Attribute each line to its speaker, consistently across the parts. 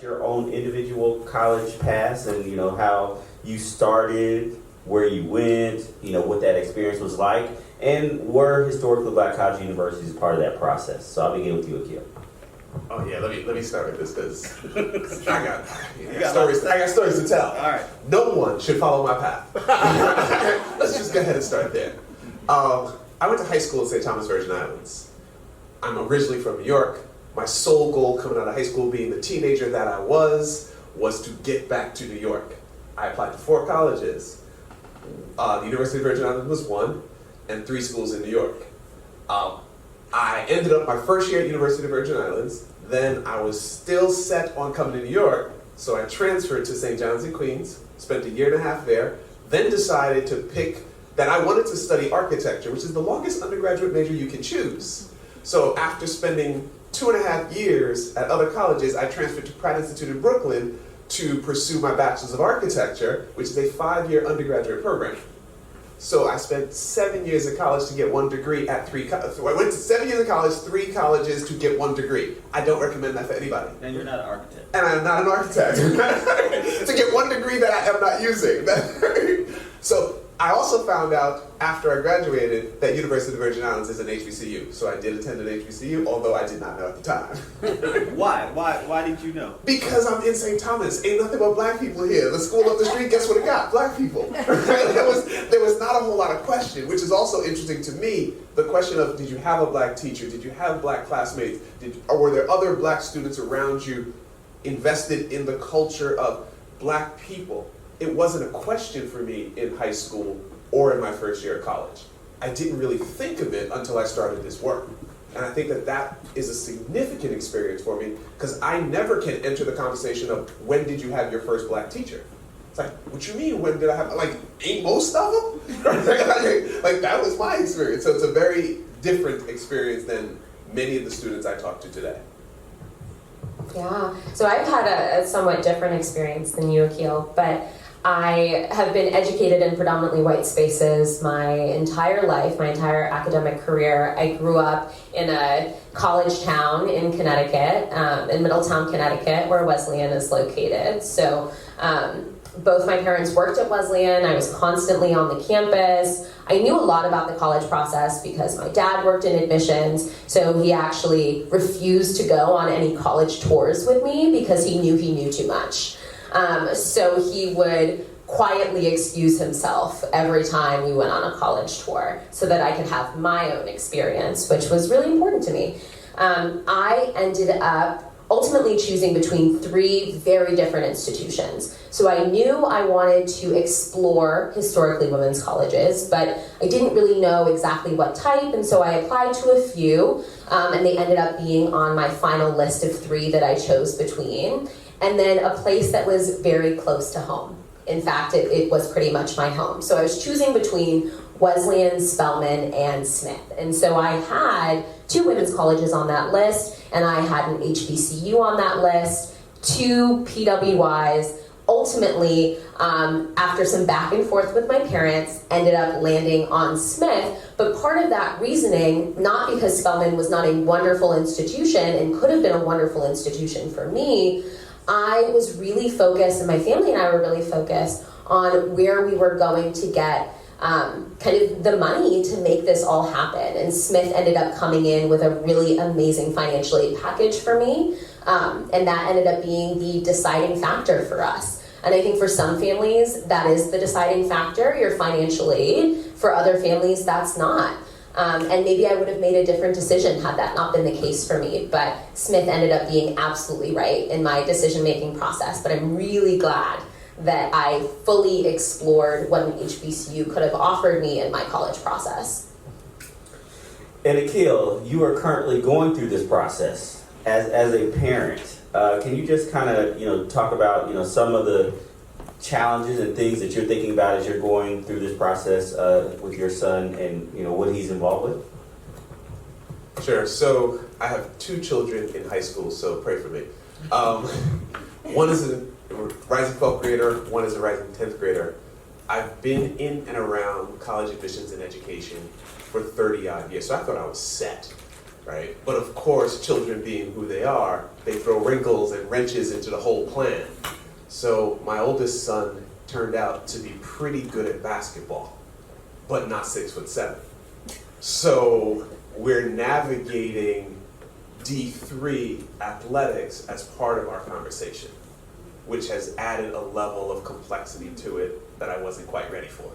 Speaker 1: your own individual college paths and, how you started, where you went, what that experience was like, and were historically black college universities part of that process? So I'll begin with you, Akil.
Speaker 2: Oh yeah, let me start with this because I got stories to tell.
Speaker 3: All right.
Speaker 2: No one should follow my path. Let's just go ahead and start there. I went to high school in St. Thomas, Virgin Islands. I'm originally from New York. My sole goal coming out of high school, being the teenager that I was to get back to New York. I applied to 4 colleges. The University of Virgin Islands was one, and 3 schools in New York. I ended up my first year at University of Virgin Islands. Then I was still set on coming to New York, so I transferred to St. John's in Queens, spent a year and a half there, then decided to pick that I wanted to study architecture, which is the longest undergraduate major you can choose. So after spending 2.5 years at other colleges, I transferred to Pratt Institute in Brooklyn to pursue my Bachelor's of Architecture, which is a 5-year undergraduate program. So I spent 7 years of college to get 1 degree at 3 colleges. So I went to 7 years of college, 3 colleges to get 1 degree. I don't recommend that for anybody.
Speaker 3: And you're not an architect.
Speaker 2: And I'm not an architect. To get 1 degree that I am not using. So I also found out after I graduated that University of the Virgin Islands is an HBCU. So I did attend an HBCU, although I did not know at the time.
Speaker 3: Why? Why did you know?
Speaker 2: Because I'm in St. Thomas. Ain't nothing but black people here. The school up the street, guess what it got? Black people. There was not a whole lot of question, which is also interesting to me. The question of, did you have a black teacher? Did you have black classmates? Or were there other black students around you invested in the culture of black people? It wasn't a question for me in high school or in my first year of college. I didn't really think of it until I started this work. And I think that is a significant experience for me because I never can enter the conversation of when did you have your first black teacher? It's like, what you mean, when did I have, ain't most of them? Like that was my experience. So it's a very different experience than many of the students I talk to today.
Speaker 4: Yeah, so I've had a somewhat different experience than you, Akil, but I have been educated in predominantly white spaces my entire life, my entire academic career. I grew up in a college town in Connecticut, in Middletown, Connecticut, where Wesleyan is located. So both my parents worked at Wesleyan. I was constantly on the campus. I knew a lot about the college process because my dad worked in admissions, so he actually refused to go on any college tours with me because he knew too much. So he would quietly excuse himself every time we went on a college tour so that I could have my own experience, which was really important to me. I ended up ultimately choosing between 3 very different institutions. So I knew I wanted to explore historically women's colleges, but I didn't really know exactly what type, and so I applied to a few, and they ended up being on my final list of 3 that I chose between. And then a place that was very close to home. In fact, it was pretty much my home. So I was choosing between Wesleyan, Spelman, and Smith. And so I had 2 women's colleges on that list, and I had an HBCU on that list, 2 PWIs. Ultimately, after some back and forth with my parents, ended up landing on Smith. But part of that reasoning, not because Spelman was not a wonderful institution and could have been a wonderful institution for me, I was really focused, and my family and I were really focused on where we were going to get kind of the money to make this all happen. And Smith ended up coming in with a really amazing financial aid package for me, and that ended up being the deciding factor for us. And I think for some families, that is the deciding factor, your financial aid. For other families, that's not. And maybe I would have made a different decision had that not been the case for me. But Smith ended up being absolutely right in my decision-making process. But I'm really glad that I fully explored what an HBCU could have offered me in my college process.
Speaker 1: And Akil, you are currently going through this process as a parent. Can you just kind of talk about some of the challenges and things that you're thinking about as you're going through this process with your son and what he's involved with?
Speaker 2: Sure. So I have 2 children in high school, so pray for me. One is a rising 12th grader, one is a rising 10th grader. I've been in and around college admissions and education for 30 odd years, so I thought I was set. right? But of course, children being who they are, they throw wrinkles and wrenches into the whole plan. So my oldest son turned out to be pretty good at basketball, but not 6'7". So we're navigating D3 athletics as part of our conversation, which has added a level of complexity to it that I wasn't quite ready for,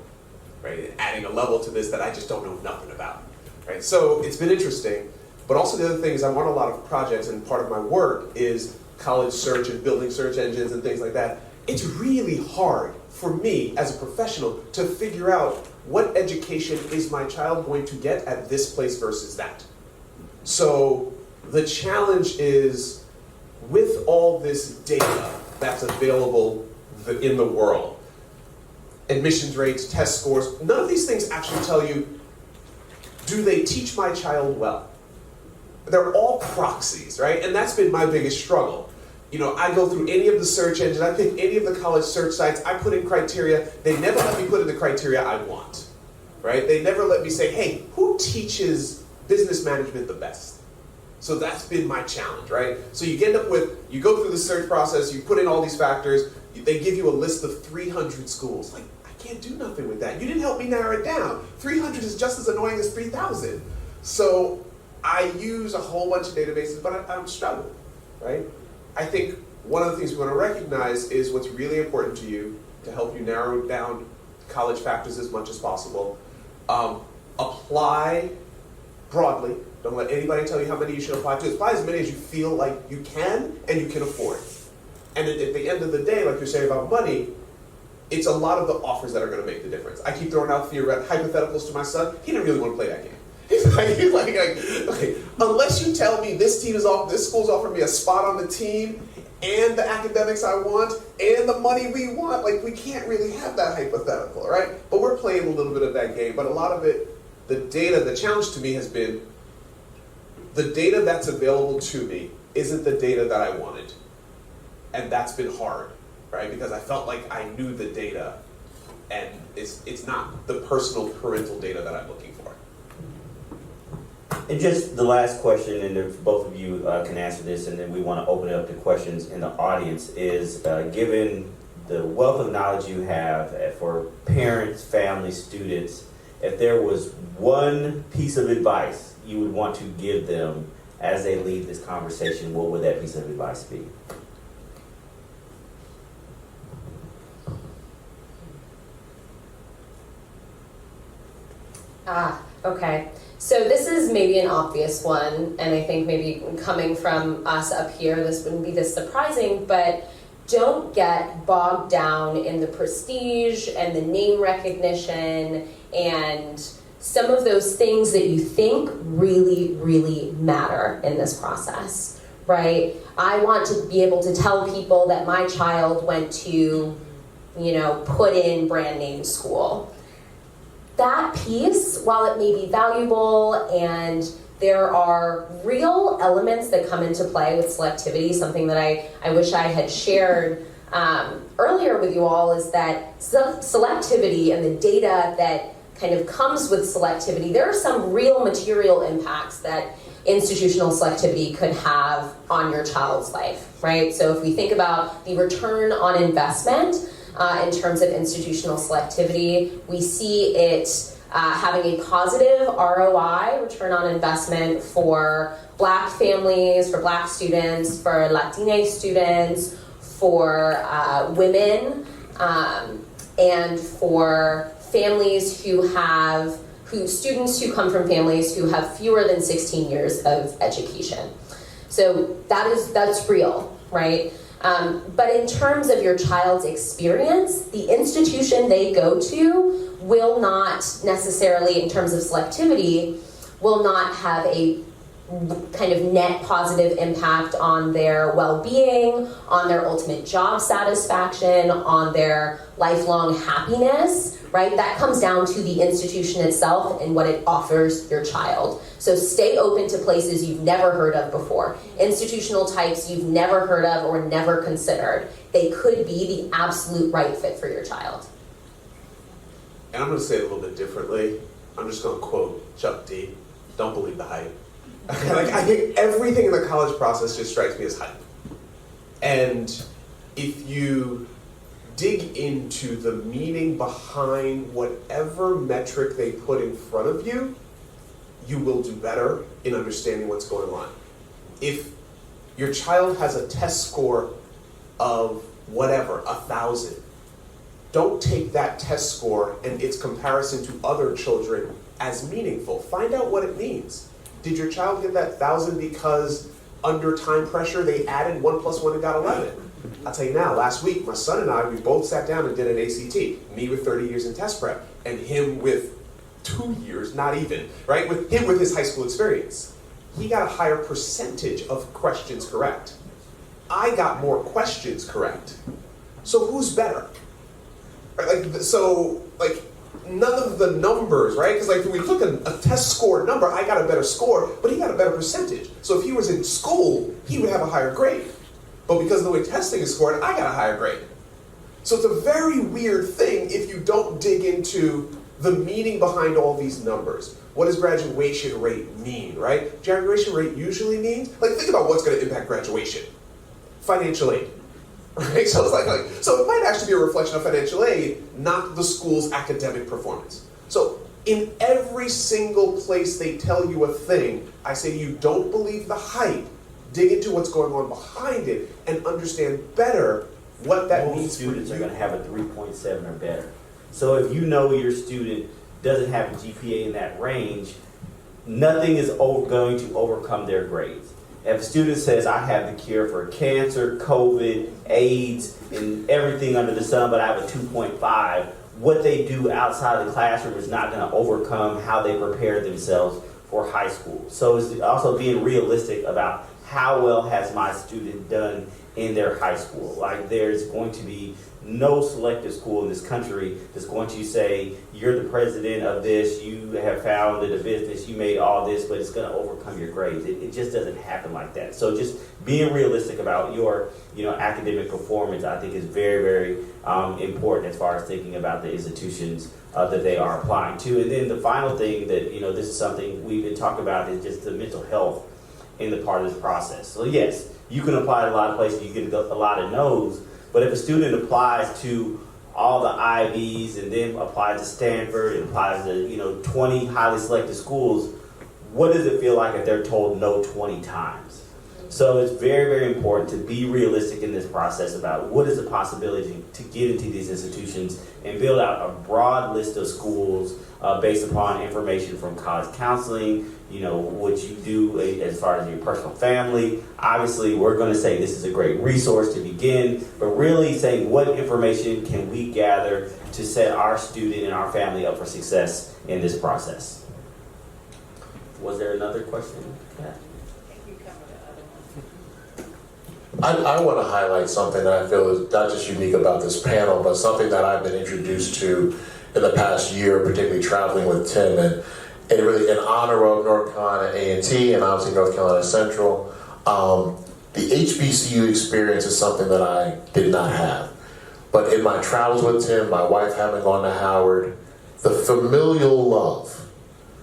Speaker 2: right? And adding a level to this that I just don't know nothing about, right? So it's been interesting, but also the other thing is I want a lot of projects, and part of my work is college search and building search engines and things like that. It's really hard for me as a professional to figure out what education is my child going to get at this place versus that. So the challenge is, with all this data that's available in the world, admissions rates, test scores, none of these things actually tell you, do they teach my child well? They're all proxies, right? And that's been my biggest struggle. You know, I go through any of the search engines, I pick any of the college search sites, I put in criteria, they never let me put in the criteria I want, right? They never let me say, hey, who teaches business management the best? So that's been my challenge, right? So you end up with, you go through the search process, you put in all these factors, they give you a list of 300 schools. Like, I can't do nothing with that. You didn't help me narrow it down. 300 is just as annoying as 3,000. So I use a whole bunch of databases, but I'm struggling, right? I think one of the things we want to recognize is what's really important to you to help you narrow down college factors as much as possible. Apply broadly. Don't let anybody tell you how many you should apply to. Apply as many as you feel like you can and you can afford. And at the end of the day, like you're saying about money, it's a lot of the offers that are going to make the difference. I keep throwing out hypotheticals to my son. He didn't really want to play that game. He's like, okay, unless you tell me this school's offering me a spot on the team and the academics I want and the money we want, like, we can't really have that hypothetical, right? But we're playing a little bit of that game. But a lot of it, the data, the challenge to me has been the data that's available to me isn't the data that I wanted. And that's been hard, right? Because I felt like I knew the data, and it's not the personal parental data that I'm looking for.
Speaker 1: And just the last question, and if both of you can answer this, and then we want to open it up to questions in the audience, is given the wealth of knowledge you have for parents, families, students, if there was one piece of advice you would want to give them as they leave this conversation, what would that piece of advice be?
Speaker 4: Okay. So this is maybe an obvious one, and I think maybe coming from us up here, this wouldn't be this surprising, but don't get bogged down in the prestige and the name recognition and some of those things that you think really, really matter in this process, right? I want to be able to tell people that my child went to, put in brand name school. That piece, while it may be valuable and there are real elements that come into play with selectivity, something that I wish I had shared earlier with you all, is that selectivity and the data that kind of comes with selectivity, there are some real material impacts that institutional selectivity could have on your child's life, right? So if we think about the return on investment in terms of institutional selectivity, we see it having a positive ROI, return on investment, for Black families, for Black students, for Latina students, for women, and for families students who come from families who have fewer than 16 years of education. So that's real, right? But in terms of your child's experience, the institution they go to will not necessarily, in terms of selectivity, will not have a kind of net positive impact on their well-being, on their ultimate job satisfaction, on their lifelong happiness, right? That comes down to the institution itself and what it offers your child. So stay open to places you've never heard of before, institutional types you've never heard of or never considered. They could be the absolute right fit for your child.
Speaker 2: And I'm going to say it a little bit differently. I'm just going to quote Chuck D. Don't believe the hype. Like, I think everything in the college process just strikes me as hype. And if you dig into the meaning behind whatever metric they put in front of you, you will do better in understanding what's going on. If your child has a test score of whatever, 1,000, don't take that test score and its comparison to other children as meaningful. Find out what it means. Did your child get that 1,000 because under time pressure they added 1 + 1 and got 11? I'll tell you now, last week my son and I, we both sat down and did an ACT. Me with 30 years in test prep and him with 2 years, not even, right? With him with his high school experience. He got a higher percentage of questions correct. I got more questions correct. So who's better? Right, like none of the numbers, right? Because like when we took a test score number, I got a better score, but he got a better percentage. So if he was in school, he would have a higher grade. But because of the way testing is scored, I got a higher grade. So it's a very weird thing if you don't dig into the meaning behind all these numbers. What does graduation rate mean, right? Graduation rate usually means, like, think about what's going to impact graduation. Financial aid, right? So it's so it might actually be a reflection of financial aid, not the school's academic performance. So in every single place they tell you a thing, I say you don't believe the hype, dig into what's going on behind it, and understand better what that means for you.
Speaker 1: Most students are going to have a 3.7 or better. So if you know your student doesn't have a GPA in that range, nothing is going to overcome their grades. If a student says, I have the cure for cancer, COVID, AIDS, and everything under the sun, but I have a 2.5, what they do outside the classroom is not going to overcome how they prepare themselves for high school. So it's also being realistic about how well has my student done in their high school. Like, there's going to be no selective school in this country that's going to say, you're the president of this, you have founded a business, you made all this, but it's going to overcome your grades. It just doesn't happen like that. So just being realistic about your academic performance, I think, is very, very important as far as thinking about the institutions that they are applying to. And then the final thing that, this is something we've been talking about, is just the mental health in the part of this process. So yes, you can apply to a lot of places, you get a lot of no's, but if a student applies to all the Ivies and then applies to Stanford and applies to 20 highly selected schools, what does it feel like if they're told no 20 times? So it's very, very important to be realistic in this process about what is the possibility to get into these institutions and build out a broad list of schools based upon information from college counseling, what you do as far as your personal family. Obviously, we're going to say this is a great resource to begin, but really saying what information can we gather to set our student and our family up for success in this process. Was there another question? Yeah.
Speaker 5: I want to highlight something that I feel is not just unique about this panel, but something that I've been introduced to in the past year, particularly traveling with Tim, and really in honor of North Carolina A&T and obviously North Carolina Central. The HBCU experience is something that I did not have. But in my travels with Tim, my wife having gone to Howard, the familial love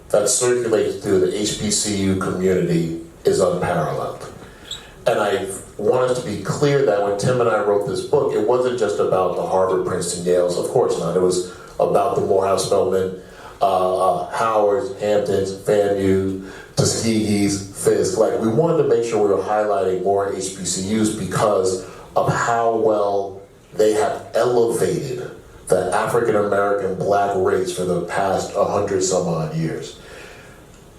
Speaker 5: that circulates through the HBCU community is unparalleled. And I want us to be clear that when Tim and I wrote this book, it wasn't just about the Harvard, Princeton, Yales, of course not. It was about the Morehouse, Spelman, Howards, Hamptons, FAMU, Tuskegee's, Fisk. Like, we wanted to make sure we were highlighting more HBCUs because of how well they have elevated the African American black race for the past 100 some odd years.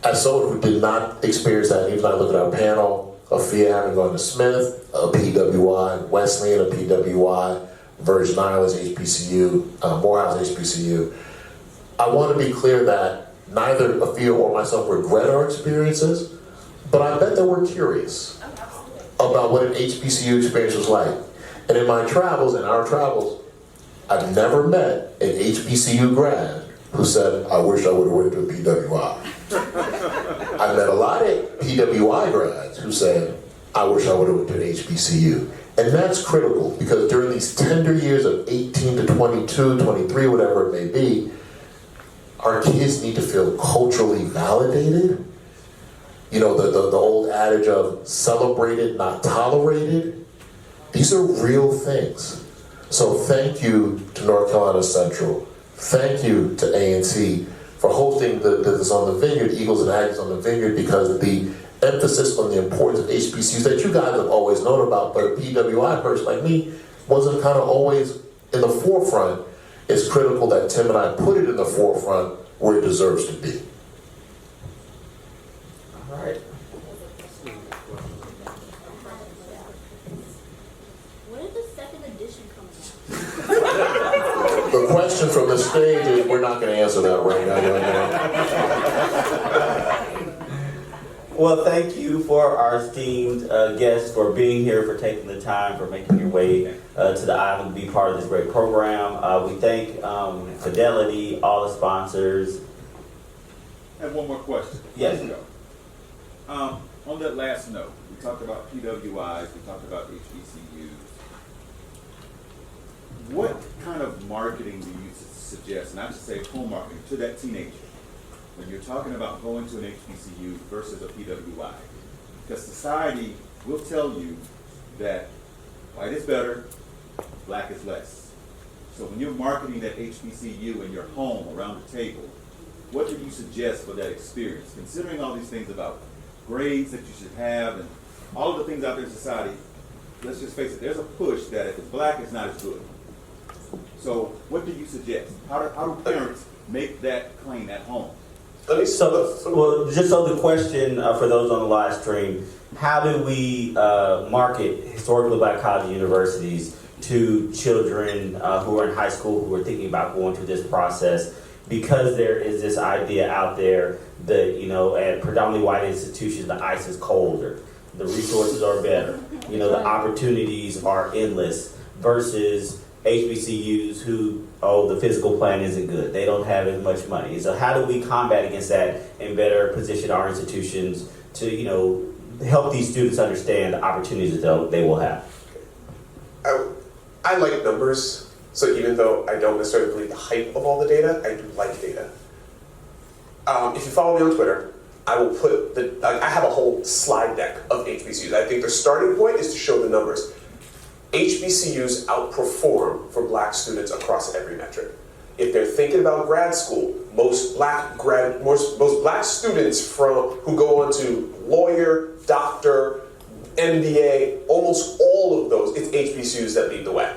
Speaker 5: As someone who did not experience that, even I look at our panel, Afia having gone to Smith, a PWI, Wesleyan, a PWI, Virgin Islands HBCU, Morehouse HBCU. I want to be clear that neither Afia or myself regret our experiences, but I bet that we're curious about what an HBCU experience was like. And in my travels, in our travels, I've never met an HBCU grad who said, I wish I would have went to a PWI. I met a lot of PWI grads who said, I wish I would have went to an HBCU. And that's critical because during these tender years of 18 to 22, 23, whatever it may be, our kids need to feel culturally validated You know, the old adage of celebrated, not tolerated. These are real things. So thank you to North Carolina Central. Thank you to A&T for hosting this on the Vineyard, Eagles and Aggies on the Vineyard, because the emphasis on the importance of HBCUs that you guys have always known about, but a PWI person like me wasn't kind of always in the forefront. It's critical that Tim and I put it in the forefront where it deserves to be.
Speaker 1: All right.
Speaker 6: When is the second edition coming out?
Speaker 5: The question from the stage is, we're not going to answer that right now.
Speaker 1: Well, thank you for our esteemed guests for being here, for taking the time, for making your way to the island to be part of this great program. We thank Fidelity, all the sponsors.
Speaker 7: I have one more question.
Speaker 1: Yes.
Speaker 7: Let's go. On that last note, we talked about PWIs, we talked about HBCUs. What kind of marketing do you suggest, and I should say home marketing, to that teenager when you're talking about going to an HBCU versus a PWI? Because society will tell you that white is better, black is less. So when you're marketing that HBCU in your home around the table, what do you suggest for that experience? Considering all these things about grades that you should have and all of the things out there in society, let's just face it, there's a push that if it's black, it's not as good. So what do you suggest? How do parents make that claim at home?
Speaker 1: Well, just so the question for those on the live stream, how do we market historically black colleges and universities to children who are in high school, who are thinking about going through this process? Because there is this idea out there that, you know, at predominantly white institutions, the ice is colder, the resources are better, you know, the opportunities are endless, versus HBCUs who, the physical plan isn't good. They don't have as much money. So how do we combat against that and better position our institutions to, you know, help these students understand the opportunities that they will have?
Speaker 2: I like numbers. So even though I don't necessarily believe the hype of all the data, I do like data. If you follow me on Twitter, I will put I have a whole slide deck of HBCUs. I think the starting point is to show the numbers. HBCUs outperform for black students across every metric. If they're thinking about grad school, most black students who go on to lawyer, doctor, MBA, almost all of those, it's HBCUs that lead the way.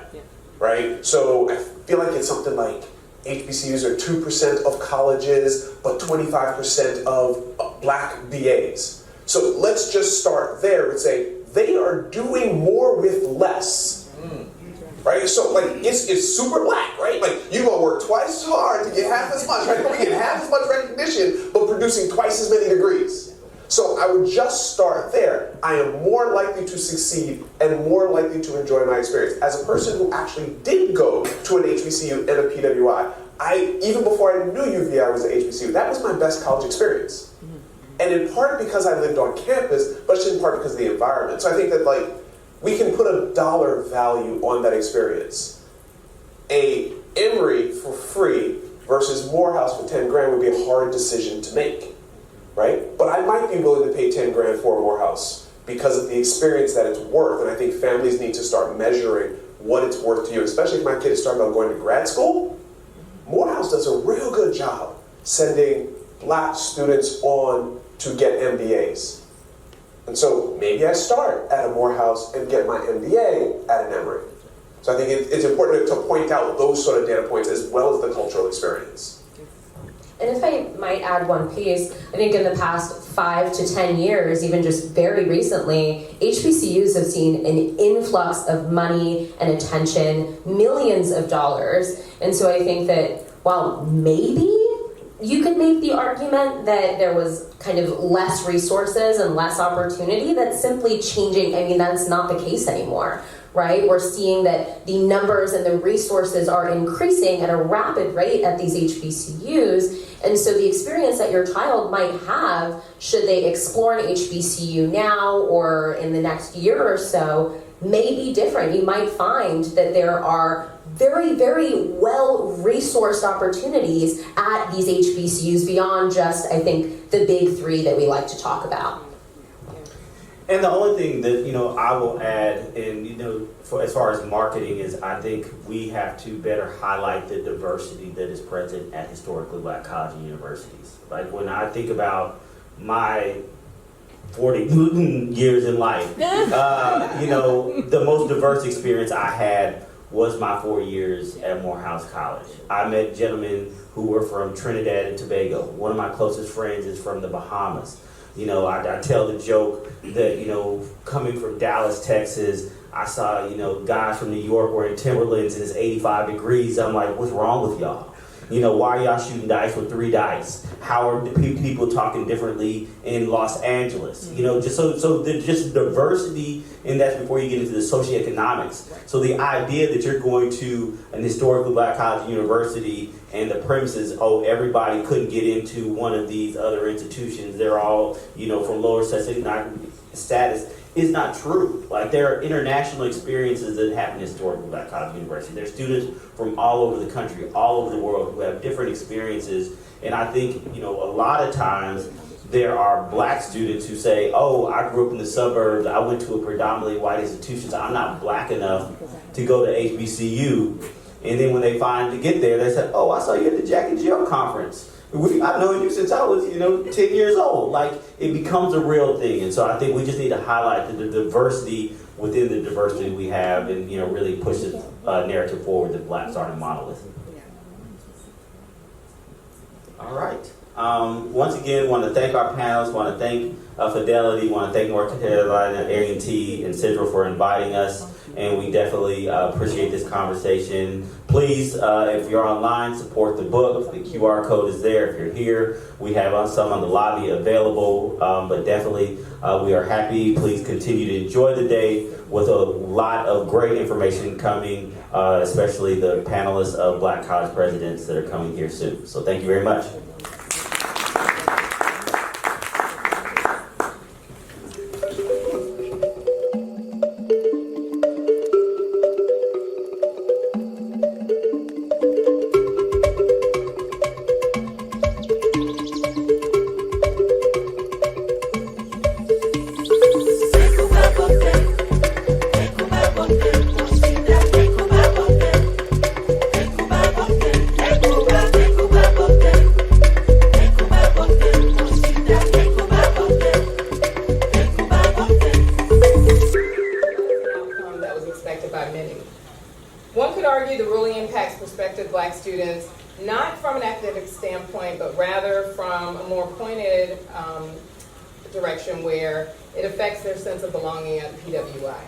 Speaker 2: Right? So I feel like it's something like HBCUs are 2% of colleges, but 25% of black BAs. So let's just start there and say they are doing more with less. Right? So like it's super black, right? Like you're gonna work twice as hard to get half as much, right? We get half as much recognition, but producing twice as many degrees. So I would just start there. I am more likely to succeed and more likely to enjoy my experience. As a person who actually did go to an HBCU and a PWI, even before I knew UVI was an HBCU, that was my best college experience. And in part because I lived on campus, but just in part because of the environment. So I think that like we can put a dollar value on that experience. A Emory for free versus Morehouse for 10 grand would be a hard decision to make. Right? But I might be willing to pay 10 grand for a Morehouse because of the experience that it's worth. And I think families need to start measuring what it's worth to you, especially if my kids start about going to grad school. Morehouse does a real good job sending black students on to get MBAs. And so maybe I start at a Morehouse and get my MBA at an Emory. So I think it's important to point out those sort of data points as well as the cultural experience.
Speaker 4: And if I might add one piece, I think in the past 5 to 10 years, even just very recently, HBCUs have seen an influx of money and attention, millions of dollars. And so I think that while maybe you could make the argument that there was kind of less resources and less opportunity, that's simply changing. I mean, that's not the case anymore. Right? We're seeing that the numbers and the resources are increasing at a rapid rate at these HBCUs. And so the experience that your child might have, should they explore an HBCU now or in the next year or so, may be different. You might find that there are very, very well-resourced opportunities at these HBCUs beyond just, I think, the big three that we like to talk about.
Speaker 1: And the only thing that, I will add, and, as far as marketing is, I think we have to better highlight the diversity that is present at historically Black colleges and universities. Like when I think about my 40 years in life, the most diverse experience I had was my 4 years at Morehouse College. I met gentlemen who were from Trinidad and Tobago. One of my closest friends is from the Bahamas. I tell the joke that, coming from Dallas, Texas, I saw, guys from New York wearing Timberlands and it's 85 degrees. I'm like, what's wrong with y'all? Why are y'all shooting dice with 3 dice? How are the people talking differently in Los Angeles? So there's just diversity, and that's before you get into the socioeconomics. So the idea that you're going to an historically Black college and university and the premises, everybody couldn't get into one of these other institutions, they're all, from lower status, is not true. Like, there are international experiences that happen in historically Black college and university. There's students from all over the country, all over the world, who have different experiences. And I think, a lot of times there are Black students who say, I grew up in the suburbs, I went to a predominantly white institution, so I'm not Black enough to go to HBCU. And then when they finally get there, they say, I saw you at the Jack and Jill conference. I've known you since I was, 10 years old. Like, it becomes a real thing. And so I think we just need to highlight the diversity within the diversity we have and, really push the narrative forward that Blacks aren't a monolith. All right. Once again, want to thank our panelists, want to thank Fidelity, want to thank North Carolina, A&T, and Central for inviting us. And we definitely appreciate this conversation. Please, if you're online, support the book. The QR code is there. If you're here, we have some on the lobby available. But definitely, we are happy. Please continue to enjoy the day with a lot of great information coming, especially the panelists of Black college presidents that are coming here soon. So thank you very much.
Speaker 8: Direction where it affects their sense of belonging at PWI.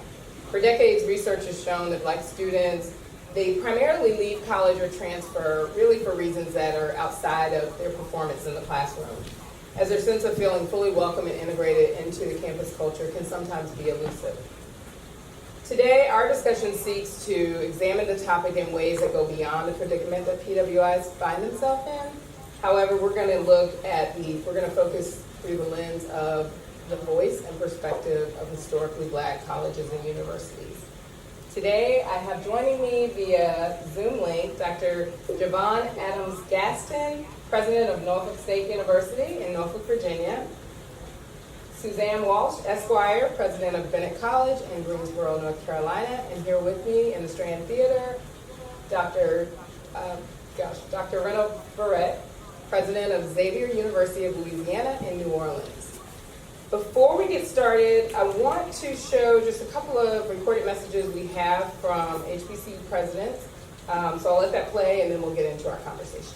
Speaker 8: For decades, research has shown that Black students, they primarily leave college or transfer really for reasons that are outside of their performance in the classroom, as their sense of feeling fully welcome and integrated into the campus culture can sometimes be elusive. Today, our discussion seeks to examine the topic in ways that go beyond the predicament that PWIs find themselves in. However, we're going to focus through the lens of the voice and perspective of historically Black colleges and universities. Today, I have joining me via Zoom link Dr. Javon Adams-Gaston, President of Norfolk State University in Norfolk, Virginia. Suzanne Walsh, Esquire, President of Bennett College in Greensboro, North Carolina. And here with me in the Strand Theater, Dr. Renaud Barrett, President of Xavier University of Louisiana in New Orleans. Before we get started, I want to show just a couple of recorded messages we have from HBCU presidents. So I'll let that play and then we'll get into our conversation.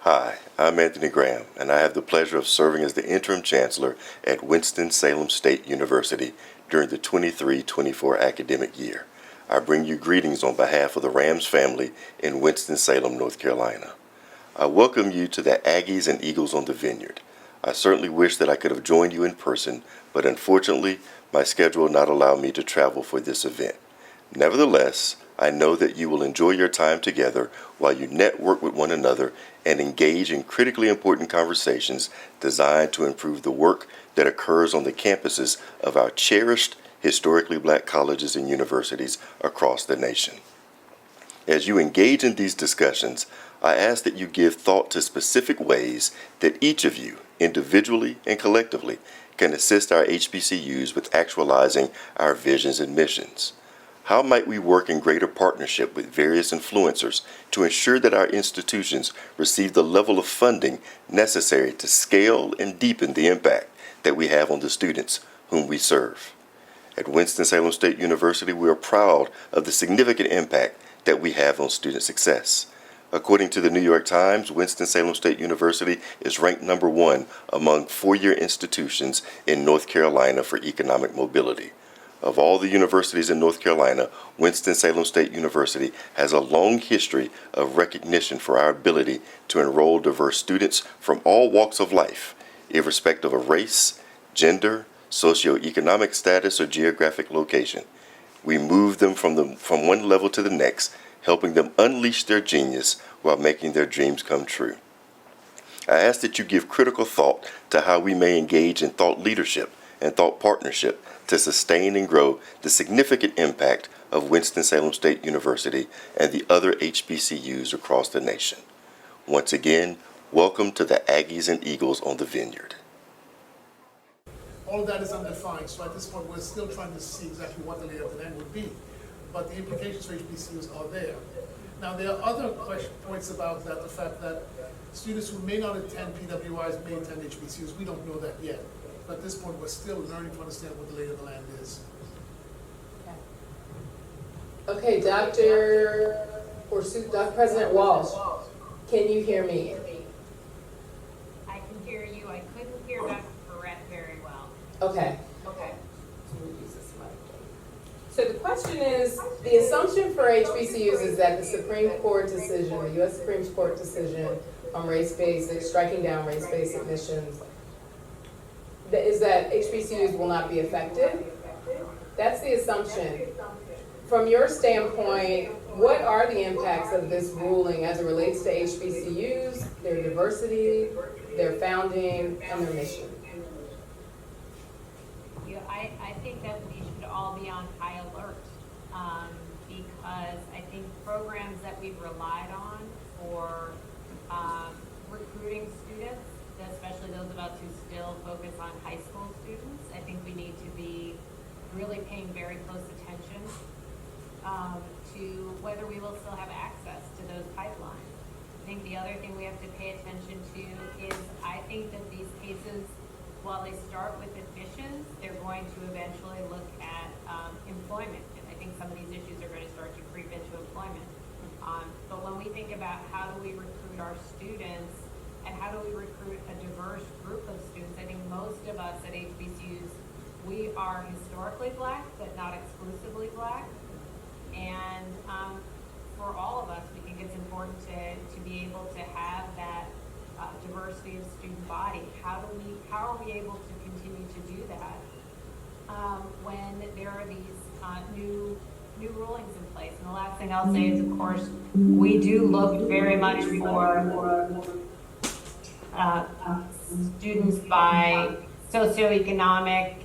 Speaker 9: Hi, I'm Anthony Graham, and I have the pleasure of serving as the interim chancellor at Winston-Salem State University during the 23-24 academic year. I bring you greetings on behalf of the Rams family in Winston-Salem, North Carolina. I welcome you to the Aggies and Eagles on the Vineyard. I certainly wish that I could have joined you in person, but unfortunately, my schedule will not allow me to travel for this event. Nevertheless, I know that you will enjoy your time together while you network with one another and engage in critically important conversations designed to improve the work that occurs on the campuses of our cherished historically Black colleges and universities across the nation. As you engage in these discussions, I ask that you give thought to specific ways that each of you, individually and collectively, can assist our HBCUs with actualizing our visions and missions. How might we work in greater partnership with various influencers to ensure that our institutions receive the level of funding necessary to scale and deepen the impact that we have on the students whom we serve? At Winston-Salem State University, we are proud of the significant impact that we have on student success. According to the New York Times, Winston-Salem State University is ranked number 1 among four-year institutions in North Carolina for economic mobility. Of all the universities in North Carolina, Winston-Salem State University has a long history of recognition for our ability to enroll diverse students from all walks of life, irrespective of race, gender, socioeconomic status, or geographic location. We move them from one level to the next, helping them unleash their genius while making their dreams come true. I ask that you give critical thought to how we may engage in thought leadership and thought partnership to sustain and grow the significant impact of Winston-Salem State University and the other HBCUs across the nation. Once again, welcome to the Aggies and Eagles on the Vineyard.
Speaker 10: All of that is undefined, so at this point, we're still trying to see exactly what the lay of the land would be. But the implications for HBCUs are there. Now, there are other points about that, the fact that students who may not attend PWIs may attend HBCUs. We don't know that yet. But at this point, we're still learning to understand what the lay of the land is.
Speaker 8: Okay, Dr. President Walsh, can you hear me?
Speaker 11: I can hear you. I couldn't hear Dr. Barrett very well.
Speaker 8: Okay. So the question is, the assumption for HBCUs is that the Supreme Court decision, the U.S. Supreme Court decision on race-based, striking down race-based admissions, is that HBCUs will not be affected. That's the assumption. From your standpoint, what are the impacts of this ruling as it relates to HBCUs, their diversity, their founding, and their mission?
Speaker 11: I think that we should all be on high alert because I think programs that we've relied on for recruiting students, especially those of us who still focus on high school students, I think we need to be really paying very close attention to whether we will still have access to those pipelines. I think the other thing we have to pay attention to is I think that these cases, while they start with admissions, they're going to eventually look at employment. And I think some of these issues are going to start to creep into employment. But when we think about how do we recruit our students and how do we recruit a diverse group of students, I think most of us at HBCUs, we are historically Black, but not exclusively Black. And for all of us, we think it's important to be able to have that diversity of student body. How are we able to continue to do that when there are these new rulings in place? And the last thing I'll say is, of course, we do look very much for students by socioeconomic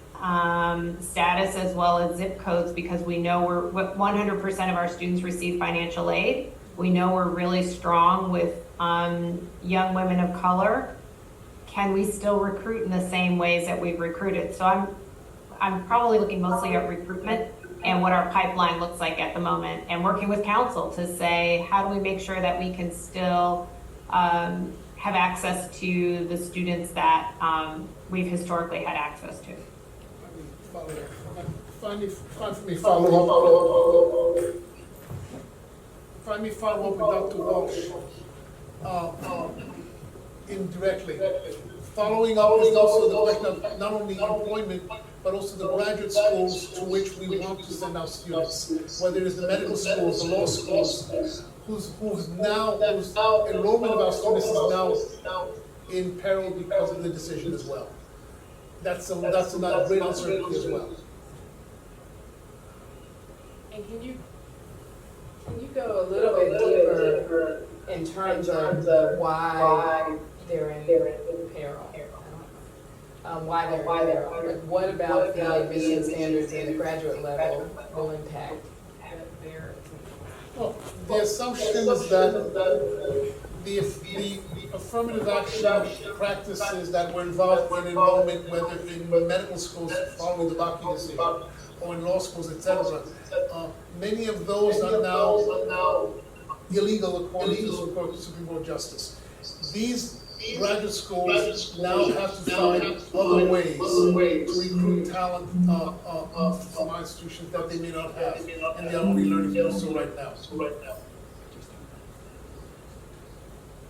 Speaker 11: status as well as zip codes, because we know 100% of our students receive financial aid. We know we're really strong with young women of color. Can we still recruit in the same ways that we've recruited? So I'm probably looking mostly at recruitment and what our pipeline looks like at the moment, and working with council to say, how do we make sure that we can still have access to the students that we've historically had access to?
Speaker 10: Find me follow up with Dr. Walsh indirectly. Following up is also the question of not only employment, but also the graduate schools to which we want to send our students, whether it's the medical schools, the law schools, whose enrollment of our students is now in peril because of the decision as well. That's another great uncertainty as well.
Speaker 8: And can you go a little bit deeper in terms of why they're in peril? Why they're in peril? What about the admission standards at the graduate level will impact their?
Speaker 10: Well, the assumption is that the affirmative action practices that were involved in enrollment, whether in medical schools following the Bakke decision or in law schools, etc., many of those are now illegal according to the Supreme Court justice. These graduate schools now have to find other ways to recruit talent from our institutions that they may not have, and they are only learning to do so right now.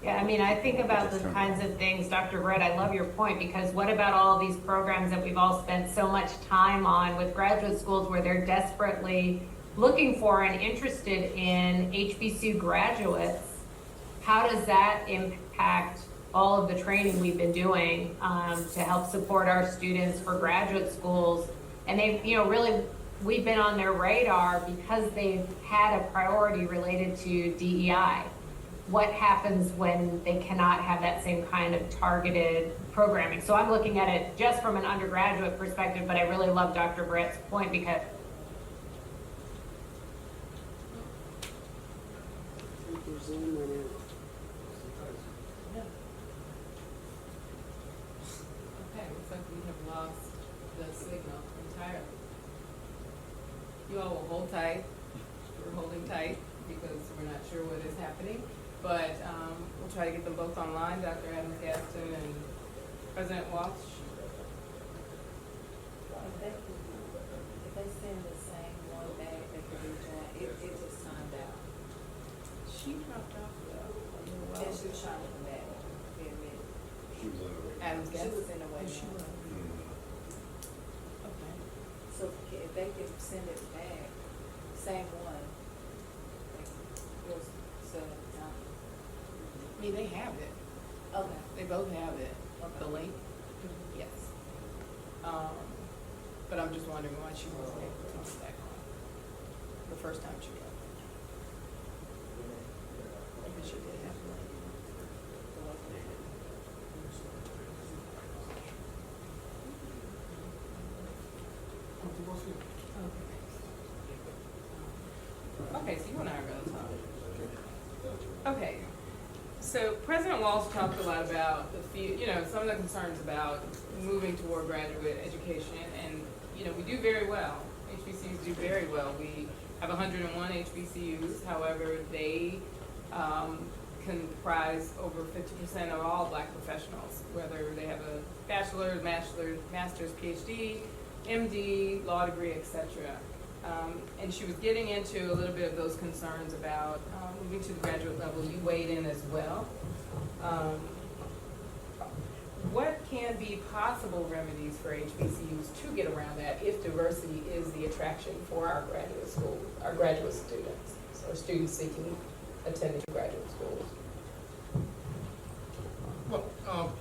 Speaker 11: Yeah, I mean, I think about the kinds of things, Dr. Brett, I love your point, because what about all these programs that we've all spent so much time on with graduate schools where they're desperately looking for and interested in HBCU graduates? How does that impact all of the training we've been doing to help support our students for graduate schools? And they've, really, we've been on their radar because they've had a priority related to DEI. What happens when they cannot have that same kind of targeted programming? So I'm looking at it just from an undergraduate perspective, but I really love Dr. Brett's point because
Speaker 8: Okay, looks like we have lost the signal entirely. You all will hold tight. We're holding tight because we're not sure what is happening. But we'll try to get them both online, Dr. Adams-Gaston and President Walsh.
Speaker 12: If they send the same one back, they could rejoin. It just timed out.
Speaker 8: She dropped off though.
Speaker 12: And she was trying to come back.
Speaker 7: She was on the way.
Speaker 8: Adams-Gaston.
Speaker 12: She was in the way.
Speaker 8: She was. Okay.
Speaker 12: So if they could send it back, same one.
Speaker 8: I mean, they have it.
Speaker 12: Okay.
Speaker 8: They both have it.
Speaker 12: Okay.
Speaker 8: The link? Yes. But I'm just wondering why she wasn't able to come back on the first time she got it. Maybe she did have the link. Okay, so you and I are going to talk. Okay. So President Walsh talked a lot about some of the concerns about moving toward graduate education, and we do very well. HBCUs do very well. We have 101 HBCUs. However, they comprise over 50% of all Black professionals, whether they have a bachelor's, master's, PhD, MD, law degree, etc. And she was getting into a little bit of those concerns about moving to the graduate level. You weighed in as well. What can be possible remedies for HBCUs to get around that if diversity is the attraction for our graduate school, our graduate students, or students seeking attending graduate schools?
Speaker 10: Well,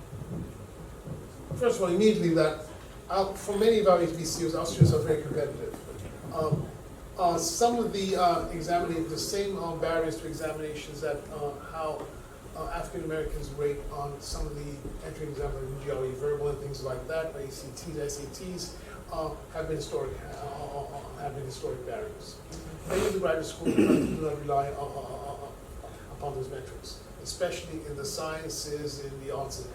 Speaker 10: first of all, immediately that for many of our HBCUs, our students are very competitive. Some of the same barriers to examinations that how African Americans rate on some of the entry exams like GRE verbal and things like that, ACTs, SATs, have been historic barriers. Many of the graduate schools do not rely upon those metrics, especially in the sciences, in the arts.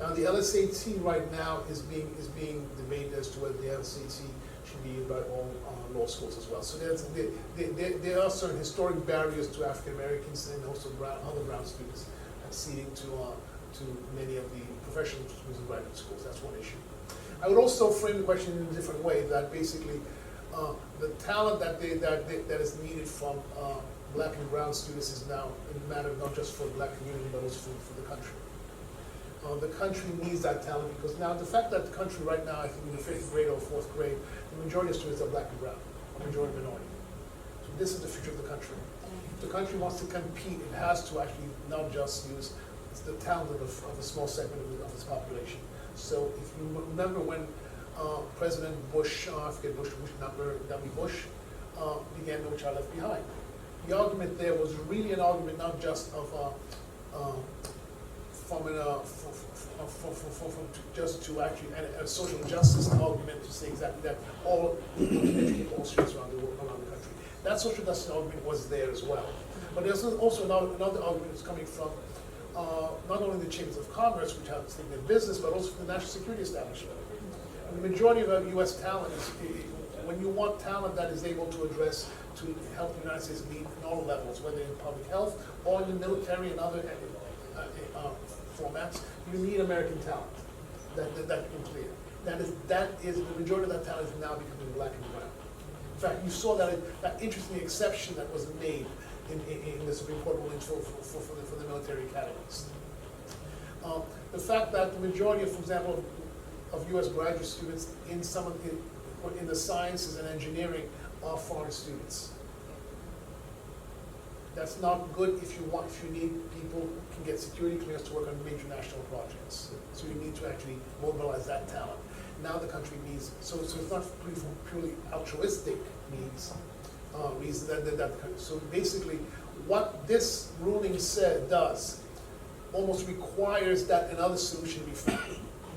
Speaker 10: Now the LSAT right now is being debated as to whether the LSAT should be used by all law schools as well. So there are certain historic barriers to African Americans and also other brown students acceding to many of the professional schools and graduate schools. That's one issue. I would also frame the question in a different way, that basically the talent that is needed from Black and brown students is now a matter not just for the Black community but also for the country. The country needs that talent because now the fact that the country right now, I think in the 5th grade or 4th grade, the majority of students are Black and brown, a majority minority. So this is the future of the country. If the country wants to compete, it has to actually not just use the talent of a small segment of its population. So if you remember when President Bush, I forget Bush number, W. Bush, began No Child Left Behind, the argument there was really an argument not just of just to actually a social justice argument to say exactly that all educate all students around the country. That social justice argument was there as well. But there's also another argument that's coming from not only the chambers of commerce, which have taken in business, but also from the national security establishment. And the majority of our U.S. talent is, when you want talent that is able to address, to help the United States lead in all levels, whether in public health or in the military and other formats, you need American talent that you can clear. That is the majority of that talent is now becoming black and brown. In fact, you saw that interesting exception that was made in the Supreme Court rulings for the military academies. The fact that the majority of, for example, of U.S. graduate students in the sciences and engineering are foreign students. That's not good if you need people who can get security clearance to work on major national projects. So you need to actually mobilize that talent. Now the country needs, so it's not purely altruistic needs, reasons so basically what this ruling does almost requires that another solution be found,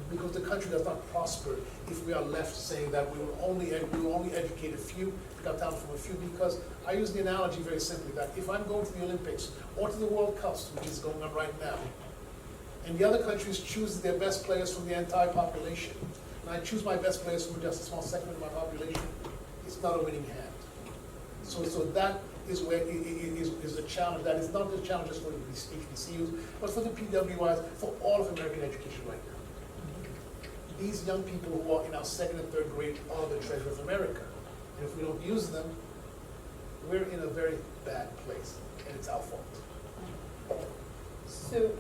Speaker 10: because the country does not prosper if we are left saying that we will only educate a few, pick out talent from a few. Because I use the analogy very simply that if I'm going to the Olympics or to the World Cups, which is going on right now, and the other countries choose their best players from the entire population, and I choose my best players from just a small segment of my population, it's not a winning hand. So that is where is a challenge. That is not the challenge just for the HBCUs, but for the PWIs, for all of American education right now. These young people who are in our second and third grade are the treasure of America. And if we don't use them, we're in a very bad place, and it's our fault.
Speaker 8: So,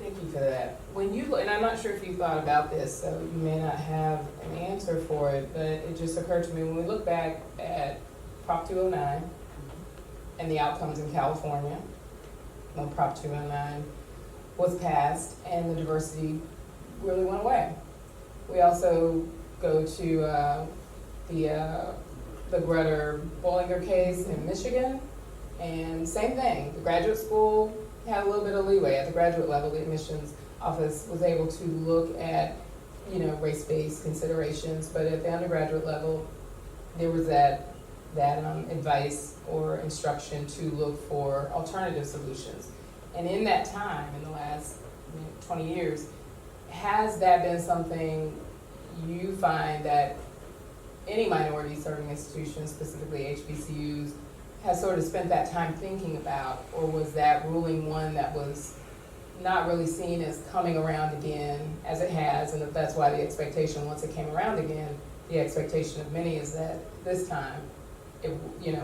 Speaker 8: thank you for that. When you, and I'm not sure if you thought about this, so you may not have an answer for it, but it just occurred to me when we look back at Prop 209 and the outcomes in California, when Prop 209 was passed and the diversity really went away. We also go to the Greta Bollinger case in Michigan, and same thing. The graduate school had a little bit of leeway at the graduate level. The admissions office was able to look at, race-based considerations, but at the undergraduate level, there was that advice or instruction to look for alternative solutions. And in that time, in the last 20 years, has that been something you find that any minority serving institution, specifically HBCUs, has sort of spent that time thinking about, or was that ruling one that was not really seen as coming around again as it has, and that's why the expectation, once it came around again, the expectation of many is that this time it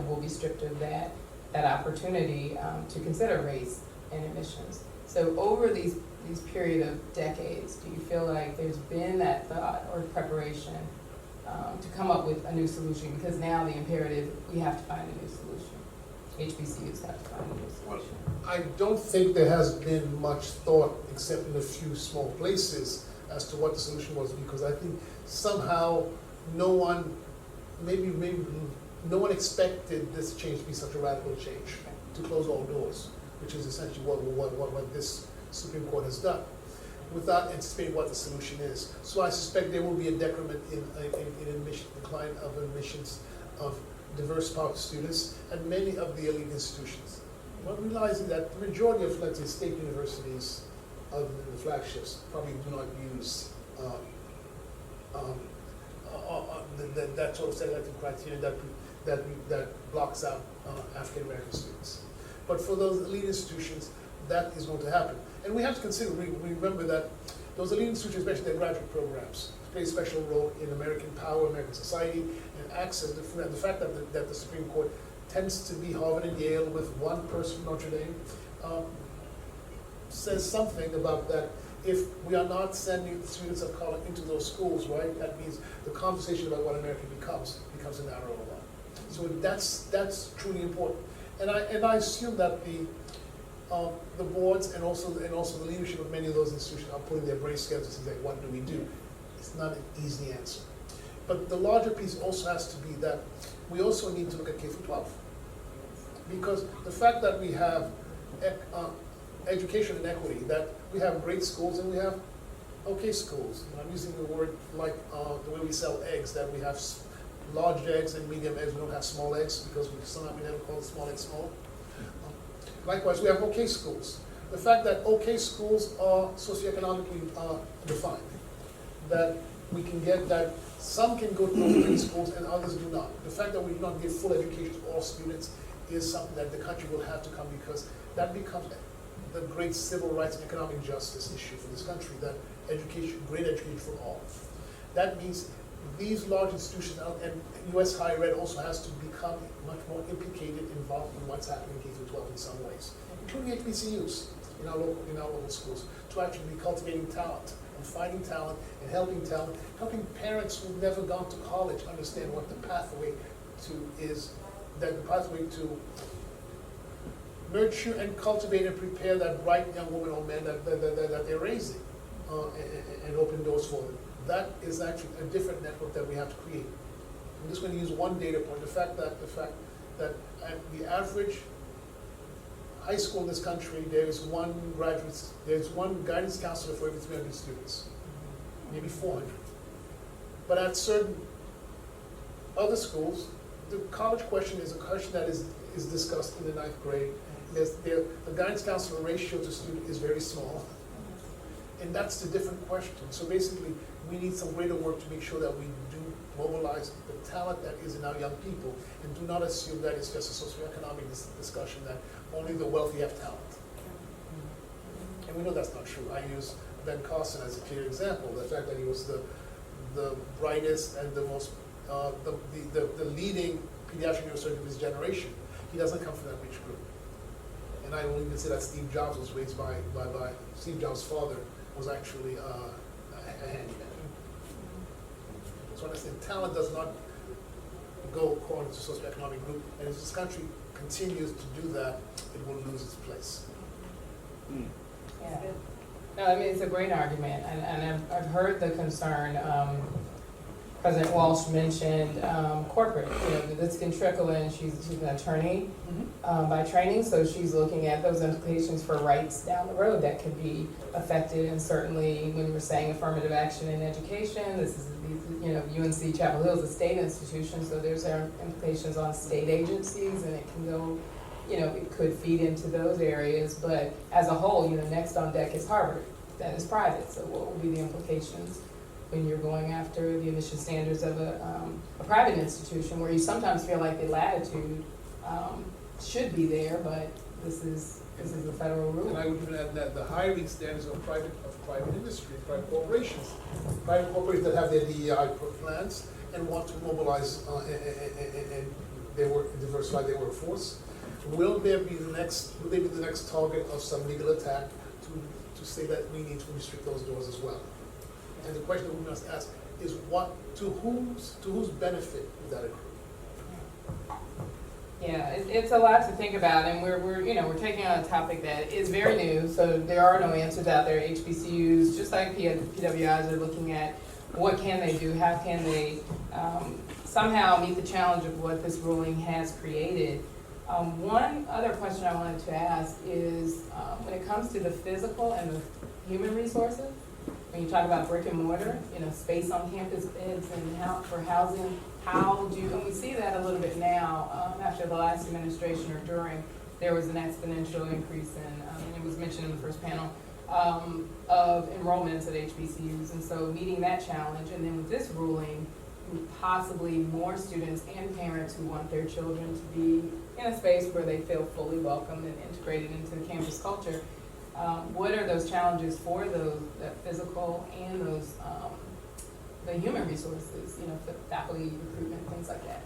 Speaker 8: will be stripped of that opportunity to consider race in admissions. So over these period of decades, do you feel like there's been that thought or preparation to come up with a new solution? Because now the imperative, we have to find a new solution. HBCUs have to find a new solution.
Speaker 10: I don't think there has been much thought, except in a few small places, as to what the solution was, because I think somehow no one expected this change to be such a radical change, to close all doors, which is essentially what this Supreme Court has done, without anticipating what the solution is. So I suspect there will be a decrement in admission, decline of admissions of diverse part students at many of the elite institutions. But realizing that the majority of, let's say, state universities, other than the flagships, probably do not use that sort of selective criteria that blocks out African American students. But for those elite institutions, that is going to happen. And we have to consider, remember that those elite institutions, especially their graduate programs, play a special role in American power, American society, and access. The fact that the Supreme Court tends to be Harvard and Yale with one person from Notre Dame says something about that. If we are not sending students of color into those schools, right, that means the conversation about what America becomes a narrower one. So that's truly important. And I assume that the boards and also the leadership of many of those institutions are putting their brains together to say, what do we do? It's not an easy answer. But the larger piece also has to be that we also need to look at K-12. Because the fact that we have education inequity, that we have great schools and we have okay schools. And I'm using the word like the way we sell eggs, that we have large eggs and medium eggs, we don't have small eggs because we somehow we never call small eggs small. Likewise, we have okay schools. The fact that okay schools are socioeconomically defined, that we can get that some can go to okay schools and others do not. The fact that we do not give full education to all students is something that the country will have to come, because that becomes the great civil rights and economic justice issue for this country, that education, great education for all. That means these large institutions and U.S. higher ed also has to become much more implicated, involved in what's happening in K-12 in some ways, including HBCUs in our local schools, to actually be cultivating talent and finding talent and helping parents who've never gone to college understand what the pathway to is, that the pathway to nurture and cultivate and prepare that bright young woman or man that they're raising, and open doors for them. That is actually a different network that we have to create. I'm just going to use one data point: the fact that at the average high school in this country, there's one guidance counselor for every 300 students, maybe 400. But at certain other schools, the college question is a question that is discussed in the 9th grade. The guidance counselor ratio to student is very small, and that's the different question. So basically, we need some greater work to make sure that we do mobilize the talent that is in our young people, and do not assume that it's just a socioeconomic discussion, that only the wealthy have talent. And we know that's not true. I use Ben Carson as a clear example. The fact that he was the brightest and the most the leading pediatric neurosurgeon of his generation. He doesn't come from that rich group. And I will even say that Steve Jobs was raised by Steve Jobs' father was actually a handyman. So I understand talent does not go according to socioeconomic group, and as this country continues to do that, it will lose its place.
Speaker 8: Yeah. No, I mean, it's a great argument, and I've heard the concern. President Walsh mentioned corporate, this can trickle in. She's an attorney by training, so she's looking at those implications for rights down the road that could be affected. And certainly when we're saying affirmative action in education, this is, UNC Chapel Hill is a state institution, so there's implications on state agencies, and it can go, it could feed into those areas. But as a whole, next on deck is Harvard, that is private, so what will be the implications when you're going after the admission standards of a private institution, where you sometimes feel like the latitude should be there, but this is the federal rule.
Speaker 10: And I would even add that the hiring standards of private industry, private corporations that have their DEI plans and want to mobilize and diversify their workforce. Will they be the next target of some legal attack to say that we need to restrict those doors as well? And the question that we must ask is to whose benefit would that accrue?
Speaker 8: Yeah, it's a lot to think about, and we're taking on a topic that is very new, so there are no answers out there. HBCUs, just like PWIs, are looking at what can they do, how can they somehow meet the challenge of what this ruling has created. One other question I wanted to ask is when it comes to the physical and the human resources, when you talk about brick and mortar, space on campus beds and for housing, and we see that a little bit now after the last administration or during, there was an exponential increase in, and it was mentioned in the first panel, of enrollments at HBCUs. And so meeting that challenge, and then with this ruling, possibly more students and parents who want their children to be in a space where they feel fully welcome and integrated into the campus culture. What are those challenges for that physical and those the human resources, faculty recruitment, things like that?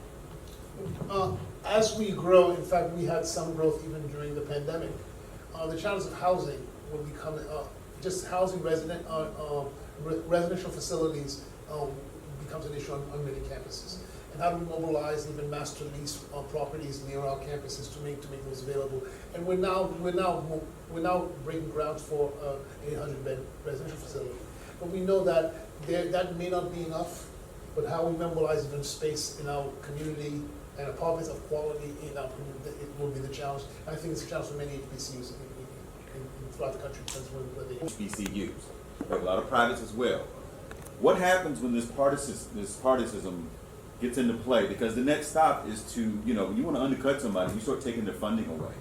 Speaker 10: As we grow, in fact, we had some growth even during the pandemic. The challenge of housing will become just housing residential facilities becomes an issue on many campuses. And how do we mobilize even master lease properties near our campuses to make those available? And we're now breaking ground for an 800-bed residential facility. But we know that that may not be enough. But how we mobilize even space in our community and apartments of quality in our community, it will be the challenge. And I think it's a challenge for many HBCUs throughout the country.
Speaker 7: HBCUs, but a lot of privates as well. What happens when this partisanship gets into play? Because the next stop is to, you want to undercut somebody, you start taking their funding away.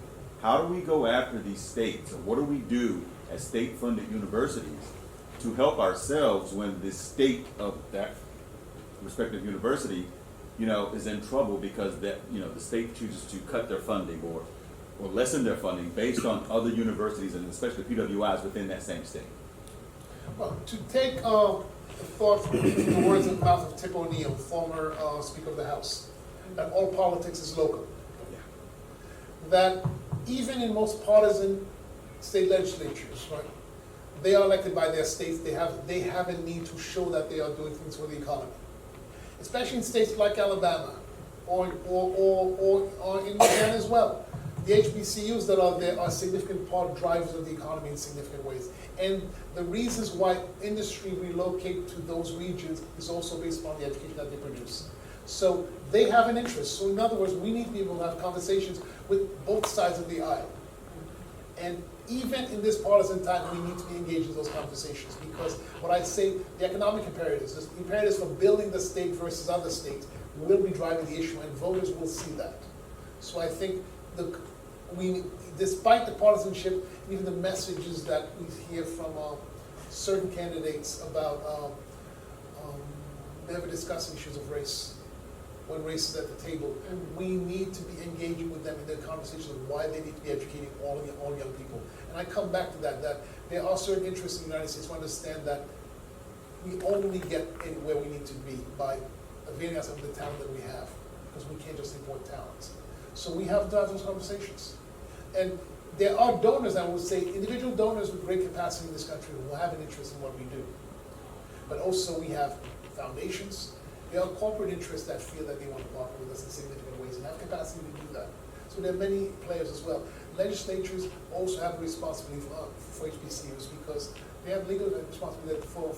Speaker 7: how do we go after these states, or what do we do as state-funded universities to help ourselves when the state of that respective university, is in trouble because the state chooses to cut their funding or lessen their funding based on other universities and especially PWIs within that same state?
Speaker 10: Well, to take a thought from the words of the mouth of Tip O'Neill, former Speaker of the House, that all politics is local. That even in most partisan state legislatures, right, they are elected by their states. They have a need to show that they are doing things for the economy, especially in states like Alabama or in Louisiana as well. The HBCUs that are there are significant part drivers of the economy in significant ways. And the reasons why industry relocate to those regions is also based on the education that they produce. So they have an interest. So in other words, we need to be able to have conversations with both sides of the aisle. And even in this partisan time, we need to be engaged in those conversations, because what I say, the economic imperatives, the imperatives for building the state versus other states will be driving the issue, and voters will see that. So I think despite the partisanship, even the messages that we hear from certain candidates about never discussing issues of race, when race is at the table, we need to be engaging with them in their conversations of why they need to be educating all young people. And I come back to that there are certain interests in the United States to understand that we only get anywhere we need to be by availing ourselves of the talent that we have, because we can't just import talent. So we have to have those conversations. And there are donors, I would say, individual donors with great capacity in this country who have an interest in what we do. But also we have foundations. There are corporate interests that feel that they want to partner with us in significant ways and have capacity to do that. So there are many players as well. Legislatures also have a responsibility for HBCUs, because they have legal responsibility for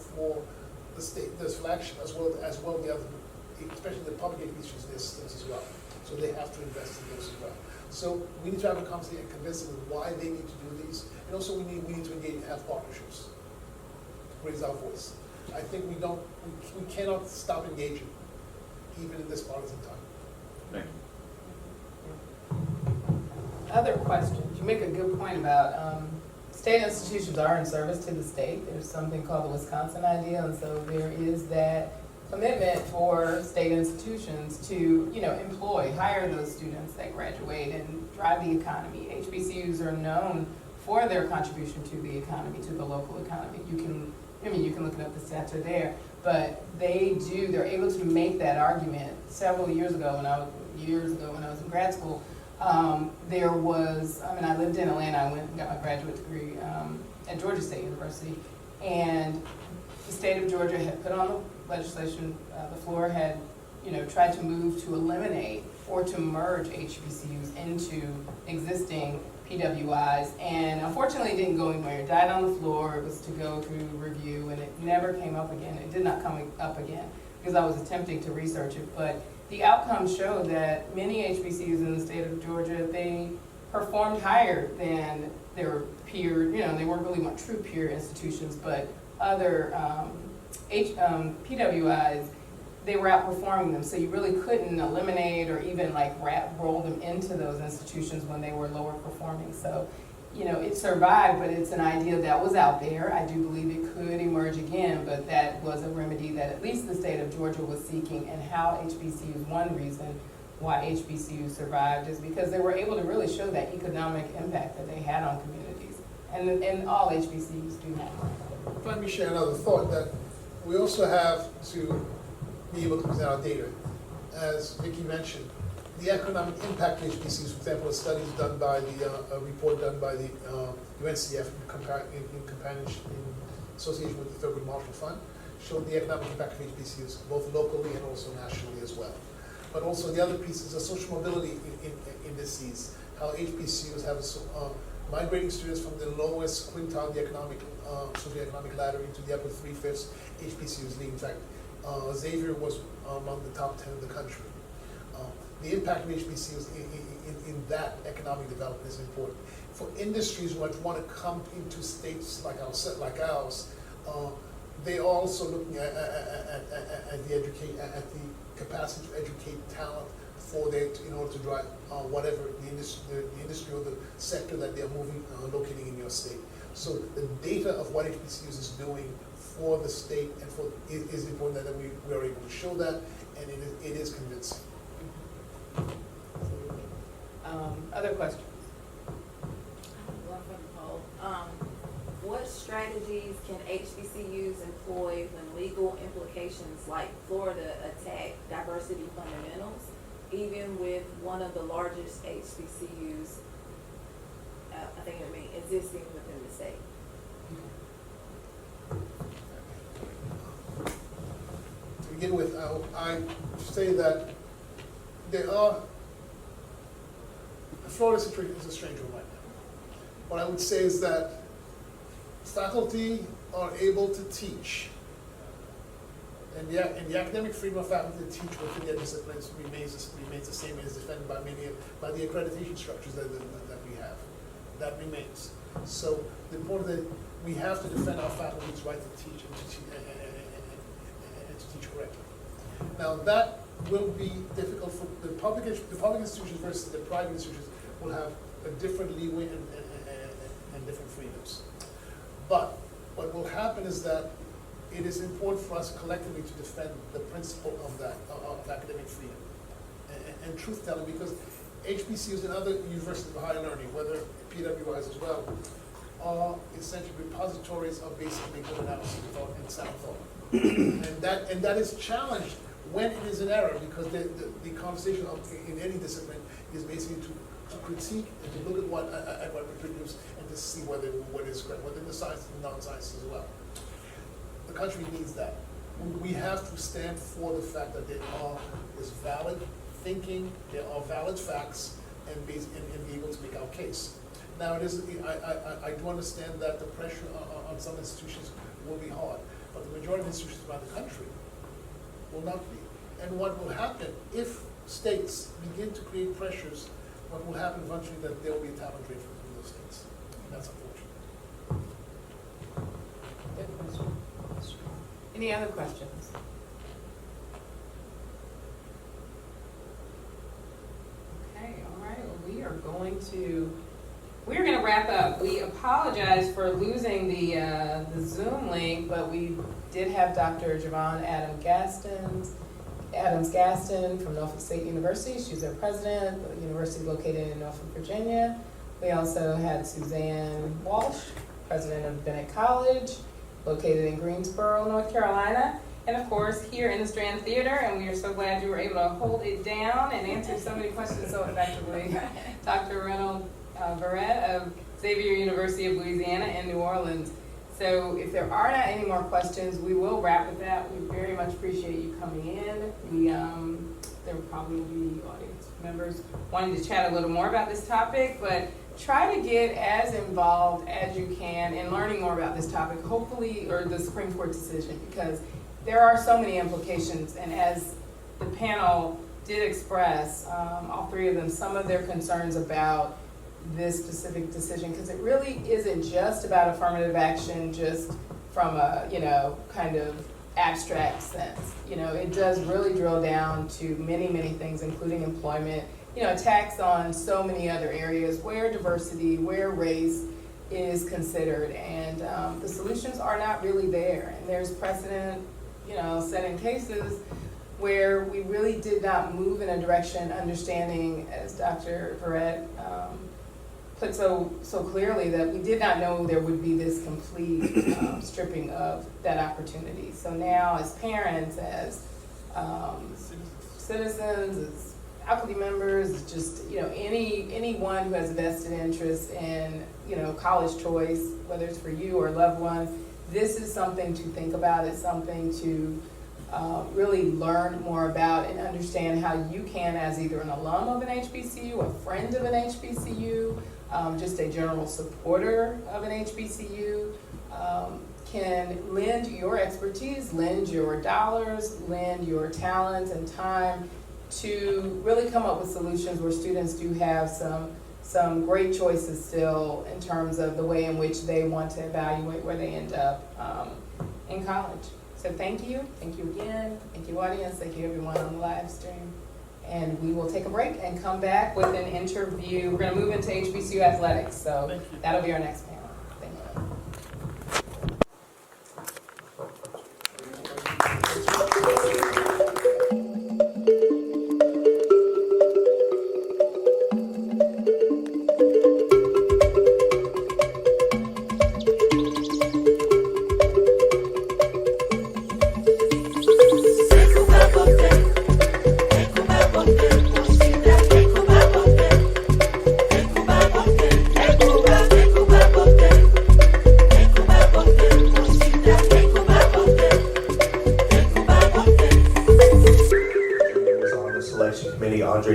Speaker 10: the state, the flagship, as well the other, especially the public HBCUs, their systems as well. So they have to invest in those as well. So we need to have a conversation and convince them of why they need to do these, and also we need to engage and have partnerships, raise our voice. I think we cannot stop engaging, even in this partisan time.
Speaker 7: Thank you.
Speaker 8: Other questions? You make a good point about state institutions are in service to the state. There's something called the Wisconsin Ideal, and so there is that commitment for state institutions to, hire those students that graduate and drive the economy. HBCUs are known for their contribution to the economy, to the local economy. You can look it up, the stats are there, but they're able to make that argument. Several years ago when I was in grad school, I lived in Atlanta. I went and got my graduate degree at Georgia State University, and the state of Georgia had put on the legislation, the floor had, tried to move to eliminate or to merge HBCUs into existing PWIs, and unfortunately it didn't go anywhere. It died on the floor. It was to go through review, and it never came up again. It did not come up again because I was attempting to research it, but the outcomes showed that many HBCUs in the state of Georgia, they performed higher than their peer, they weren't really true peer institutions, but other PWIs, they were outperforming them. So you really couldn't eliminate or even roll them into those institutions when they were lower performing. So, it survived, but it's an idea that was out there. I do believe it could emerge again, but that was a remedy that at least the state of Georgia was seeking. And how HBCUs, one reason why HBCUs survived is because they were able to really show that economic impact that they had on communities. And all HBCUs do have.
Speaker 10: Let me share another thought, that we also have to be able to present our data. As Vicki mentioned, the economic impact of HBCUs, for example, a report done by the UNCF in association with the Thurgood Marshall Fund, showed the economic impact of HBCUs, both locally and also nationally as well. But also the other piece is the social mobility indices, how HBCUs have migrating students from the lowest quintile of the socioeconomic ladder into the upper 3/5 HBCUs league. In fact, Xavier was among the top 10 in the country. The impact of HBCUs in that economic development is important. For industries which want to come into states like ours, they are also looking at the capacity to educate talent in order to drive whatever the industry or the sector that they're moving, locating in your state. So the data of what HBCUs is doing for the state and is important that we are able to show that, and it is convincing.
Speaker 8: Other questions?
Speaker 12: One from the poll. What strategies can HBCUs employ when legal implications like Florida attack diversity fundamentals, even with one of the largest HBCUs, existing within the state?
Speaker 10: To begin with, I say that Florida is a strange one right now. What I would say is that faculty are able to teach, and the academic freedom of faculty to teach within their disciplines remains the same as defended by the accreditation structures that we have. That remains. So the important that we have to defend our faculty's right to teach and to teach correctly. Now that will be difficult for the public institutions versus the private institutions. Will have a different leeway and different freedoms. But what will happen is that it is important for us collectively to defend the principle of academic freedom and truth-telling, because HBCUs and other universities of higher learning, whether PWIs as well, are essentially repositories of basically good analysis thought and sound thought. and that is challenged when it is an error, because the conversation in any discipline is basically to critique and to look at what we produce and to see what is correct, within the science and non-science as well. The country needs that. We have to stand for the fact that there is valid thinking, there are valid facts, and be able to make our case. Now, I do understand that the pressure on some institutions will be hard, but the majority of institutions around the country will not be. And what will happen if states begin to create pressures, what will happen eventually that there will be a talent drain from those states. And that's unfortunate.
Speaker 8: Good question. Any other questions? Okay, all right. Well, we are going to wrap up. We apologize for losing the Zoom link, but we did have Dr. Javon Adams-Gaston from Norfolk State University. She's their president, the university located in Norfolk, Virginia. We also had Suzanne Walsh, president of Bennett College, located in Greensboro, North Carolina. And of course, here in the Strand Theater, and we are so glad you were able to hold it down and answer so many questions so effectively, Dr. Reynolds Verrett of Xavier University of Louisiana in New Orleans. So if there are not any more questions, we will wrap with that. We very much appreciate you coming in. There probably will be audience members wanting to chat a little more about this topic, but try to get as involved as you can in learning more about this topic, hopefully, or the Supreme Court decision, because there are so many implications. And as the panel did express, all three of them, some of their concerns about this specific decision, because it really isn't just about affirmative action just from a, kind of abstract sense. It does really drill down to many, many things, including employment, attacks on so many other areas where diversity, where race is considered, and the solutions are not really there. And there's precedent, set in cases where we really did not move in a direction understanding, as Dr. Verrett put so clearly, that we did not know there would be this complete stripping of that opportunity. So now, as parents, as citizens, as faculty members, just anyone who has a vested interest in college choice, whether it's for you or a loved one, this is something to think about. It's something to really learn more about and understand how you can, as either an alum of an HBCU, a friend of an HBCU, just a general supporter of an HBCU, can lend your expertise, lend your dollars, lend your talents and time to really come up with solutions where students do have some great choices still in terms of the way in which they want to evaluate where they end up in college. So thank you again, thank you audience, thank you everyone on the live stream. And we will take a break and come back with an interview. We're going to move into HBCU athletics, so that'll be our next panel. Thank you.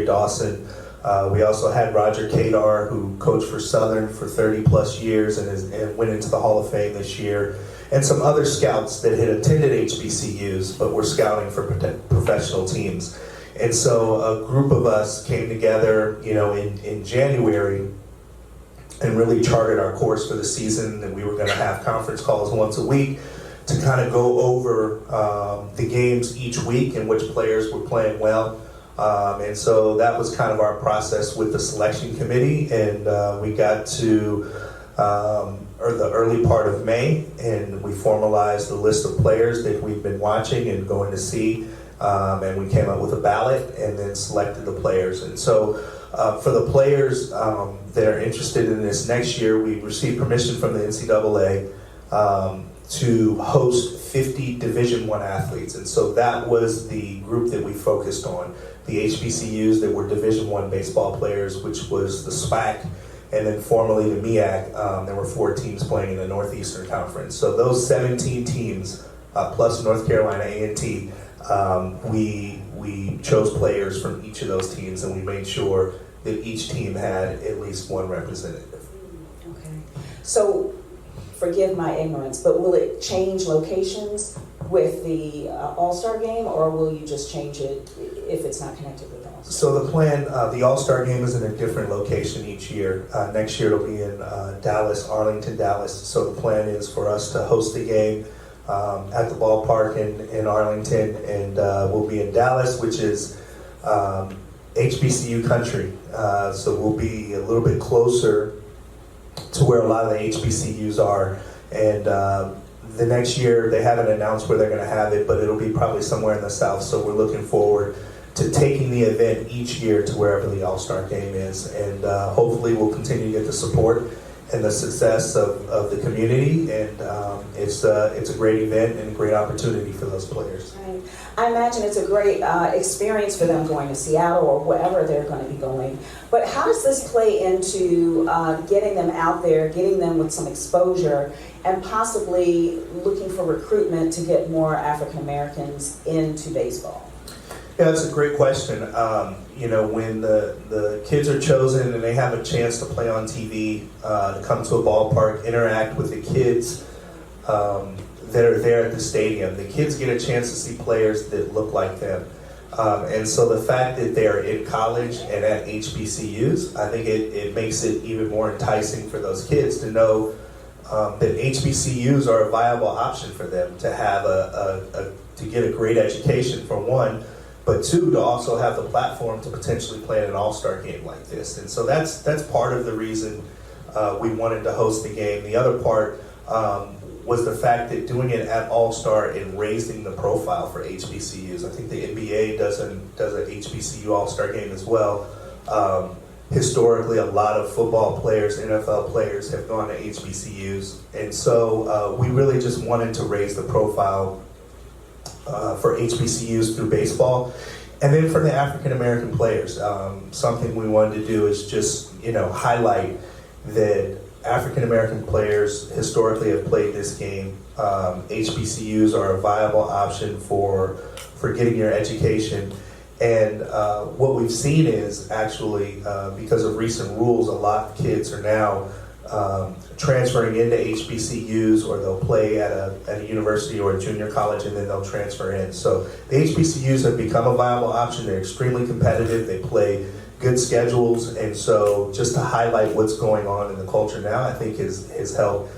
Speaker 13: Dawson. We also had Roger Kadar, who coached for Southern for 30 plus years and went into the Hall of Fame this year, and some other scouts that had attended HBCUs but were scouting for professional teams. And so a group of us came together, in January and really charted our course for the season, and we were going to have conference calls once a week to kind of go over the games each week and which players were playing well. And so that was kind of our process with the selection committee, and we got to the early part of May, and we formalized the list of players that we've been watching and going to see, and we came up with a ballot and then selected the players. And so for the players that are interested in this next year, we received permission from the NCAA to host 50 Division I athletes, and so that was the group that we focused on. The HBCUs that were Division I baseball players, which was the SPAC, and then formerly the MEAC. There were 4 teams playing in the Northeastern Conference. So those 17 teams, plus North Carolina A&T, we chose players from each of those teams, and we made sure that each team had at least one representative.
Speaker 14: Okay. So, forgive my ignorance, but will it change locations with the All-Star game, or will you just change it if it's not connected with the All-Star?
Speaker 13: So the plan, the All-Star game is in a different location each year. Next year it'll be in Dallas, Arlington, Dallas. So the plan is for us to host the game at the ballpark in Arlington, and we'll be in Dallas, which is HBCU country. So we'll be a little bit closer to where a lot of the HBCUs are. And the next year, they haven't announced where they're going to have it, but it'll be probably somewhere in the South. So we're looking forward to taking the event each year to wherever the All-Star game is. And hopefully we'll continue to get the support and the success of the community. And it's a great event and a great opportunity for those players.
Speaker 14: Right. I imagine it's a great experience for them going to Seattle or wherever they're going to be going. But how does this play into getting them out there, getting them with some exposure, and possibly looking for recruitment to get more African Americans into baseball?
Speaker 13: Yeah, that's a great question. When the kids are chosen and they have a chance to play on TV, to come to a ballpark, interact with the kids that are there at the stadium, the kids get a chance to see players that look like them. And so the fact that they're in college and at HBCUs, I think it makes it even more enticing for those kids to know that HBCUs are a viable option for them to have to get a great education, for one, but two, to also have the platform to potentially play in an all-star game like this. And so that's part of the reason we wanted to host the game. The other part was the fact that doing it at All-Star and raising the profile for HBCUs. I think the NBA does an HBCU All-Star game as well. Historically, a lot of football players, NFL players have gone to HBCUs. And so we really just wanted to raise the profile for HBCUs through baseball. And then for the African American players, something we wanted to do is just, highlight that African American players historically have played this game. HBCUs are a viable option for getting your education. And what we've seen is actually, because of recent rules, a lot of kids are now transferring into HBCUs, or they'll play at a university or a junior college and then they'll transfer in. So the HBCUs have become a viable option. They're extremely competitive. They play good schedules. And so just to highlight what's going on in the culture now, I think has helped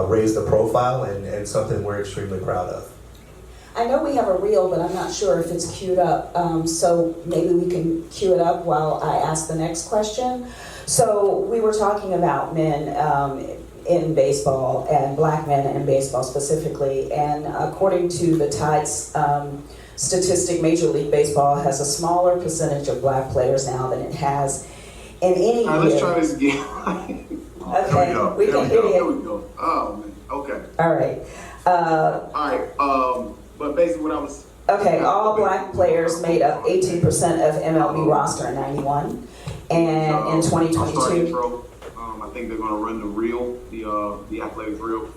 Speaker 13: raise the profile and something we're extremely proud of.
Speaker 14: I know we have a reel, but I'm not sure if it's queued up. So maybe we can cue it up while I ask the next question. So we were talking about men in baseball and black men in baseball specifically. And according to the Tides statistic, Major League Baseball has a smaller percentage of black players now than it has in any year.
Speaker 15: Let's try this again.
Speaker 14: Okay, we can hear you.
Speaker 15: Here we go. Oh, man. Okay.
Speaker 14: All right.
Speaker 15: All right. But basically what I was...
Speaker 14: Okay, all black players made up 18% of MLB roster in 91. And in 2022...
Speaker 15: I think they're going to run the reel, the athletics reel.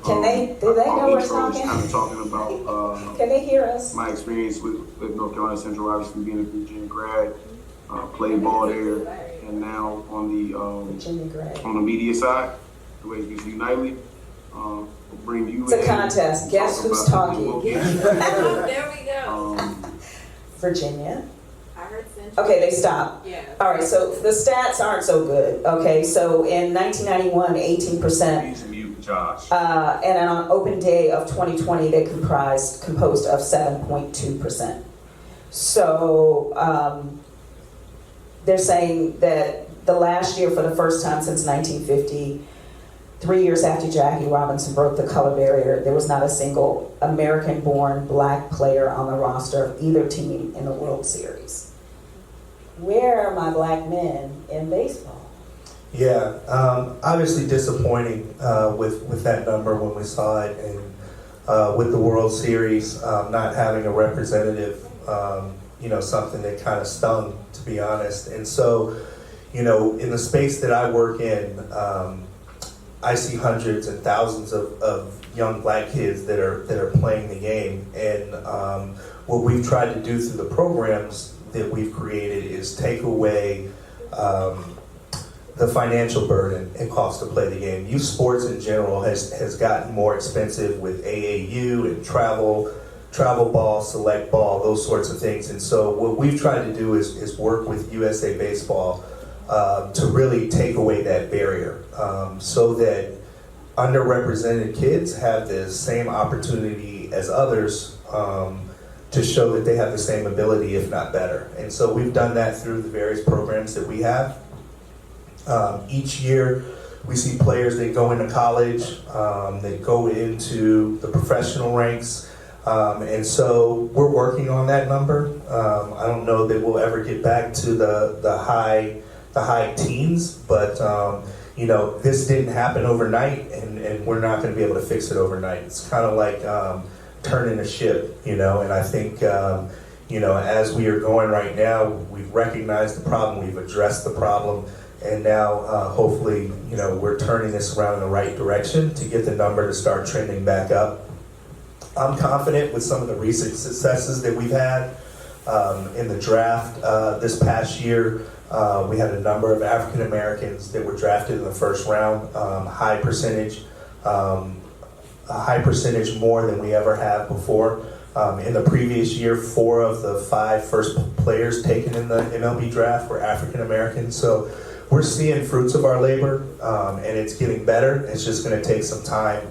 Speaker 14: Do they know we're talking?
Speaker 15: Kind of talking about
Speaker 14: Can they hear us?
Speaker 15: my experience with North Carolina Central, obviously being a Virginia grad, played ball there, and now on the media side, the way it's Unitely, bring you.
Speaker 14: It's a contest. Guess who's talking?
Speaker 12: There we go.
Speaker 14: Virginia.
Speaker 12: I heard Central.
Speaker 14: Okay, they stopped.
Speaker 12: Yeah.
Speaker 14: All right, so the stats aren't so good. Okay, so in 1991, 18%.
Speaker 15: Josh.
Speaker 14: And on open day of 2020, they composed of 7.2%. So they're saying that the last year, for the first time since 1950, 3 years after Jackie Robinson broke the color barrier, there was not a single American-born black player on the roster of either team in the World Series. Where are my black men in baseball?
Speaker 13: Yeah, obviously disappointing with that number when we saw it, and with the World Series not having a representative, something that kind of stung, to be honest. And so, in the space that I work in, I see hundreds and thousands of young black kids that are playing the game, and what we've tried to do through the programs that we've created is take away the financial burden it costs to play the game. Youth sports in general has gotten more expensive with AAU and travel ball, select ball, those sorts of things. And so what we've tried to do is work with USA Baseball to really take away that barrier so that underrepresented kids have the same opportunity as others to show that they have the same ability, if not better. And so we've done that through the various programs that we have. Each year, we see players that go into college, that go into the professional ranks, and so we're working on that number. I don't know that we'll ever get back to the high teens, but this didn't happen overnight, and we're not going to be able to fix it overnight. It's kind of like turning a ship, and I think as we are going right now, we've recognized the problem, we've addressed the problem. And now, hopefully, we're turning this around in the right direction to get the number to start trending back up. I'm confident with some of the recent successes that we've had in the draft this past year. We had a number of African Americans that were drafted in the first round, a high percentage more than we ever have before. In the previous year, 4 of the 5 first players taken in the MLB draft were African Americans. So we're seeing fruits of our labor, and it's getting better. It's just going to take some time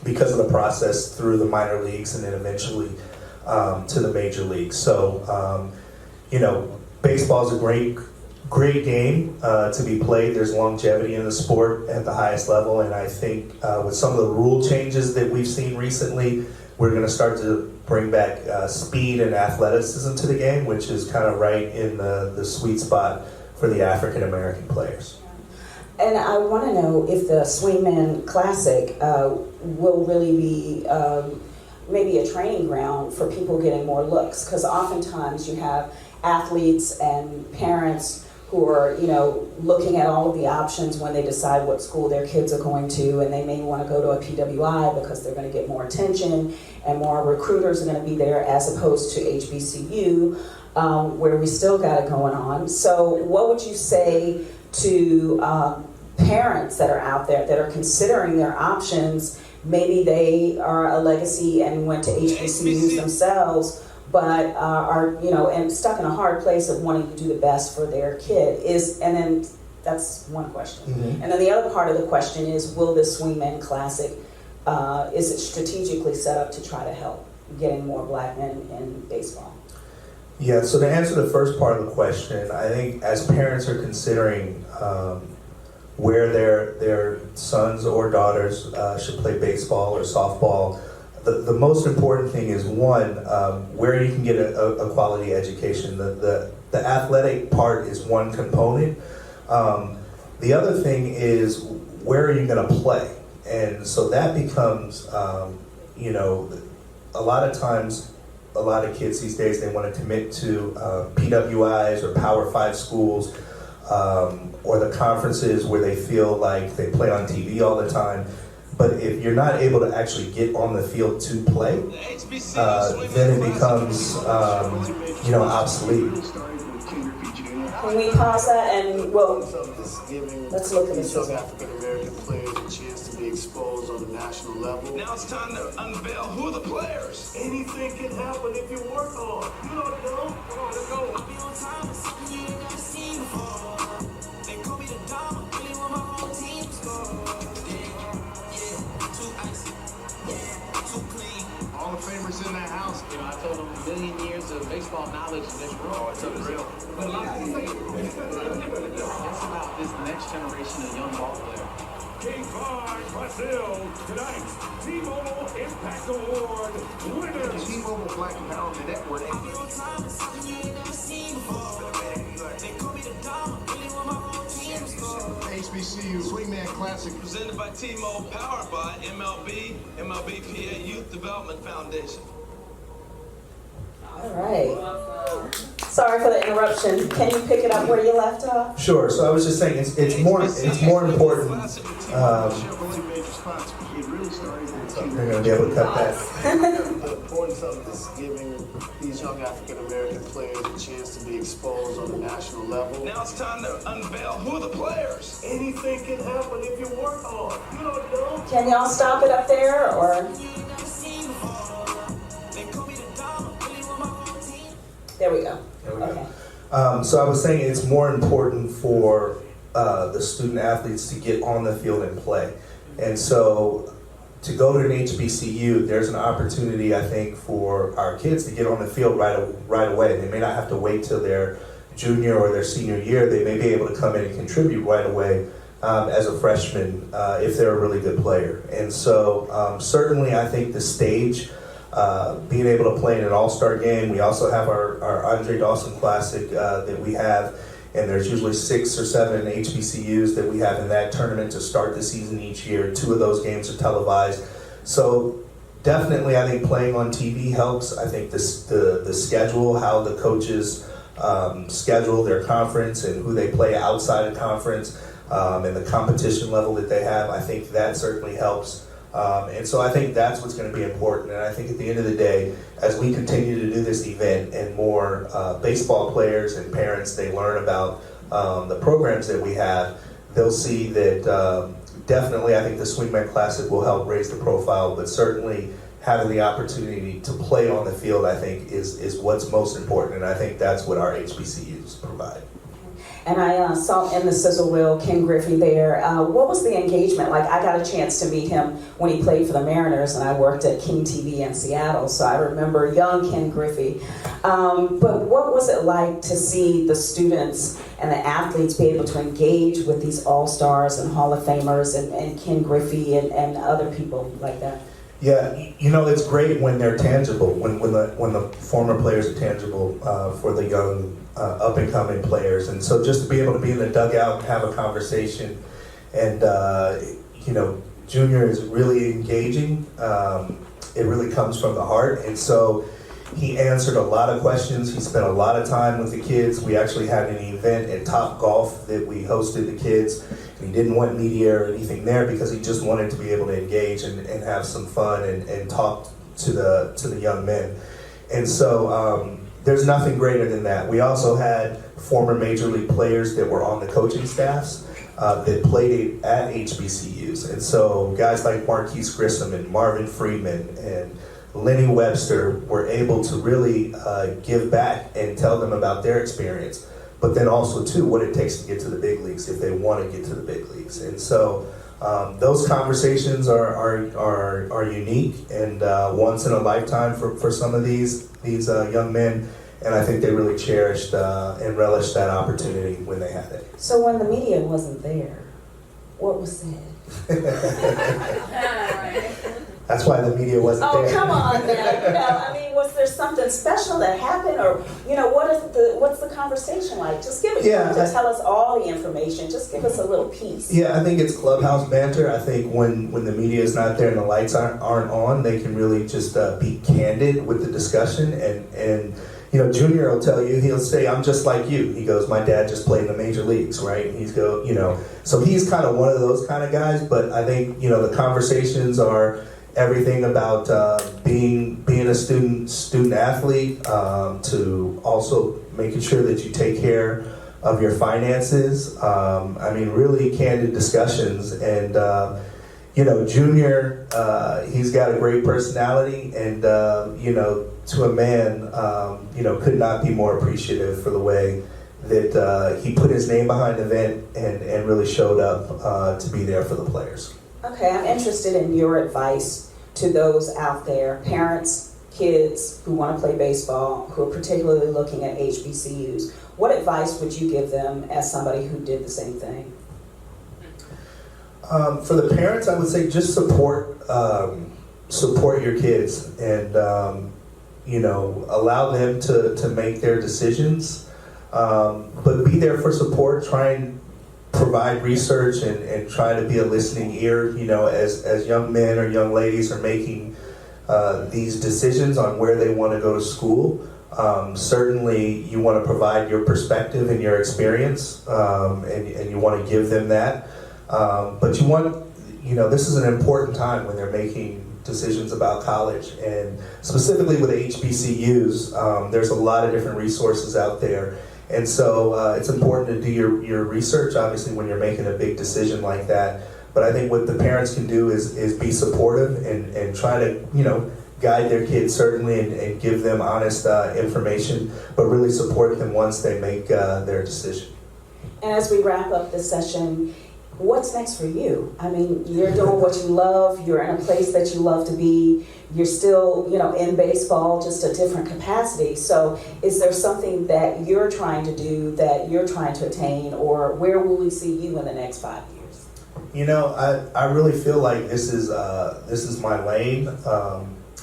Speaker 13: because of the process through the minor leagues and then eventually to the major leagues. So, baseball is a great game to be played. There's longevity in the sport at the highest level, and I think with some of the rule changes that we've seen recently, we're going to start to bring back speed and athleticism to the game, which is kind of right in the sweet spot for the African American players.
Speaker 14: And I want to know if the Swingman Classic will really be maybe a training ground for people getting more looks, because oftentimes you have athletes and parents who are, looking at all of the options when they decide what school their kids are going to, and they may want to go to a PWI because they're going to get more attention and more recruiters are going to be there as opposed to HBCU, where we still got it going on. So what would you say to parents that are out there that are considering their options? Maybe they are a legacy and went to HBCUs themselves, but are and stuck in a hard place of wanting to do the best for their kid. And then that's one question. Mm-hmm. And then the other part of the question is, will this Swingman Classic, is it strategically set up to try to help? getting more black men in baseball?
Speaker 13: Yeah, so to answer the first part of the question, I think as parents are considering where their sons or daughters should play baseball or softball, the most important thing is one, where you can get a quality education. The athletic part is one component. The other thing is, where are you going to play? And so that becomes, you know, a lot of times, a lot of kids these days, they want to commit to PWIs or Power 5 schools, or the conferences where they feel like they play on TV all the time. But if you're not able to actually get on the field to play, then it becomes, you know, obsolete.
Speaker 14: Can we pause that and, well, let's look at this.
Speaker 16: Young African American players a chance to be exposed on the national level. Now it's time to unveil who the players. Anything can happen if you work hard. You don't know. Let's go. I'll be on time with something you ain't never seen before. They call me the dog, really want my whole team score. Yeah, too icy. Yeah, too clean. All the favorites in that house. You know, I told them a million years of baseball knowledge in this room. Oh, it's unreal. But a lot of people it's about this next generation of young ball players. Game 5, Brazil. Tonight, T-Mobile Impact Award winners. T-Mobile Black Empowerment Network. I'll be on time with something you ain't never seen before. They call me the dog, really want my whole team score. HBCU Swingman Classic. Presented by T-Mobile, powered by MLBPA Youth Development Foundation.
Speaker 14: All right. Sorry for the interruption. Can you pick it up where you left off?
Speaker 13: Sure. So I was just saying, it's more important. They're going to be able to cut that.
Speaker 16: The importance of this giving these young African American players a chance to be exposed on the national level. Now it's time to unveil who the players. Anything can happen if you work hard. You don't know.
Speaker 14: Can y'all stop it up there, or? There we go. Okay.
Speaker 13: So I was saying it's more important for the student athletes to get on the field and play. And so to go to an HBCU, there's an opportunity, I think, for our kids to get on the field right away. They may not have to wait till their junior or their senior year. They may be able to come in and contribute right away as a freshman if they're a really good player. And so certainly I think the stage, being able to play in an all-star game. We also have our Andre Dawson Classic that we have, and there's usually 6 or 7 HBCUs that we have in that tournament to start the season each year. 2 of those games are televised. So definitely I think playing on TV helps. I think the schedule, how the coaches schedule their conference and who they play outside of conference, and the competition level that they have, I think that certainly helps. And so I think that's what's going to be important. And I think at the end of the day, as we continue to do this event and more baseball players and parents, they learn about the programs that we have, they'll see that definitely I think the Swingman Classic will help raise the profile, but certainly having the opportunity to play on the field, I think, is what's most important. And I think that's what our HBCUs provide.
Speaker 14: And I saw in the sizzle reel Ken Griffey there. What was the engagement like? I got a chance to meet him when he played for the Mariners, and I worked at King TV in Seattle, so I remember young Ken Griffey. But what was it like to see the students and the athletes be able to engage with these all-stars and Hall of Famers and Ken Griffey and other people like that?
Speaker 13: Yeah, you know, it's great when they're tangible, when the former players are tangible for the young up-and-coming players. And so just to be able to be in the dugout and have a conversation, and you know, Junior is really engaging. It really comes from the heart. And so he answered a lot of questions. He spent a lot of time with the kids. We actually had an event at Top Golf that we hosted the kids. He didn't want media or anything there because he just wanted to be able to engage and have some fun and talk to the young men. And so there's nothing greater than that. We also had former Major League players that were on the coaching staffs that played at HBCUs. And so guys like Marquise Grissom and Marvin Freeman and Lenny Webster were able to really give back and tell them about their experience, but then also too what it takes to get to the big leagues if they want to get to the big leagues. And so Those conversations are unique and once in a lifetime for some of these young men, and I think they really cherished and relished that opportunity when they had it.
Speaker 14: So when the media wasn't there, what was said?
Speaker 13: That's why the media wasn't there.
Speaker 14: Oh, come on now. I mean, was there something special that happened, or what's the conversation like? Just give it.
Speaker 13: Yeah,
Speaker 14: Just tell us all the information. Just give us a little piece.
Speaker 13: Yeah, I think it's clubhouse banter. I think when the media is not there and the lights aren't on, they can really just be candid with the discussion. And Junior will tell you, he'll say, "I'm just like you." He goes, "My dad just played in the major leagues, right?" And so he's kind of one of those kind of guys. But I think the conversations are everything about being a student athlete, to also making sure that you take care of your finances. Really candid discussions. And Junior, he's got a great personality, and to a man, could not be more appreciative for the way that he put his name behind the event and really showed up to be there for the players.
Speaker 14: Okay, I'm interested in your advice to those out there, parents, kids who want to play baseball, who are particularly looking at HBCUs. What advice would you give them as somebody who did the same thing?
Speaker 13: For the parents, I would say just support your kids and allow them to make their decisions, but be there for support. Try and provide research and try to be a listening ear, as young men or young ladies are making these decisions on where they want to go to school. Certainly you want to provide your perspective and your experience, and you want to give them that. But you want, this is an important time when they're making decisions about college, and specifically with HBCUs, there's a lot of different resources out there. And so it's important to do your research, obviously, when you're making a big decision like that. But I think what the parents can do is be supportive and try to, guide their kids, certainly, and give them honest information, but really support them once they make their decision.
Speaker 14: And as we wrap up this session, what's next for you? I mean, you're doing what you love. You're in a place that you love to be. You're still, in baseball, just a different capacity. So is there something that you're trying to do, that you're trying to attain, or where will we see you in the next 5 years?
Speaker 13: I really feel like this is my lane.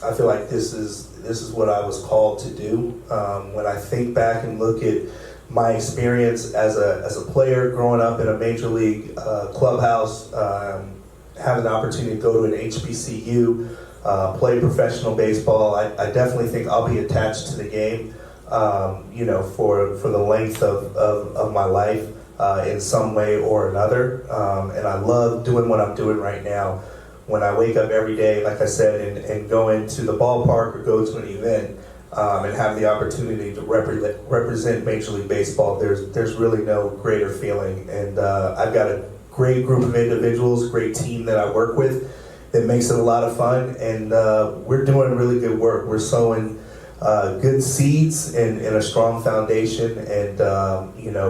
Speaker 13: I feel like this is what I was called to do. When I think back and look at my experience as a player, growing up in a major league clubhouse, having the opportunity to go to an HBCU, play professional baseball, I definitely think I'll be attached to the game, for the length of my life in some way or another. And I love doing what I'm doing right now. When I wake up every day, like I said, and go into the ballpark or go to an event, and have the opportunity to represent Major League Baseball, there's really no greater feeling. And I've got a great group of individuals, great team that I work with that makes it a lot of fun, and we're doing really good work. We're sowing good seeds in a strong foundation, and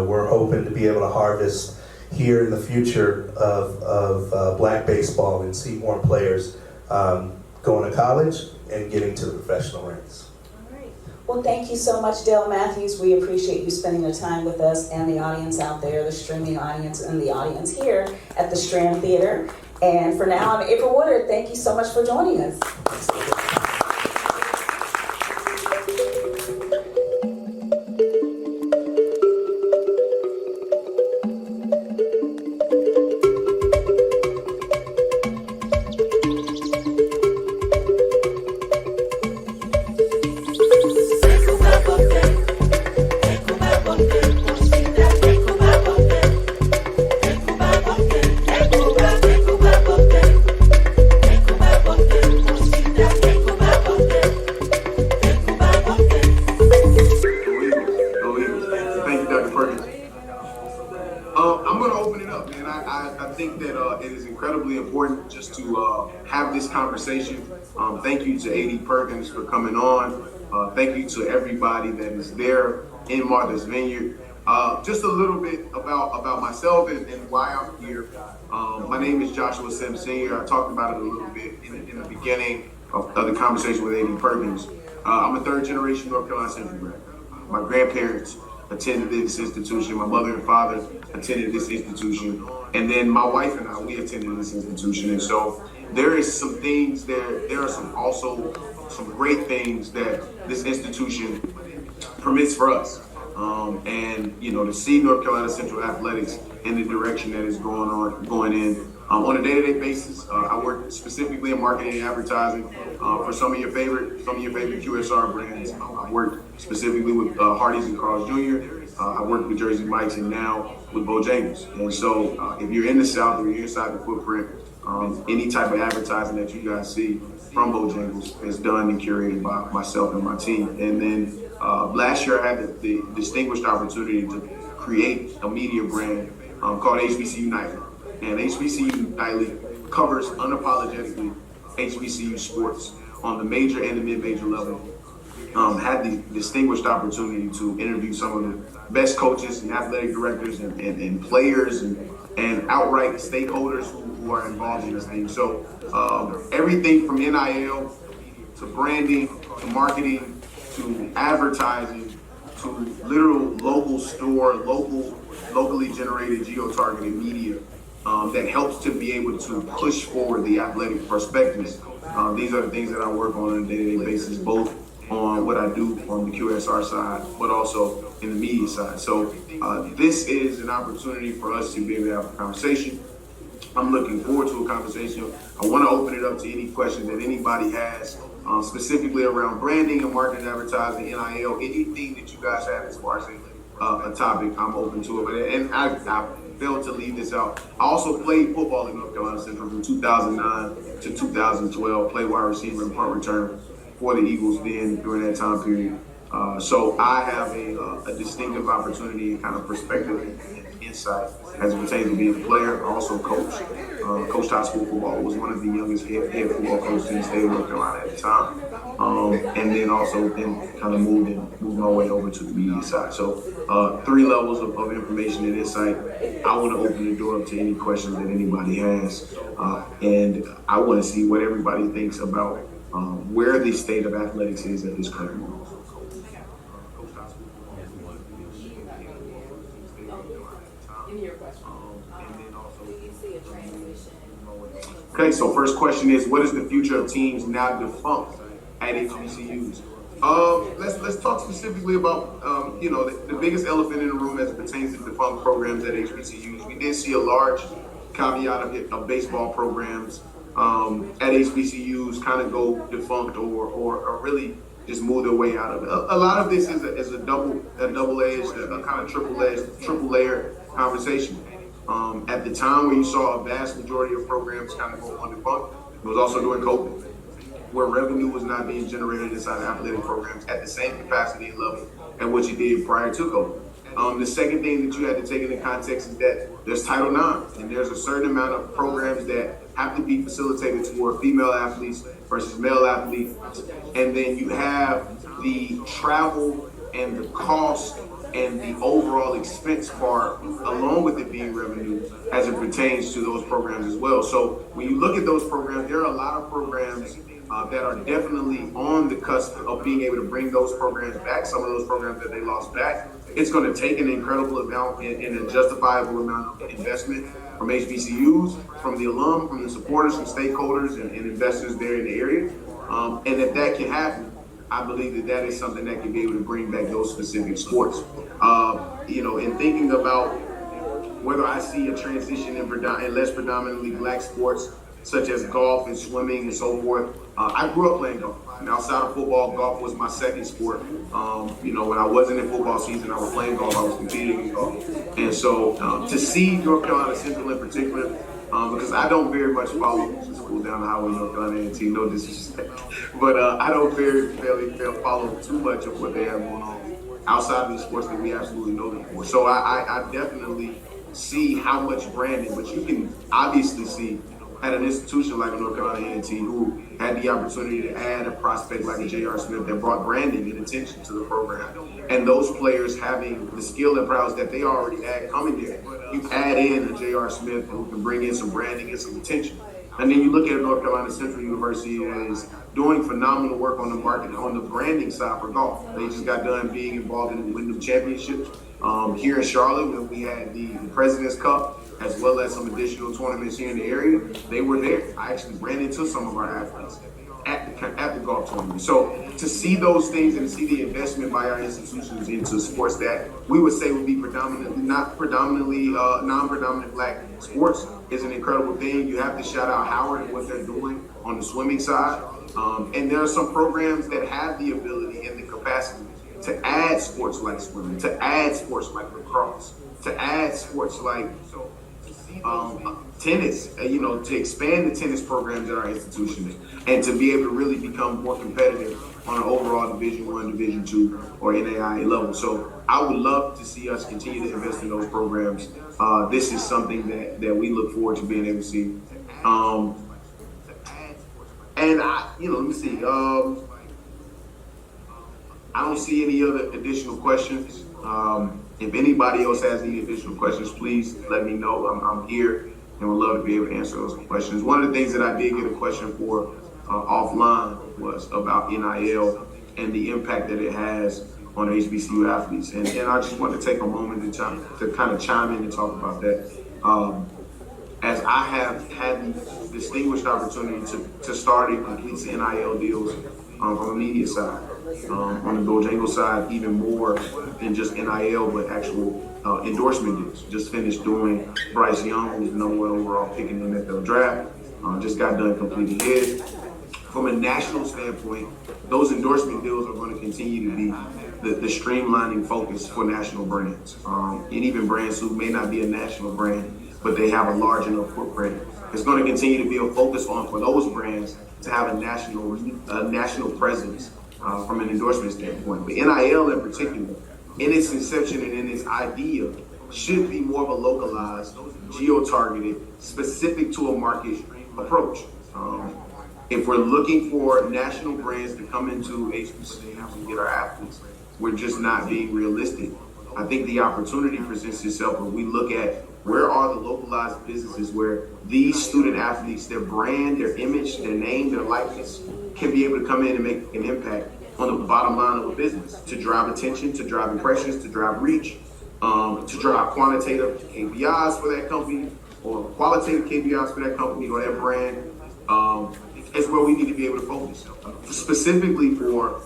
Speaker 13: we're hoping to be able to harvest here in the future of black baseball and see more players going to college and getting to the professional ranks.
Speaker 14: Well, thank you so much, Dale Matthews. We appreciate you spending the time with us and the audience out there, the streaming audience and the audience here at the Strand Theater. And for now, I'm April Woodard. Thank you so much for joining us.
Speaker 15: Thank you to A.D. Perkins for coming on. Thank you to everybody that is there in Martha's Vineyard. Just a little bit about myself and why I'm here. My name is Joshua Sims Sr. I talked about it a little bit in the beginning of the conversation with A.D. Perkins. I'm a third generation North Carolina Central grad. My grandparents attended this institution. My mother and father attended this institution. And then my wife and I, we attended this institution. And so there is some things there. There are some great things that this institution permits for us. And to see North Carolina Central Athletics in the direction that it's going in on a day-to-day basis. I work specifically in marketing and advertising for some of your favorite QSR brands. I worked specifically with Hardee's and Carl's Jr. I worked with Jersey Mike's and now with Bojangles. And so if you're in the South or you're inside the footprint, any type of advertising that you guys see from Bojangles is done and curated by myself and my team. And then last year I had the distinguished opportunity to create a media brand called HBCU Nightly. And HBCU Nightly covers unapologetically HBCU sports on the major and the mid-major level. Had the distinguished opportunity to interview some of the best coaches and athletic directors and players and outright stakeholders who are involved in this thing. So everything from NIL to branding to marketing to advertising to literal local store, locally generated geo-targeted media that helps to be able to push forward the athletic perspectives. These are the things that I work on a day-to-day basis, both on what I do on the QSR side, but also in the media side. So this is an opportunity for us to be able to have a conversation. I'm looking forward to a conversation. I want to open it up to any questions that anybody has, specifically around branding and marketing, advertising, NIL, anything that you guys have as far as a topic, I'm open to it. And I failed to leave this out. I also played football in North Carolina Central from 2009 to 2012, played wide receiver and punt return for the Eagles then during that time period. So I have a distinctive opportunity and kind of perspective and insight as it pertains to being a player. I also coached high school football. Was one of the youngest head football coaches in the state of North Carolina at the time. And then also kind of moved my way over to the media side. So 3 levels of information and insight. I want to open the door up to any questions that anybody has. And I want to see what everybody thinks about where the state of athletics is at this current moment. Okay, so first question is, what is the future of teams now defunct at HBCUs? Let's talk specifically about the biggest elephant in the room as it pertains to defunct programs at HBCUs. We did see a large caveat of baseball programs at HBCUs kind of go defunct or really just move their way out of it. A lot of this is a double-edged, a kind of triple layer conversation. At the time when you saw a vast majority of programs kind of go undefunct, it was also during COVID, where revenue was not being generated inside of athletic programs at the same capacity and level and what you did prior to COVID. The second thing that you had to take into context is that there's Title IX, and there's a certain amount of programs that have to be facilitated toward female athletes versus male athletes. And then you have the travel and the cost and the overall expense part, along with it being revenue, as it pertains to those programs as well. So when you look at those programs, there are a lot of programs that are definitely on the cusp of being able to bring those programs back, some of those programs that they lost back. It's going to take an incredible amount and a justifiable amount of investment from HBCUs, from the alum, from the supporters, from stakeholders and investors there in the area. And if that can happen, I believe that is something that can be able to bring back those specific sports. In thinking about whether I see a transition in less predominantly black sports, such as golf and swimming and so forth. I grew up playing golf. And outside of football, golf was my second sport. When I wasn't in football season, I was playing golf, I was competing in golf. And so to see North Carolina Central in particular, because I don't very much follow the school down the highway, North Carolina A&T, no disrespect. But I don't follow too much of what they have going on outside of the sports that we absolutely know them for. So I definitely see how much branding, but you can obviously see at an institution like North Carolina A&T, who had the opportunity to add a prospect like a J.R. Smith that brought branding and attention to the program. And those players having the skill and prowess that they already had coming there, you add in a J.R. Smith who can bring in some branding and some attention. And then you look at North Carolina Central University that is doing phenomenal work on the market, on the branding side for golf. They just got done being involved in the Wyndham Championship here in Charlotte when we had the President's Cup, as well as some additional tournaments here in the area. They were there. I actually ran into some of our athletes at the golf tournament. So to see those things and to see the investment by our institutions into sports that we would say would be non-predominant black sports is an incredible thing. You have to shout out Howard and what they're doing on the swimming side. And there are some programs that have the ability and the capacity to add sports like swimming, to add sports like lacrosse, to add sports like tennis, to expand the tennis programs at our institutions and to be able to really become more competitive on an overall Division I, Division II, or NAIA level. So I would love to see us continue to invest in those programs. This is something that we look forward to being able to see. And let me see. I don't see any other additional questions. If anybody else has any additional questions, please let me know. I'm here and would love to be able to answer those questions. One of the things that I did get a question for offline was about NIL and the impact that it has on HBCU athletes. And I just want to take a moment to kind of chime in and talk about that. As I have had the distinguished opportunity to start and complete the NIL deals from the media side. On the Bojangles side, even more than just NIL, but actual endorsement deals. Just finished doing Bryce Young, who's the #1 overall pick in the NFL draft. Just got done completing his. From a national standpoint, those endorsement deals are going to continue to be the streamlining focus for national brands. And even brands who may not be a national brand, but they have a large enough footprint. It's going to continue to be a focus for those brands to have a national presence from an endorsement standpoint. But NIL in particular, in its inception and in its idea, should be more of a localized, geo-targeted, specific to a market approach. If we're looking for national brands to come into HBCU and have to get our athletes, we're just not being realistic. I think the opportunity presents itself when we look at where are the localized businesses where these student athletes, their brand, their image, their name, their likeness can be able to come in and make an impact on the bottom line of a business, to drive attention, to drive impressions, to drive reach, to drive quantitative KPIs for that company or qualitative KPIs for that company or that brand. Is where we need to be able to focus. Specifically for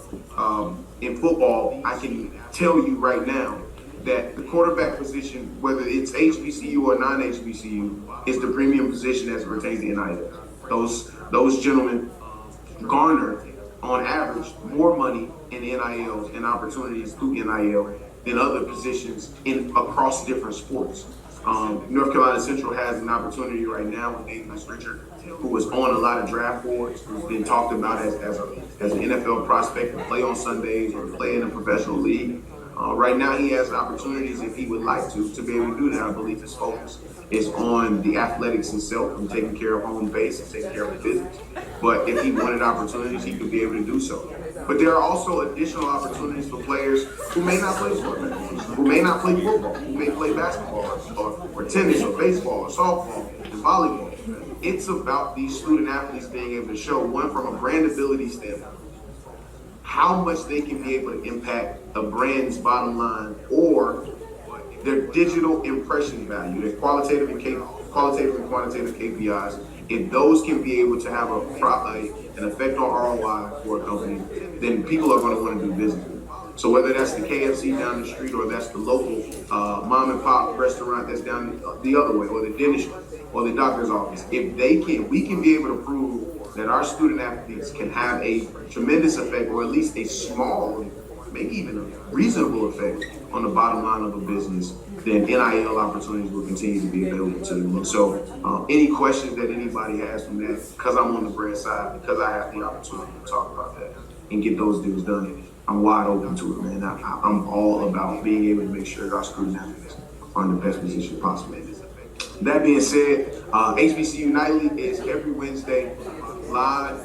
Speaker 15: in football, I can tell you right now that the quarterback position, whether it's HBCU or non-HBCU, is the premium position as it pertains to NIL. Those gentlemen garner, on average, more money in NIL and opportunities through NIL than other positions across different sports. North Carolina Central has an opportunity right now with Davis Richard, who was on a lot of draft boards, who's been talked about as an NFL prospect to play on Sundays or to play in a professional league. Right now, he has opportunities if he would like to be able to do that. I believe his focus is on the athletics himself and taking care of home base and taking care of the business. But if he wanted opportunities, he could be able to do so. But there are also additional opportunities for players who may not play football, who may not play football, who may play basketball or tennis or baseball or softball and volleyball. It's about these student athletes being able to show, one, from a brandability standpoint, how much they can be able to impact a brand's bottom line or their digital impression value, their qualitative and quantitative KPIs. If those can be able to have an effect on ROI for a company, then people are going to want to do business. So whether that's the KFC down the street or that's the local mom and pop restaurant that's down the other way, or the dentist or the doctor's office, if we can be able to prove that our student athletes can have a tremendous effect, or at least a small, maybe even a reasonable effect on the bottom line of a business, then NIL opportunities will continue to be available to them. So any questions that anybody has from that, because I'm on the brand side, because I have the opportunity to talk about that and get those deals done, I'm wide open to it, man. I'm all about being able to make sure that our student athletes are in the best position possible. That being said, HBCU Nightly is every Wednesday live.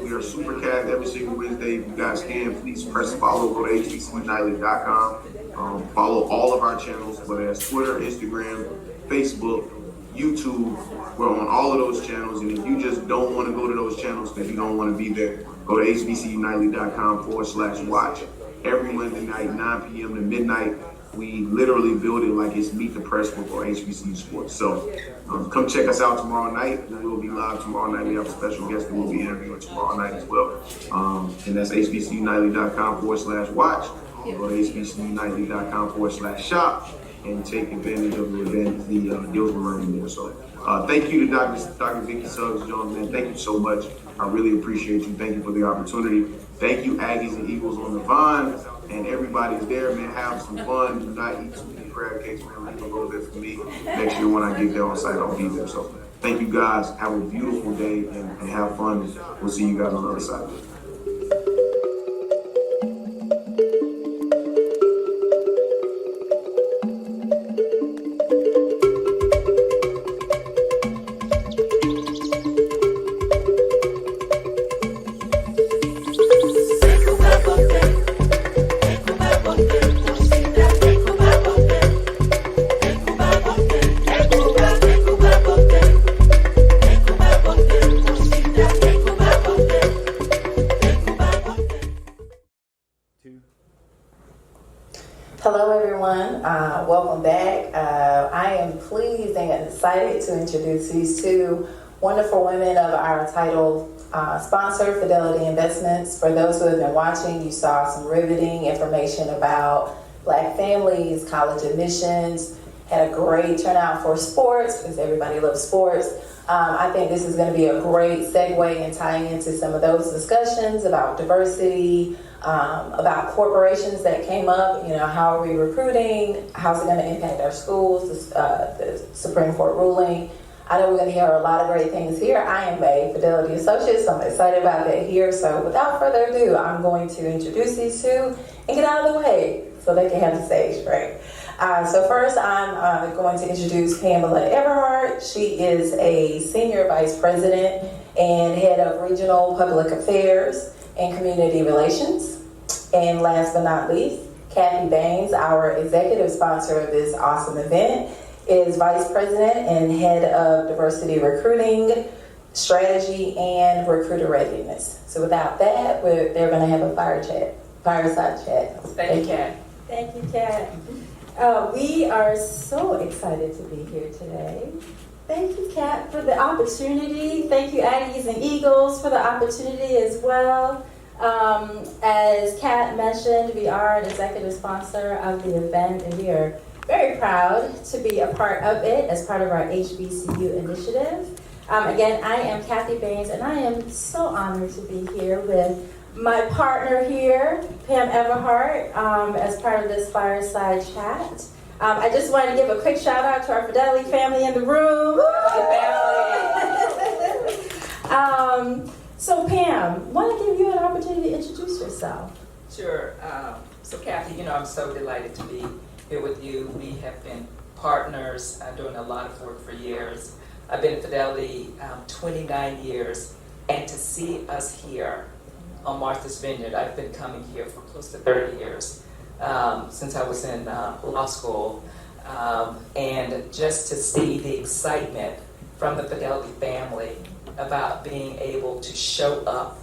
Speaker 15: We are Supercast every single Wednesday. If you guys can, please press follow. Go to hbcunightly.com. Follow all of our channels, whether it's Twitter, Instagram, Facebook, YouTube. We're on all of those channels. And if you just don't want to go to those channels because you don't want to be there, go to hbcunightly.com/watch. Every Wednesday night, 9 p.m. to midnight. We literally build it like it's Meet the Press for HBCU sports. So come check us out tomorrow night. We will be live tomorrow night. We have a special guest that we'll be interviewing tomorrow night as well. And that's hbcunightly.com/watch. Go to hbcunightly.com/shop and take advantage of the event, the deals we're running there. So thank you to Dr. Vicky Suggs Jones, man. Thank you so much. I really appreciate you. Thank you for the opportunity. Thank you, Aggies and Eagles on the Vine. And everybody's there, man. Have some fun. Do not eat too many crab cakes, man. Leave a little bit for me. Next year when I get there on site, I'll be there. So thank you guys. Have a beautiful day and have fun. We'll see you guys on the other side.
Speaker 17: Hello everyone, welcome back. I am pleased and excited to introduce these two wonderful women of our title sponsor, Fidelity Investments. For those who have been watching, you saw some riveting information about Black families, college admissions, had a great turnout for sports because everybody loves sports. I think this is going to be a great segue and tying into some of those discussions about diversity, about corporations that came up, how are we recruiting, how's it going to impact our schools, the Supreme Court ruling. I know we're going to hear a lot of great things here. I am a Fidelity associate, so I'm excited about that here. So without further ado, I'm going to introduce these two and get out of the way so they can have the stage, right? So first, I'm going to introduce Pamela Everhart. She is a Senior Vice President and Head of Regional Public Affairs and Community Relations. And last but not least, Kathy Baines, our executive sponsor of this awesome event, is Vice President and Head of Diversity Recruiting, Strategy, and Recruiter Readiness. So without that, they're going to have a fireside chat.
Speaker 18: Thank you, Kat.
Speaker 19: Thank you, Kat. We are so excited to be here today. Thank you, Kat, for the opportunity. Thank you, Aggies and Eagles, for the opportunity as well. As Kat mentioned, we are an executive sponsor of the event, and we are very proud to be a part of it as part of our HBCU initiative. Again, I am Kathy Baines, and I am so honored to be here with my partner here, Pam Everhart, as part of this fireside chat. I just wanted to give a quick shout out to our Fidelity family in the room. So Pam, want to give you an opportunity to introduce yourself.
Speaker 18: Sure. So Kathy, I'm so delighted to be here with you. We have been partners doing a lot of work for years. I've been at Fidelity 29 years, and to see us here on Martha's Vineyard, I've been coming here for close to 30 years, since I was in law school, and just to see the excitement from the Fidelity family about being able to show up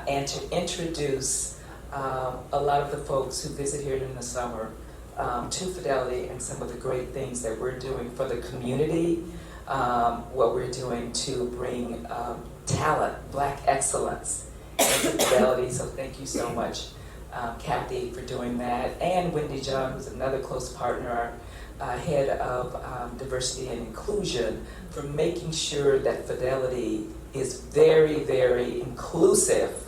Speaker 18: and to introduce a lot of the folks who visit here in the summer to Fidelity and some of the great things that we're doing for the community, what we're doing to bring talent, Black excellence into Fidelity. So thank you so much, Kathy, for doing that. And Wendy John, who's another close partner, head of diversity and inclusion, for making sure that Fidelity is very, very inclusive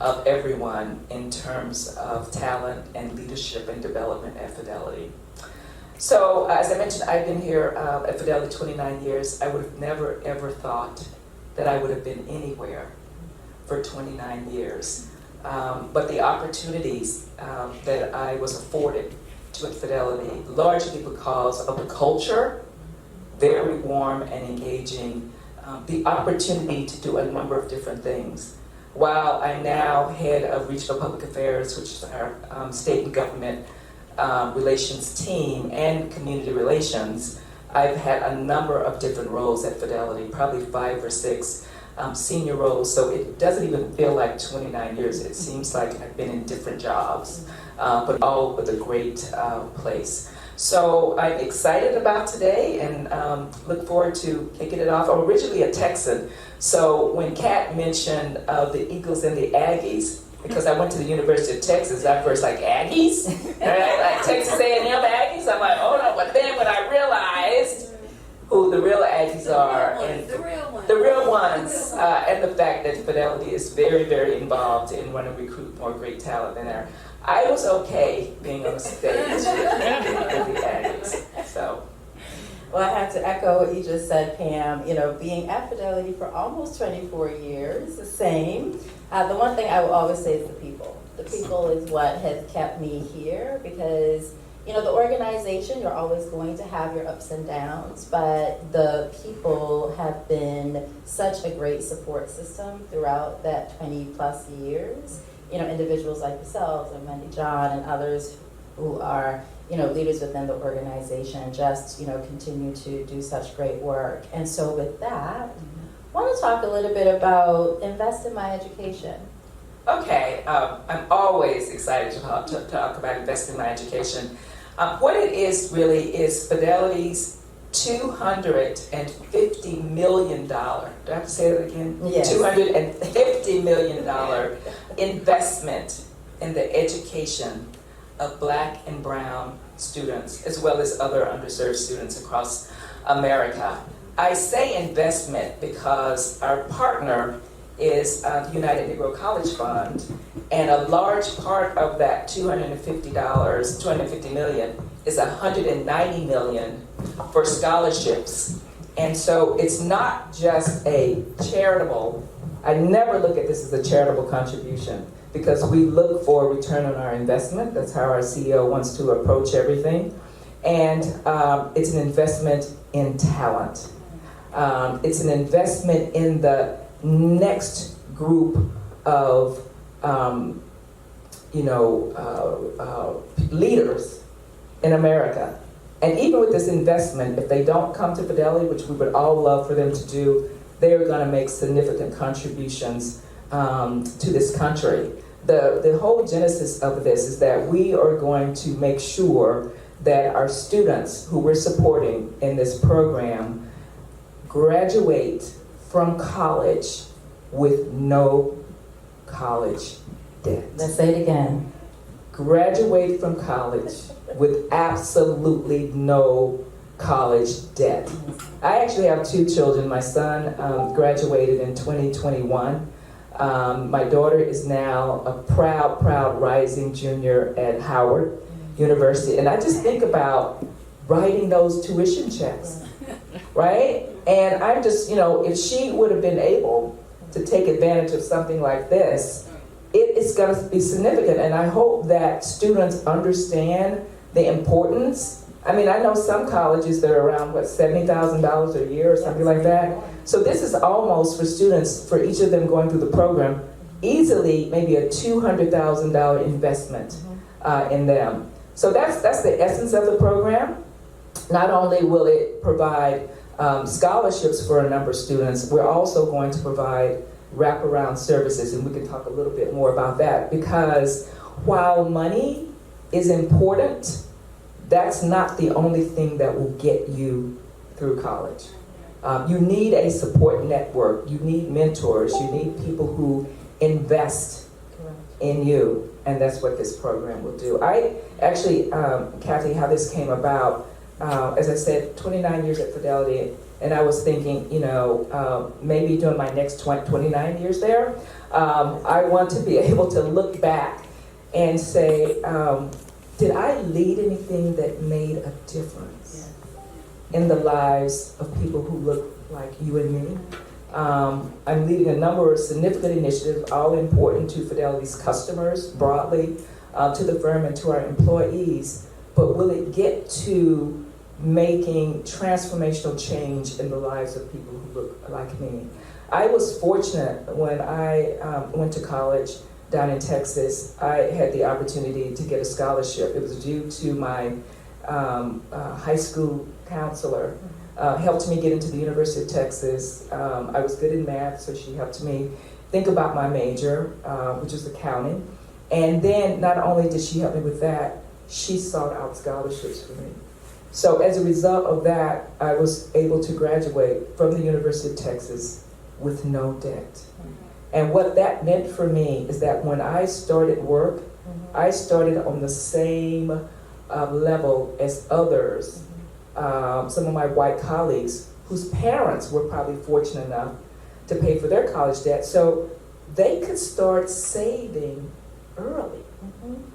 Speaker 18: of everyone in terms of talent and leadership and development at Fidelity. So as I mentioned, I've been here at Fidelity 29 years. I would have never, ever thought that I would have been anywhere for 29 years. But the opportunities that I was afforded to at Fidelity, largely because of the culture very warm and engaging, the opportunity to do a number of different things. While I'm now head of Regional Public Affairs, which is our state and government relations team, and community relations, I've had a number of different roles at Fidelity, probably 5 or 6 senior roles, so it doesn't even feel like 29 years. It seems like I've been in different jobs, but all with a great place. So I'm excited about today and look forward to kicking it off. I'm originally a Texan, so when Kat mentioned the Eagles and the Aggies, because I went to the University of Texas, I first like, Aggies? Like Texas A&M Aggies? I'm like, oh no, but then when I realized who the real Aggies are, and the real ones, and the fact that Fidelity is very, very involved in wanting to recruit more great talent in there, I was okay being on the stage with the Aggies. So.
Speaker 19: Well, I have to echo what you just said, Pam. You know, being at Fidelity for almost 24 years, the same. The one thing I will always say is the people. The people is what has kept me here because, you know, the organization, you're always going to have your ups and downs, but the people have been such a great support system throughout that 20 plus years. You know, individuals like yourselves and Wendy John and others who are, you know, leaders within the organization just, you know, continue to do such great work. And so with that, I want to talk a little bit about invest in my education.
Speaker 18: Okay, I'm always excited to talk about investing in my education. What it is really is Fidelity's $250 million, do I have to say that again?
Speaker 19: Yes.
Speaker 18: $250 million investment in the education of Black and Brown students, as well as other underserved students across America. I say investment because our partner is the United Negro College Fund, and a large part of that $250 million is $190 million for scholarships. And so it's not just a charitable, I never look at this as a charitable contribution because we look for return on our investment. That's how our CEO wants to approach everything. And it's an investment in talent. It's an investment in the next group of leaders in America. And even with this investment, if they don't come to Fidelity, which we would all love for them to do, they're going to make significant contributions to this country. The whole genesis of this is that we are going to make sure that our students who we're supporting in this program graduate from college with no college debt.
Speaker 19: Let's say it again.
Speaker 18: Graduate from college with absolutely no college debt. I actually have 2 children. My son graduated in 2021. My daughter is now a proud rising junior at Howard University. And I just think about writing those tuition checks, right? And I'm just, if she would have been able to take advantage of something like this, it is going to be significant. And I hope that students understand the importance. I mean, I know some colleges that are around, $70,000 a year or something like that. So this is almost for students, for each of them going through the program, easily maybe a $200,000 investment in them. So that's the essence of the program. Not only will it provide scholarships for a number of students, we're also going to provide wraparound services, and we can talk a little bit more about that, because while money is important, that's not the only thing that will get you through college. You need a support network, you need mentors, you need people who invest in you, and that's what this program will do. I actually, Kathy, how this came about, as I said, 29 years at Fidelity, and I was thinking, maybe during my next 29 years there, I want to be able to look back and say, did I lead anything that made a difference in the lives of people who look like you and me? I'm leading a number of significant initiatives, all important to Fidelity's customers, broadly, to the firm and to our employees. But will it get to
Speaker 20: making transformational change in the lives of people who look like me. I was fortunate when I went to college down in Texas. I had the opportunity to get a scholarship. It was due to my high school counselor. Helped me get into the University of Texas. I was good in math, so she helped me think about my major, which is accounting. And then not only did she help me with that, she sought out scholarships for me. So as a result of that, I was able to graduate from the University of Texas with no debt. And what that meant for me is that when I started work, I started on the same level as others, some of my white colleagues whose parents were probably fortunate enough to pay for their college debt, so they could start saving early.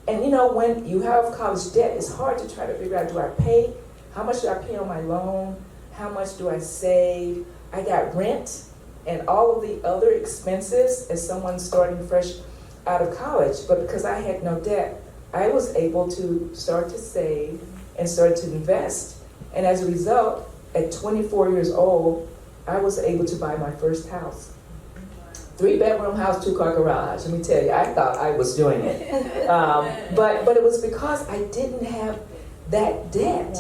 Speaker 20: And you know, when you have college debt, it's hard to try to figure out, do I pay? How much do I pay on my loan? How much do I save? I got rent and all of the other expenses as someone starting fresh out of college. But because I had no debt, I was able to start to save and start to invest. And as a result, at 24 years old, I was able to buy my first house. 3-bedroom house, 2-car garage. Let me tell you, I thought I was doing it. But it was because I didn't have that debt.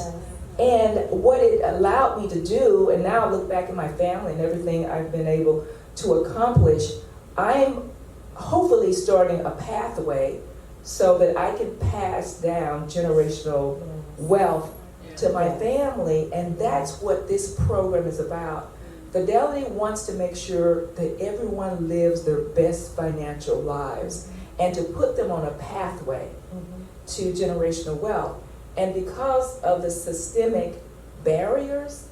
Speaker 20: And what it allowed me to do, and now I look back at my family and everything I've been able to accomplish, I'm hopefully starting a pathway so that I can pass down generational wealth to my family. And that's what this program is about. Fidelity wants to make sure that everyone lives their best financial lives and to put them on a pathway to generational wealth. And because of the systemic barriers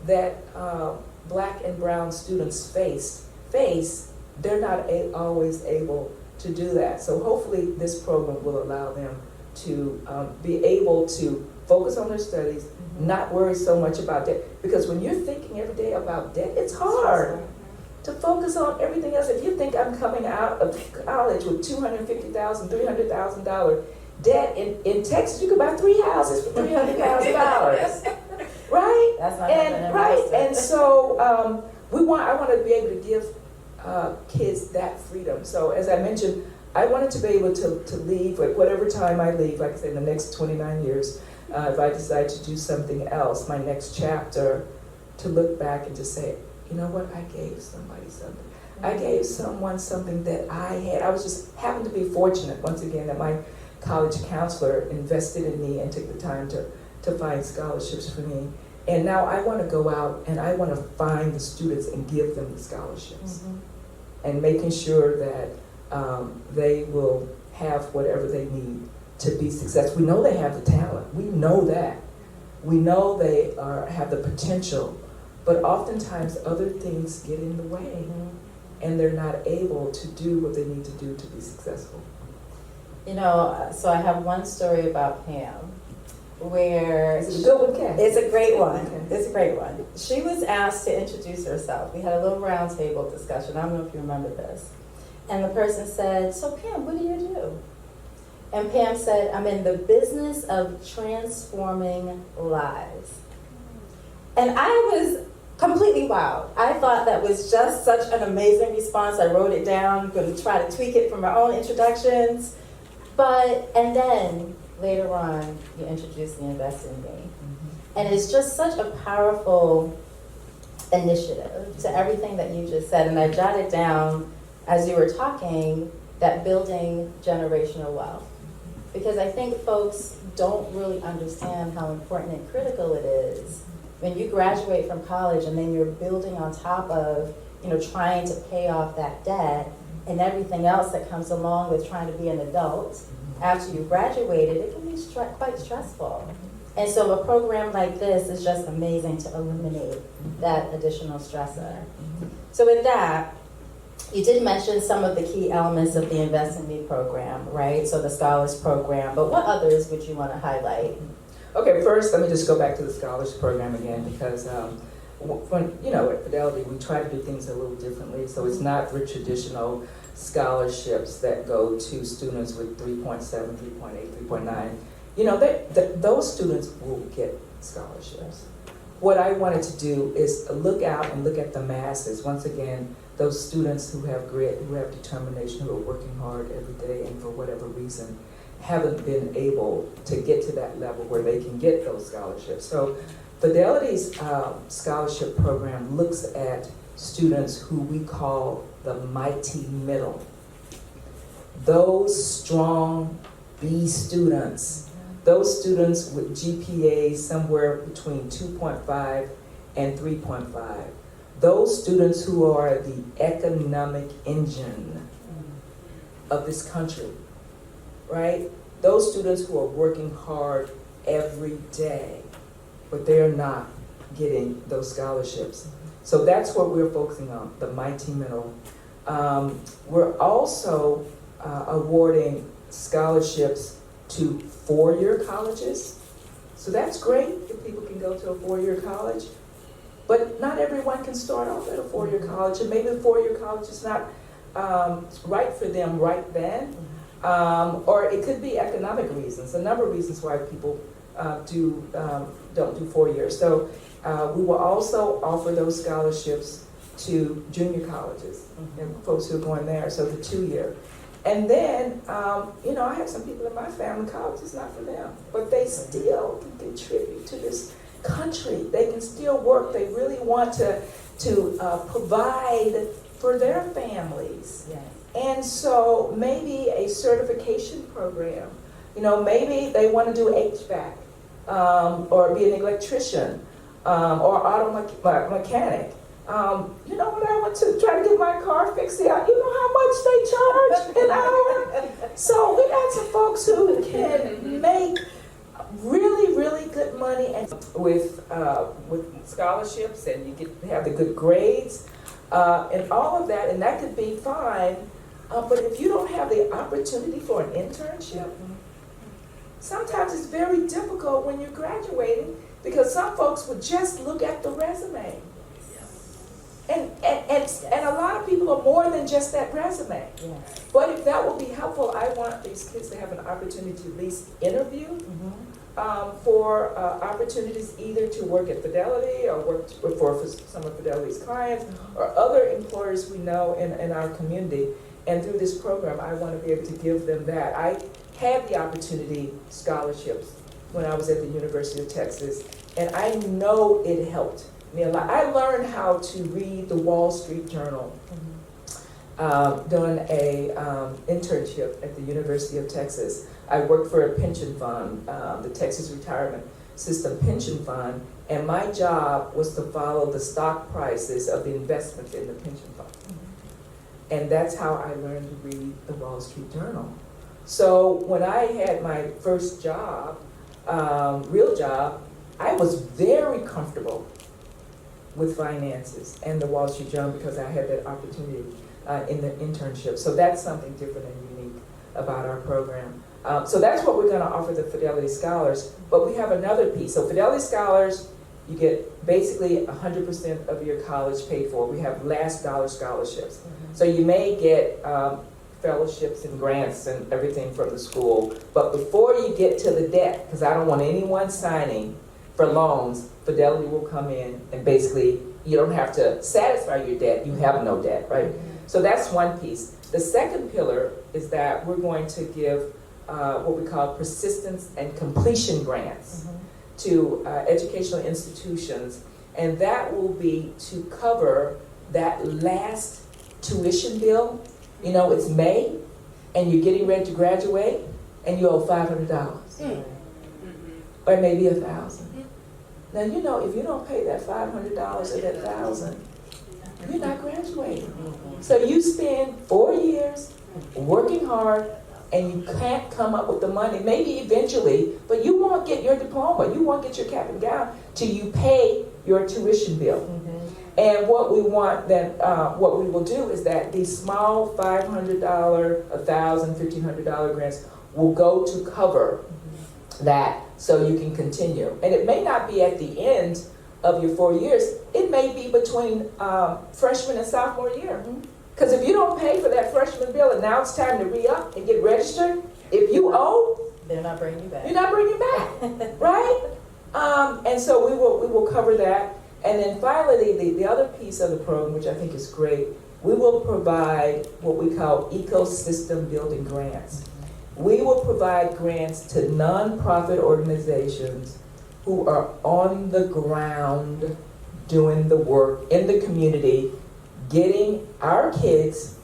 Speaker 20: that Black and brown students face, they're not always able to do that. So hopefully this program will allow them to be able to focus on their studies, not worry so much about debt. Because when you're thinking every day about debt, it's hard to focus on everything else. If you think I'm coming out of college with $250,000, $300,000 debt, in Texas, you could buy 3 houses for $300,000, right?
Speaker 19: That's not
Speaker 20: And so I want to be able to give kids that freedom. So as I mentioned, I wanted to be able to leave at whatever time I leave, like I said, in the next 29 years, if I decide to do something else, my next chapter, to look back and to say, you know what, I gave somebody something. I gave someone something that I had. I was just happened to be fortunate, once again, that my college counselor invested in me and took the time to find scholarships for me. And now I want to go out and I want to find the students and give them the scholarships. And making sure that they will have whatever they need to be successful. We know they have the talent. We know that. We know they have the potential, but oftentimes other things get in the way and they're not able to do what they need to do to be successful.
Speaker 19: You know, so I have one story about Pam where
Speaker 20: Is it a good one, Kat?
Speaker 19: it's a great one.
Speaker 20: Okay.
Speaker 19: It's a great one. She was asked to introduce herself. We had a little round table discussion. I don't know if you remember this. And the person said, "So Pam, what do you do?" And Pam said, "I'm in the business of transforming lives." And I was completely wowed. I thought that was just such an amazing response. I wrote it down. I'm going to try to tweak it from my own introductions. And then later on, you introduced the Invest in Me. And it's just such a powerful initiative to everything that you just said. And I jotted down as you were talking that building generational wealth. Because I think folks don't really understand how important and critical it is when you graduate from college and then you're building on top of, trying to pay off that debt and everything else that comes along with trying to be an adult. After you graduated, it can be quite stressful. And so a program like this is just amazing to eliminate that additional stressor. So with that, you did mention some of the key elements of the Invest in Me program, right? So the Scholars Program, but what others would you want to highlight?
Speaker 20: Okay, first, let me just go back to the Scholars Program again, because at Fidelity, we try to do things a little differently. So it's not the traditional scholarships that go to students with 3.7, 3.8, 3.9. Those students will get scholarships. What I wanted to do is look out and look at the masses. Once again, those students who have grit, who have determination, who are working hard every day and for whatever reason haven't been able to get to that level where they can get those scholarships. So Fidelity's scholarship program looks at students who we call the mighty middle. Those strong B students, those students with GPAs somewhere between 2.5 and 3.5. Those students who are the economic engine of this country, right? Those students who are working hard every day, but they're not getting those scholarships. So that's what we're focusing on, the mighty middle. We're also awarding scholarships to four-year colleges. So that's great if people can go to a four-year college. But not everyone can start off at a four-year college, and maybe the four-year college is not right for them right then. Or it could be economic reasons, a number of reasons why people don't do 4 years. So we will also offer those scholarships to junior colleges and folks who are going there, so the 2-year. And then, I have some people in my family, college is not for them, but they still can contribute to this country. They can still work. They really want to provide for their families. Yes. And so maybe a certification program, maybe they want to do HVAC or be an electrician or auto mechanic. You know what, I went to try to get my car fixed out. You know how much they charge an hour? So we got some folks who can make really, really good money and with scholarships, and you get to have the good grades and all of that, and that could be fine. But if you don't have the opportunity for an internship, sometimes it's very difficult when you're graduating, because some folks would just look at the resume. And a lot of people are more than just that resume. Yes. But if that will be helpful, I want these kids to have an opportunity to at least interview for opportunities either to work at Fidelity or work for some of Fidelity's clients or other employers we know in our community. And through this program, I want to be able to give them that. I had the opportunity scholarships when I was at the University of Texas, and I know it helped me a lot. I learned how to read the Wall Street Journal during a internship at the University of Texas. I worked for a pension fund, the Texas Retirement System Pension Fund, and my job was to follow the stock prices of the investments in the pension fund. And that's how I learned to read the Wall Street Journal. So when I had my first job, real job, I was very comfortable with finances and the Wall Street Journal because I had that opportunity in the internship. So that's something different and unique about our program. So that's what we're going to offer the Fidelity Scholars. But we have another piece. So Fidelity Scholars, you get basically 100% of your college paid for. We have last dollar scholarships. So you may get fellowships and grants and everything from the school. But before you get to the debt, because I don't want anyone signing for loans, Fidelity will come in and basically you don't have to satisfy your debt. You have no debt, right? So that's one piece. The second pillar is that we're going to give what we call persistence and completion grants to educational institutions, and that will be to cover that last tuition bill. It's May, and you're getting ready to graduate, and you owe $500, or maybe $1,000. Now, if you don't pay that $500 or that $1,000, you're not graduating. So you spend 4 years working hard, and you can't come up with the money, maybe eventually, but you won't get your diploma, you won't get your cap and gown till you pay your tuition bill. And what we want then, what we will do is that these small $500, $1,000, $1,500 grants will go to cover that so you can continue. And it may not be at the end of your 4 years, it may be between freshman and sophomore year. Because if you don't pay for that freshman bill and now it's time to re-up and get registered, if you owe,
Speaker 19: they're not bringing you back.
Speaker 20: You're not bringing back, right? And so we will cover that. And then finally, the other piece of the program, which I think is great, we will provide what we call ecosystem building grants. We will provide grants to nonprofit organizations who are on the ground doing the work in the community, getting our kids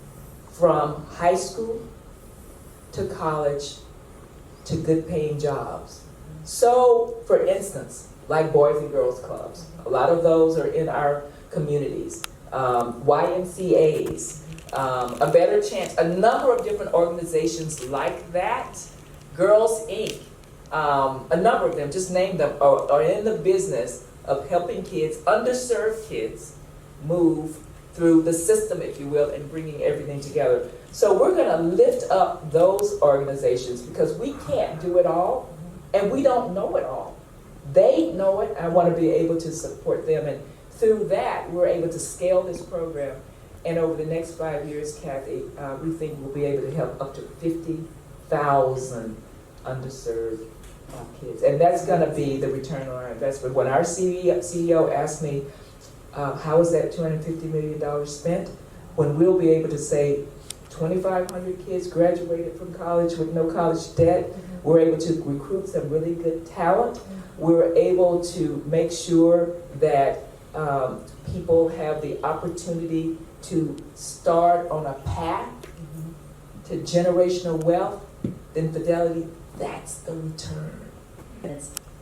Speaker 20: from high school to college to good paying jobs. So, for instance, like Boys and Girls Clubs, a lot of those are in our communities. YMCAs, A Better Chance, a number of different organizations like that. Girls Inc., a number of them, just name them, are in the business of helping kids, underserved kids, move through the system, if you will, and bringing everything together. So we're going to lift up those organizations because we can't do it all, and we don't know it all. They know it. I want to be able to support them, and through that, we're able to scale this program. And over the next 5 years, Kathy, we think we'll be able to help up to 50,000 underserved kids. And that's going to be the return on our investment. When our CEO asked me, how is that $250 million spent? When we'll be able to say 2,500 kids graduated from college with no college debt, we're able to recruit some really good talent. We're able to make sure that people have the opportunity to start on a path to generational wealth. Then Fidelity, that's the return.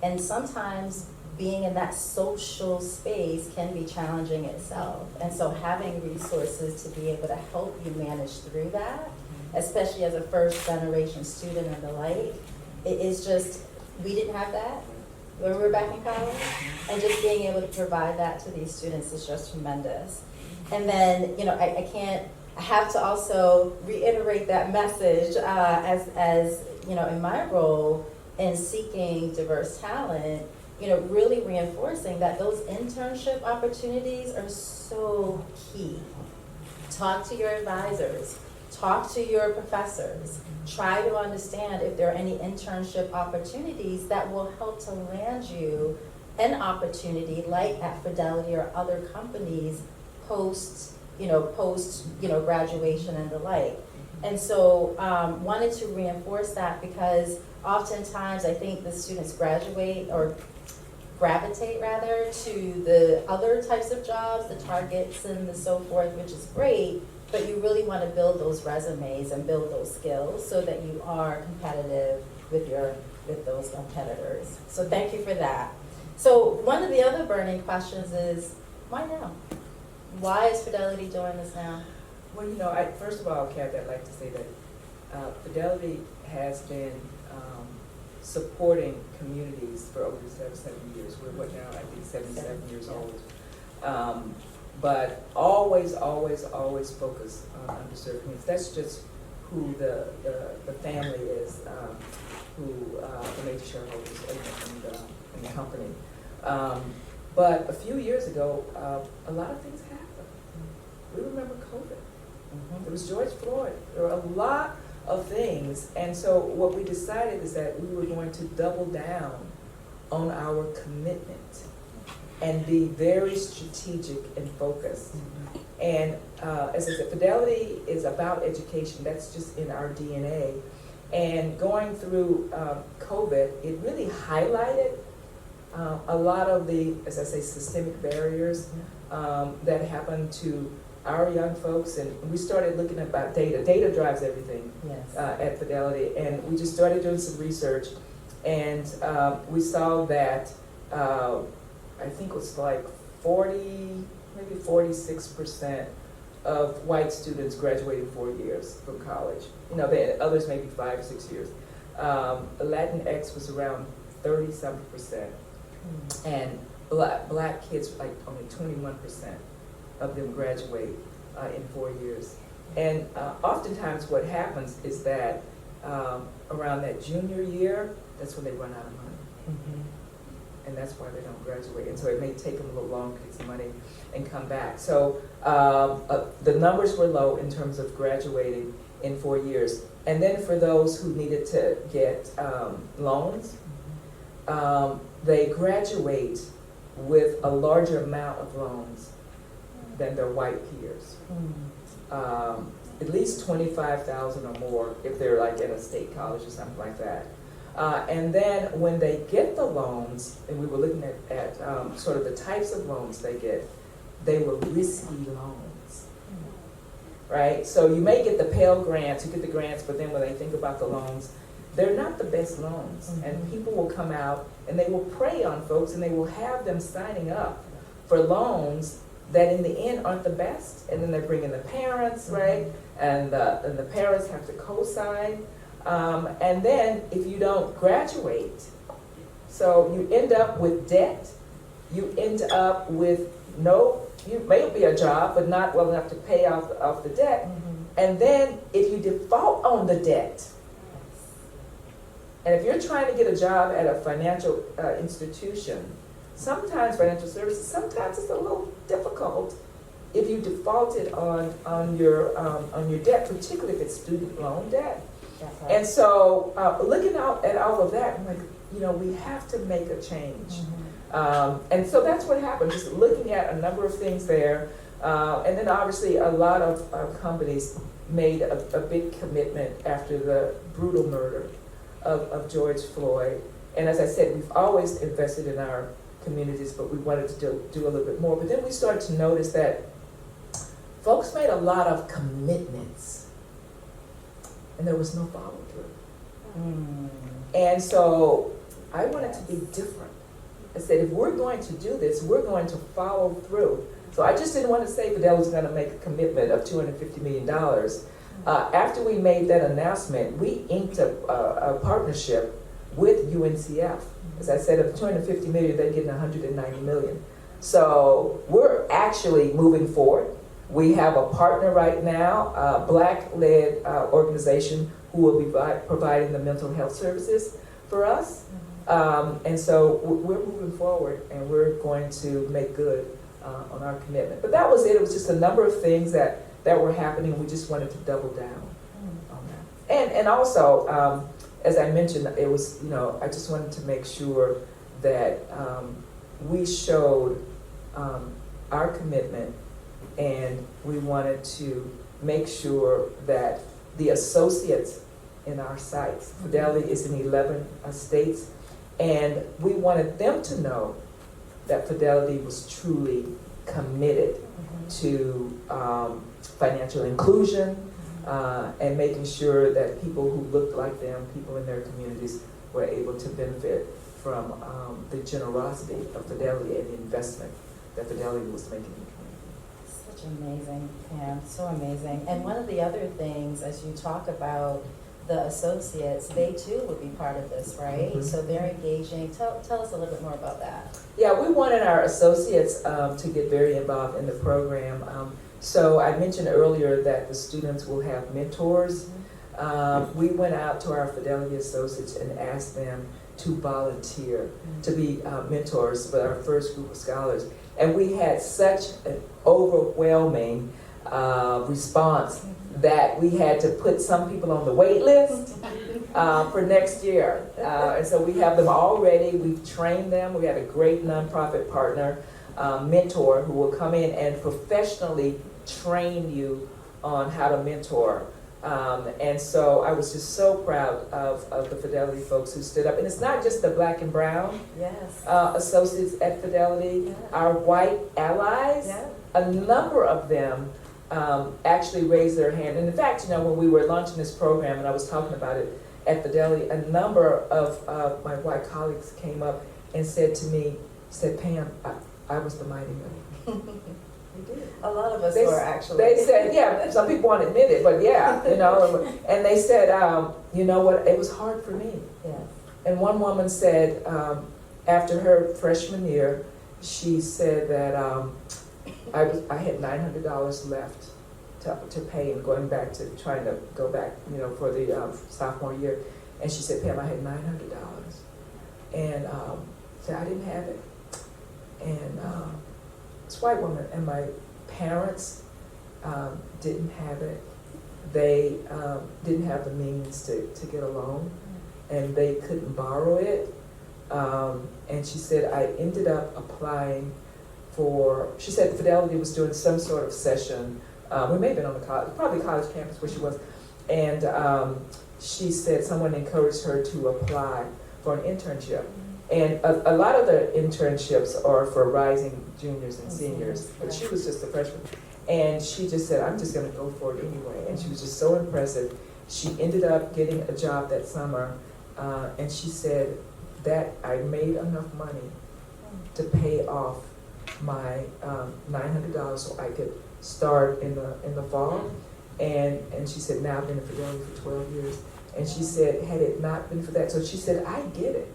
Speaker 19: And sometimes being in that social space can be challenging itself. And so having resources to be able to help you manage through that, especially as a first generation student and the like, it is just, we didn't have that when we were back in college. And just being able to provide that to these students is just tremendous. And then, you know, I have to also reiterate that message as you know, in my role in seeking diverse talent, you know, really reinforcing that those internship opportunities are so key. Talk to your advisors, talk to your professors, try to understand if there are any internship opportunities that will help to land you an opportunity like at Fidelity or other companies post graduation and the like. And so wanted to reinforce that because oftentimes I think the students gravitate rather to the other types of jobs, the targets and the so forth, which is great, but you really want to build those resumes and build those skills so that you are competitive with those competitors. So thank you for that. So one of the other burning questions is, why now? Why is Fidelity doing this now?
Speaker 20: Well, you know, first of all, Kathy, I'd like to say that Fidelity has been supporting communities for over 7 years. We're what now, I think 77 years old. But always focus on underserved communities. That's just who the family is, who the major shareholders in the company. But a few years ago, a lot of things happened. We remember COVID. There was George Floyd. There were a lot of things. And so what we decided is that we were going to double down on our commitment and be very strategic and focused. And as I said, Fidelity is about education. That's just in our DNA. And going through COVID, it really highlighted a lot of the, as I say, systemic barriers that happen to our young folks. And we started looking about data. Data drives everything at Fidelity. And we just started doing some research. And we saw that I think it was like 46% of white students graduated 4 years from college. You know, others maybe 5 or 6 years. Latinx was around 30-something%. And black kids, like only 21% of them graduate in 4 years. And oftentimes what happens is that around that junior year, that's when they run out of money. And that's why they don't graduate. And so it may take them a little longer to get some money and come back. So the numbers were low in terms of graduating in 4 years. And then for those who needed to get loans, they graduate with a larger amount of loans than their white peers. At least 25,000 or more if they're like at a state college or something like that. And then when they get the loans, and we were looking at sort of the types of loans they were risky loans, right? So you may get the Pell grants, you get the grants, but then when they think about the loans, they're not the best loans. And people will come out and they will prey on folks and they will have them signing up for loans that in the end aren't the best. And then they bring in the parents, right? And the parents have to co-sign. And then if you don't graduate, so you end up with debt, you end up with you may be a job, but not well enough to pay off the debt. And then if you default on the debt, and if you're trying to get a job at a financial institution, sometimes financial services, sometimes it's a little difficult if you defaulted on your debt, particularly if it's student loan debt.
Speaker 14: Right.
Speaker 20: And so looking out at all of that, I'm like, we have to make a change. And so that's what happened, just looking at a number of things there. And then obviously a lot of companies made a big commitment after the brutal murder of George Floyd. And as I said, we've always invested in our communities, but we wanted to do a little bit more. But then we started to notice that folks made a lot of commitments, and there was no follow-through. And so I wanted to be different. I said, if we're going to do this, we're going to follow through. So I just didn't want to say Fidelity was going to make a commitment of $250 million. After we made that announcement, we inked a partnership with UNCF. As I said, of $250 million, they're getting $190 million. So we're actually moving forward. We have a partner right now, a Black-led organization who will be providing the mental health services for us. And so we're moving forward, and we're going to make good on our commitment. But that was it. It was just a number of things that were happening, and we just wanted to double down on that. And also, as I mentioned, it was, I just wanted to make sure that we showed our commitment, and we wanted to make sure that the associates in our sites, Fidelity is in 11 states, and we wanted them to know that Fidelity was truly committed to financial inclusion and making sure that people who looked like them, people in their communities, were able to benefit from the generosity of Fidelity and the investment that Fidelity was making in the community.
Speaker 19: Such amazing, Pam, so amazing. And one of the other things, as you talk about the associates, they too would be part of this, right? So they're engaging. Tell us a little bit more about that.
Speaker 20: Yeah, we wanted our associates to get very involved in the program. So I mentioned earlier that the students will have mentors. We went out to our Fidelity associates and asked them to volunteer to be mentors for our first group of scholars. And we had such an overwhelming response that we had to put some people on the wait list for next year. And so we have them all ready. We've trained them. We had a great nonprofit partner, mentor, who will come in and professionally train you on how to mentor. And so I was just so proud of the Fidelity folks who stood up. And it's not just the Black and Brown associates at Fidelity, our white allies, a number of them actually raised their hand. And in fact, when we were launching this program and I was talking about it at Fidelity, a number of my white colleagues came up and said to me, Pam, I was the mighty one.
Speaker 19: A lot of us were actually.
Speaker 20: They said, yeah, some people won't admit it, but yeah, and they said, you know what, it was hard for me.
Speaker 19: Yeah.
Speaker 20: And one woman said, after her freshman year, she said that I had $900 left to pay and going back to trying to go back, for the sophomore year. And she said, Pam, I had $900. And said, I didn't have it. And this white woman, and my parents didn't have it. They didn't have the means to get a loan, and they couldn't borrow it. And she said, I ended up applying for, she said Fidelity was doing some sort of session. We may have been on the college, probably college campus where she was. And she said someone encouraged her to apply for an internship. And a lot of the internships are for rising juniors and seniors, but she was just a freshman. And she just said, I'm just gonna go for it anyway. And she was just so impressive. She ended up getting a job that summer, and she said that I made enough money to pay off my $900 so I could start in the fall. And she said, now I've been in Fidelity for 12 years. And she said, had it not been for that, so she said, I get it.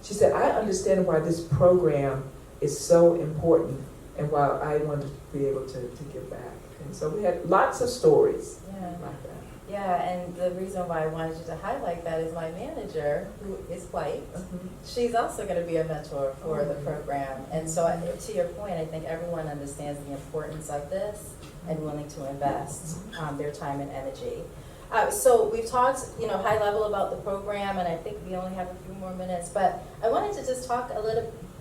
Speaker 20: She said, I understand why this program is so important and why I wanted to be able to give back. And so we had lots of stories like that.
Speaker 17: Yeah, and the reason why I wanted you to highlight that is my manager, who is white, she's also going to be a mentor for the program. And so to your point, I think everyone understands the importance of this and willing to invest their time and energy. So we've talked, high level about the program, and I think we only have a few more minutes, but I wanted to just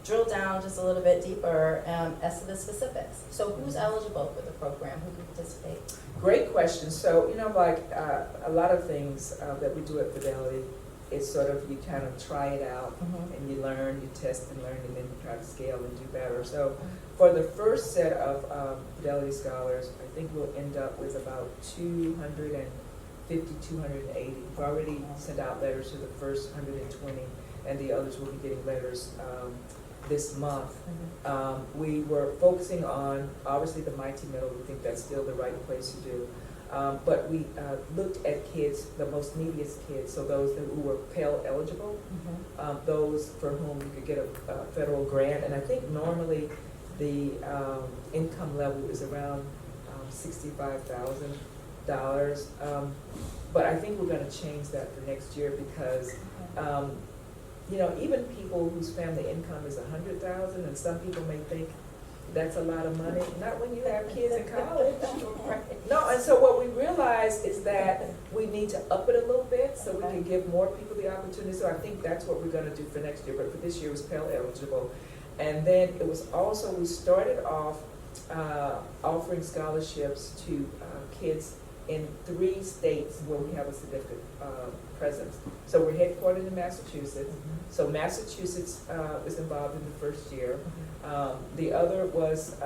Speaker 17: drill down just a little bit deeper as to the specifics. So who's eligible for the program? Who can participate?
Speaker 20: Great question. So, like a lot of things that we do at Fidelity, it's sort of, you kind of try it out and you learn, you test and learn, and then you try to scale and do better. So for the first set of Fidelity scholars, I think we'll end up with about 250, 280. We've already sent out letters to the first 120, and the others will be getting letters this month. We were focusing on, obviously, the Mighty Middle. We think that's still the right place to do. But we looked at kids, the most neediest kids, so those who were Pell eligible, those for whom you could get a federal grant. And I think normally the income level is around $65,000. But I think we're going to change that for next year because even people whose family income is $100,000, and some people may think that's a lot of money. Not when you have kids in college. No, and so what we realized is that we need to up it a little bit so we can give more people the opportunity. So I think that's what we're going to do for next year. But for this year, it was Pell eligible, and then it was also, we started off offering scholarships to kids in 3 states where we have a significant presence. So we're headquartered in Massachusetts. So Massachusetts is involved in the first year. The other was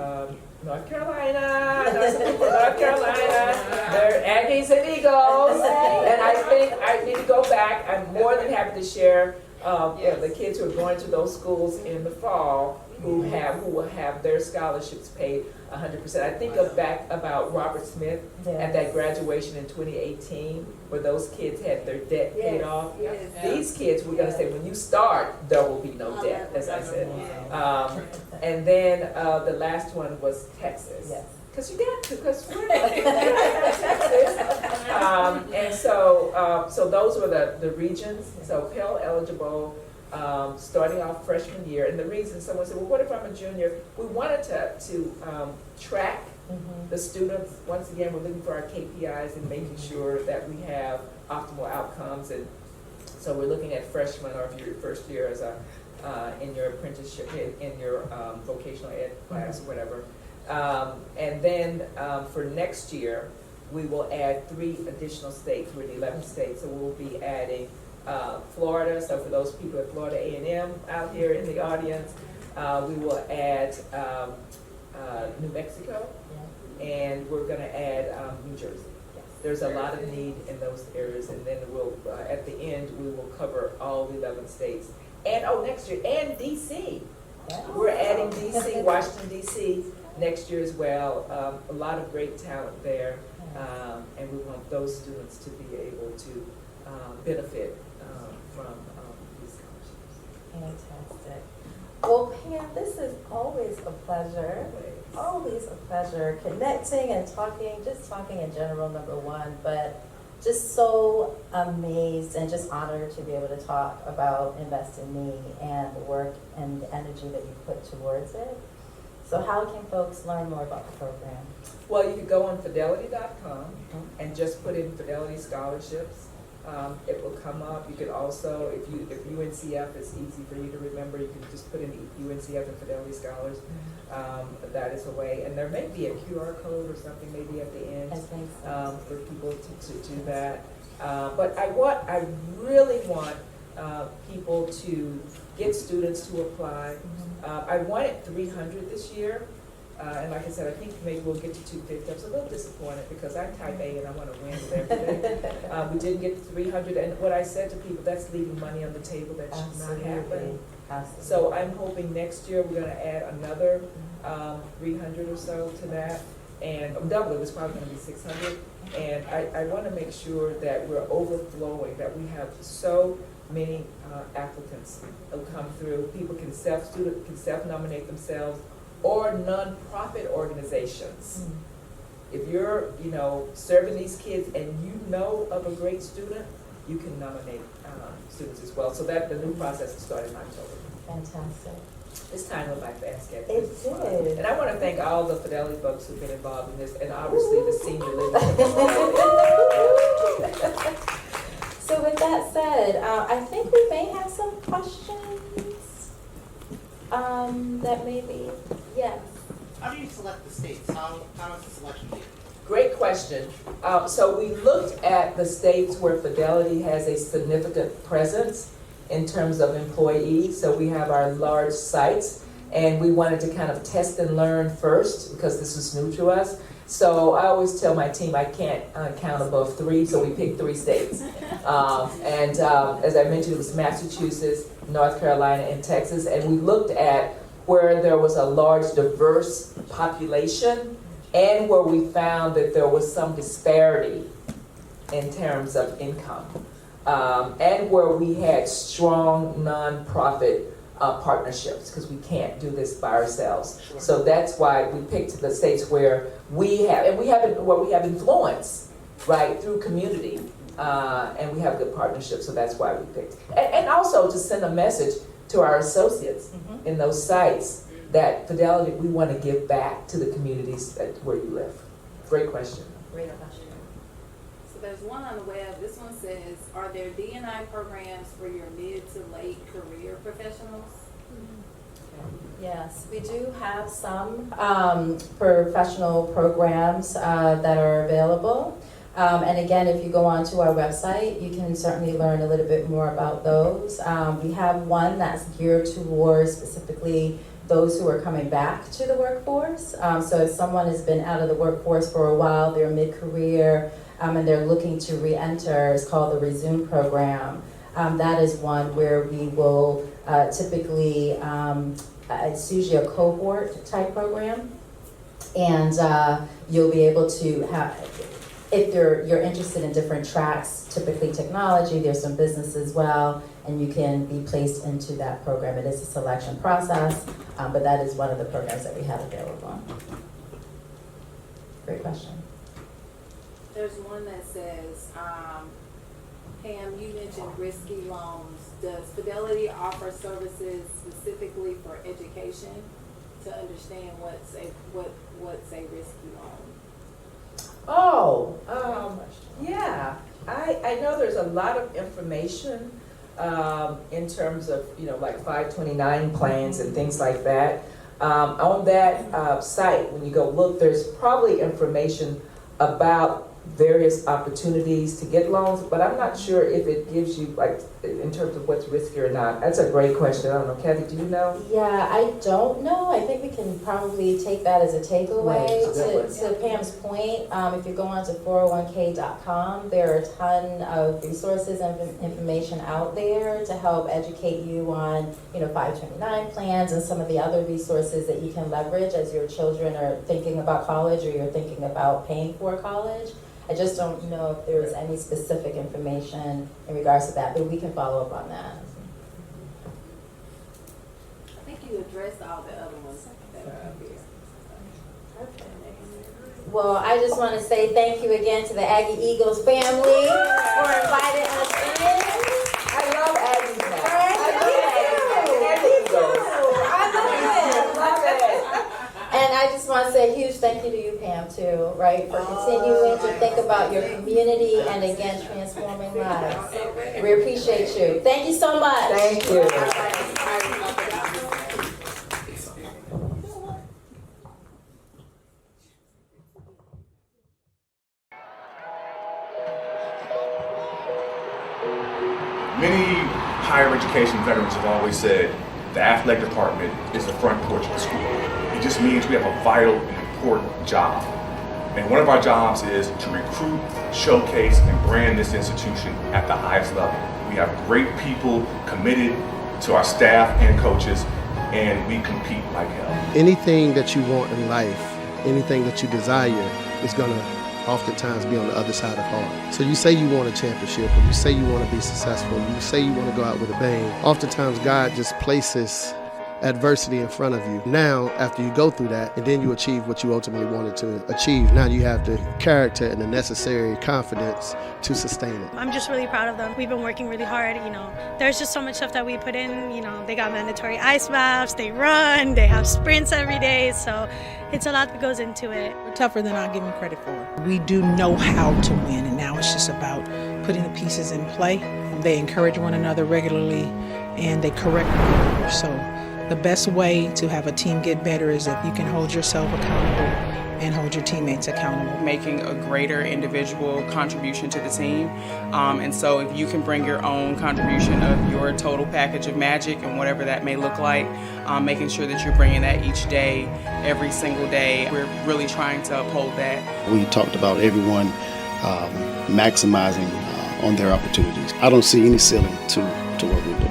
Speaker 20: North Carolina. North Carolina. They're Aggies and Eagles. And I think I need to go back. I'm more than happy to share the kids who are going to those schools in the fall who will have their scholarships paid 100%. I think back about Robert Smith at that graduation in 2018, where those kids had their debt paid off. These kids, we're going to say, when you start, there will be no debt, as I said. And then the last one was Texas. Because you got to, because we're Texas. And so those were the regions. So Pell eligible. Starting off freshman year, and the reason someone said, well, what if I'm a junior? We wanted to track the students. Once again, we're looking for our KPIs and making sure that we have optimal outcomes. And so we're looking at freshmen, or if you're first year as in your apprenticeship, in your vocational ed class, or whatever. And then for next year, we will add 3 additional states. We're in 11 states, so we'll be adding Florida. So for those people at Florida A&M out here in the audience, we will add New Mexico, and we're going to add New Jersey. There's a lot of need in those areas, and then we'll at the end we will cover all the 11 states. And next year, and DC. We're adding DC, Washington DC next year as well. A lot of great talent there, and we want those students to be able to benefit from these scholarships.
Speaker 17: Fantastic. Well, Pam, this is always a pleasure. Always a pleasure connecting and talking in general, number one, but just so amazed and just honored to be able to talk about Invest in Me and the work and the energy that you put towards it. So how can folks learn more about the program?
Speaker 20: Well, you can go on fidelity.com and just put in Fidelity Scholarships. It will come up. You could also, if UNCF is easy for you to remember, you can just put in UNCF and Fidelity Scholars. That is a way. And there may be a QR code or something maybe at the end for people to do that. But I really want people to get students to apply. I wanted 300 this year. And like I said, I think maybe we'll get to 250. I was a little disappointed because I'm type A and I want to win with everything. We didn't get to 300, and what I said to people, that's leaving money on the table. That should not happen. So I'm hoping next year we're going to add another 300 or so to that, and double it. It's probably going to be 600. And I want to make sure that we're overflowing, that we have so many applicants who come through. People can self-nominate themselves, or nonprofit organizations. If you're, serving these kids and you know of a great student, you can nominate students as well. So that the new process will start in October.
Speaker 19: Fantastic.
Speaker 20: This time went by fast, Kathy.
Speaker 19: It did.
Speaker 20: And I want to thank all the Fidelity folks who've been involved in this, and obviously the senior living.
Speaker 19: So with that said, I think we may have some questions that maybe, yes.
Speaker 21: How do you select the states? How is the selection made?
Speaker 20: Great question. So we looked at the states where Fidelity has a significant presence in terms of employees. So we have our large sites, and we wanted to kind of test and learn first because this was new to us. So I always tell my team I can't count above 3, so we picked 3 states. As I mentioned, it was Massachusetts, North Carolina, and Texas. And we looked at where there was a large diverse population and where we found that there was some disparity in terms of income. And where we had strong nonprofit partnerships, because we can't do this by ourselves. Sure. So that's why we picked the states where we have influence, right, through community, and we have good partnerships. So that's why we picked. And also to send a message to our associates in those sites that Fidelity, we want to give back to the communities where you live. Great question.
Speaker 12: Great question. So there's one on the web. This one says, are there D&I programs for your mid to late career professionals?
Speaker 19: Yes, we do have some professional programs that are available. And again, if you go onto our website, you can certainly learn a little bit more about those. We have one that's geared towards specifically those who are coming back to the workforce. So if someone has been out of the workforce for a while, they're mid-career, and they're looking to re-enter, it's called the Resume program. That is one where we will typically, it's usually a cohort type program, and you'll be able to have, if you're interested in different tracks, typically technology, there's some business as well, and you can be placed into that program. It is a selection process, but that is one of the programs that we have available. Great question.
Speaker 12: There's one that says, Pam, you mentioned risky loans. Does Fidelity offer services specifically for education to understand what's a risky loan?
Speaker 20: Oh, yeah. I know there's a lot of information in terms of, like 529 plans and things like that. On that site, when you go look, there's probably information about various opportunities to get loans, but I'm not sure if it gives you, like, in terms of what's risky or not. That's a great question. I don't know. Kathy, do you know?
Speaker 19: Yeah, I don't know. I think we can probably take that as a takeaway. To Pam's point, if you go on to 401k.com, there are a ton of resources and information out there to help educate you on, 529 plans and some of the other resources that you can leverage as your children are thinking about college or you're thinking about paying for college. I just don't know if there's any specific information in regards to that, but we can follow up on that.
Speaker 12: I think you addressed all the other ones that are up here.
Speaker 19: Well, I just want to say thank you again to the Aggie Eagles family for inviting us in.
Speaker 20: I love Aggies now.
Speaker 19: I love it. And I just want want to say a huge thank you to you, Pam, too, right, for continuing to think about your community and, again, transforming lives. We appreciate you. Thank you so much.
Speaker 14: Thank you.
Speaker 3: Many higher education veterans have always said the athletic department is the front porch of the school. It just means we have a vital and important job. And one of our jobs is to recruit, showcase, and brand this institution at the highest level. We have great people committed to our staff and coaches, and we compete like hell.
Speaker 22: Anything that you want in life, anything that you desire is going to oftentimes be on the other side of hard. So you say you want a championship, or you say you want to be successful, you say you want to go out with a bang. Oftentimes God just places adversity in front of you. Now, after you go through that, and then you achieve what you ultimately wanted to achieve, now you have the character and the necessary confidence to sustain it.
Speaker 23: I'm just really proud of them. We've been working really hard, There's just so much stuff that we put in, They got mandatory ice baths, they run, they have sprints every day, so it's a lot that goes into it.
Speaker 24: We're tougher than I give them credit for. We do know how to win, and now it's just about putting the pieces in play. They encourage one another regularly, and they correct one another. So the best way to have a team get better is if you can hold yourself accountable and hold your teammates accountable.
Speaker 25: Making a greater individual contribution to the team. And so if you can bring your own contribution of your total package of magic and whatever that may look like, making sure that you're bringing that each day, every single day. We're really trying to uphold that.
Speaker 26: We talked about everyone maximizing on their opportunities. I don't see any ceiling to what we're doing.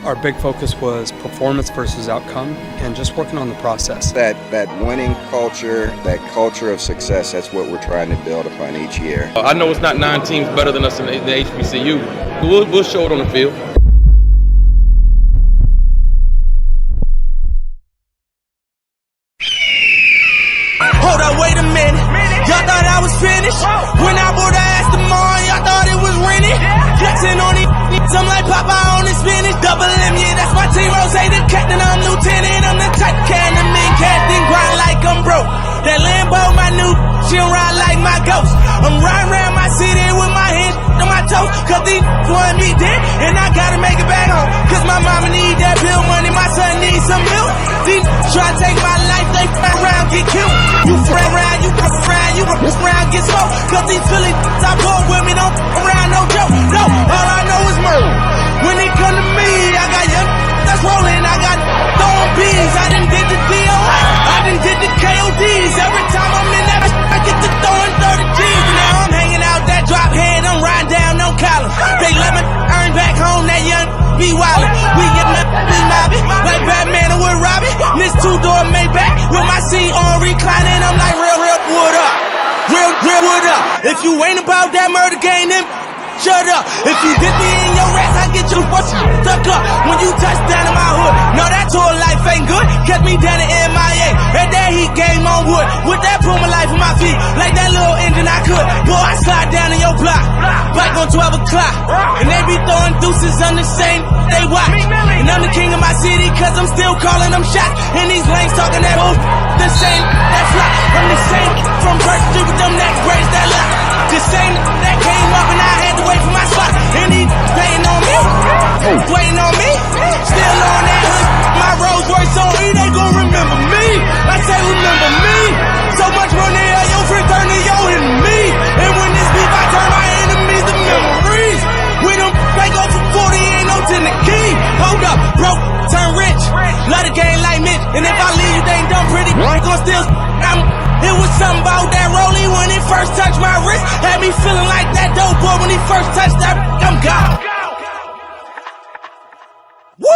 Speaker 27: Our big focus was performance versus outcome and just working on the process.
Speaker 28: That winning culture, that culture of success, that's what we're trying to build upon each year.
Speaker 29: I know it's not 9 teams better than us in the HBCU, but we'll show it on the field.
Speaker 30: Hold up, wait a minute. Y'all thought I was finished? When I bought the Aston Martin, y'all thought it was rented? Flexing on these I'm like Popeye on his spinach. Double M, yeah, that's my team. Rose, the captain, I'm lieutenant. I'm the type can the mean casting grind like I'm broke. That Lambo, my new, she'll ride like my ghost. I'm riding around my city with my hands on my toes. Cause these want me dead, and I gotta make it back home. Cause my mama need that bill money, my son needs some milk. These try to take my life, they f*** around, get killed. You f*** around, you f*** around, you f*** around, get smoked. Cause these Philly I bought with me, don't f*** around, no joke. No, all I know is murder. When it come to me, I got young that's rolling, I got throwing bees. I done did the DOI, I done did the KODs. Every time I'm in that I get to throwing 30 G's. Now I'm hanging out that drop head, I'm riding down no collar. They let me earn back home, that young be wildin'. We get we mobbing, like Batman and with Robin. This 2-door Maybach with my seat on reclining. I'm like real wood up, real wood up. If you ain't about that murder game, then shut up. If you dip me in your ass, I get you stuck up. When you touch down in my hood, no, that tour life ain't good. Catch me down in MIA, and that heat game on wood. With that Puma life on my feet, like that little engine I could. Boy, I slide down in your block, bike on 12 o'clock. And they be throwing deuces on the same, they watch. And I'm the king of my city, cause I'm still calling them shots. And these lanes talking that bull, the same, that fly. I'm the same from Birch Street with them neck braids that lock. The same that came up and I had to wait for my spot. And he waiting on me, waiting on me. Still on that hood, my Rolls Royce on me. They gon' remember me. I say remember me. So much money at your friend turn to your enemy. And when this beef I turn my enemies to memories. We them they go for 40, ain't no 10 the key. Hold up, broke, turn rich. Love the game like Mitch. And if I leave you, they ain't done pretty. Gon' still it was something about that rollie when he first touched my wrist. Had me feeling like that dope boy when he first touched that. I'm gone. Woo!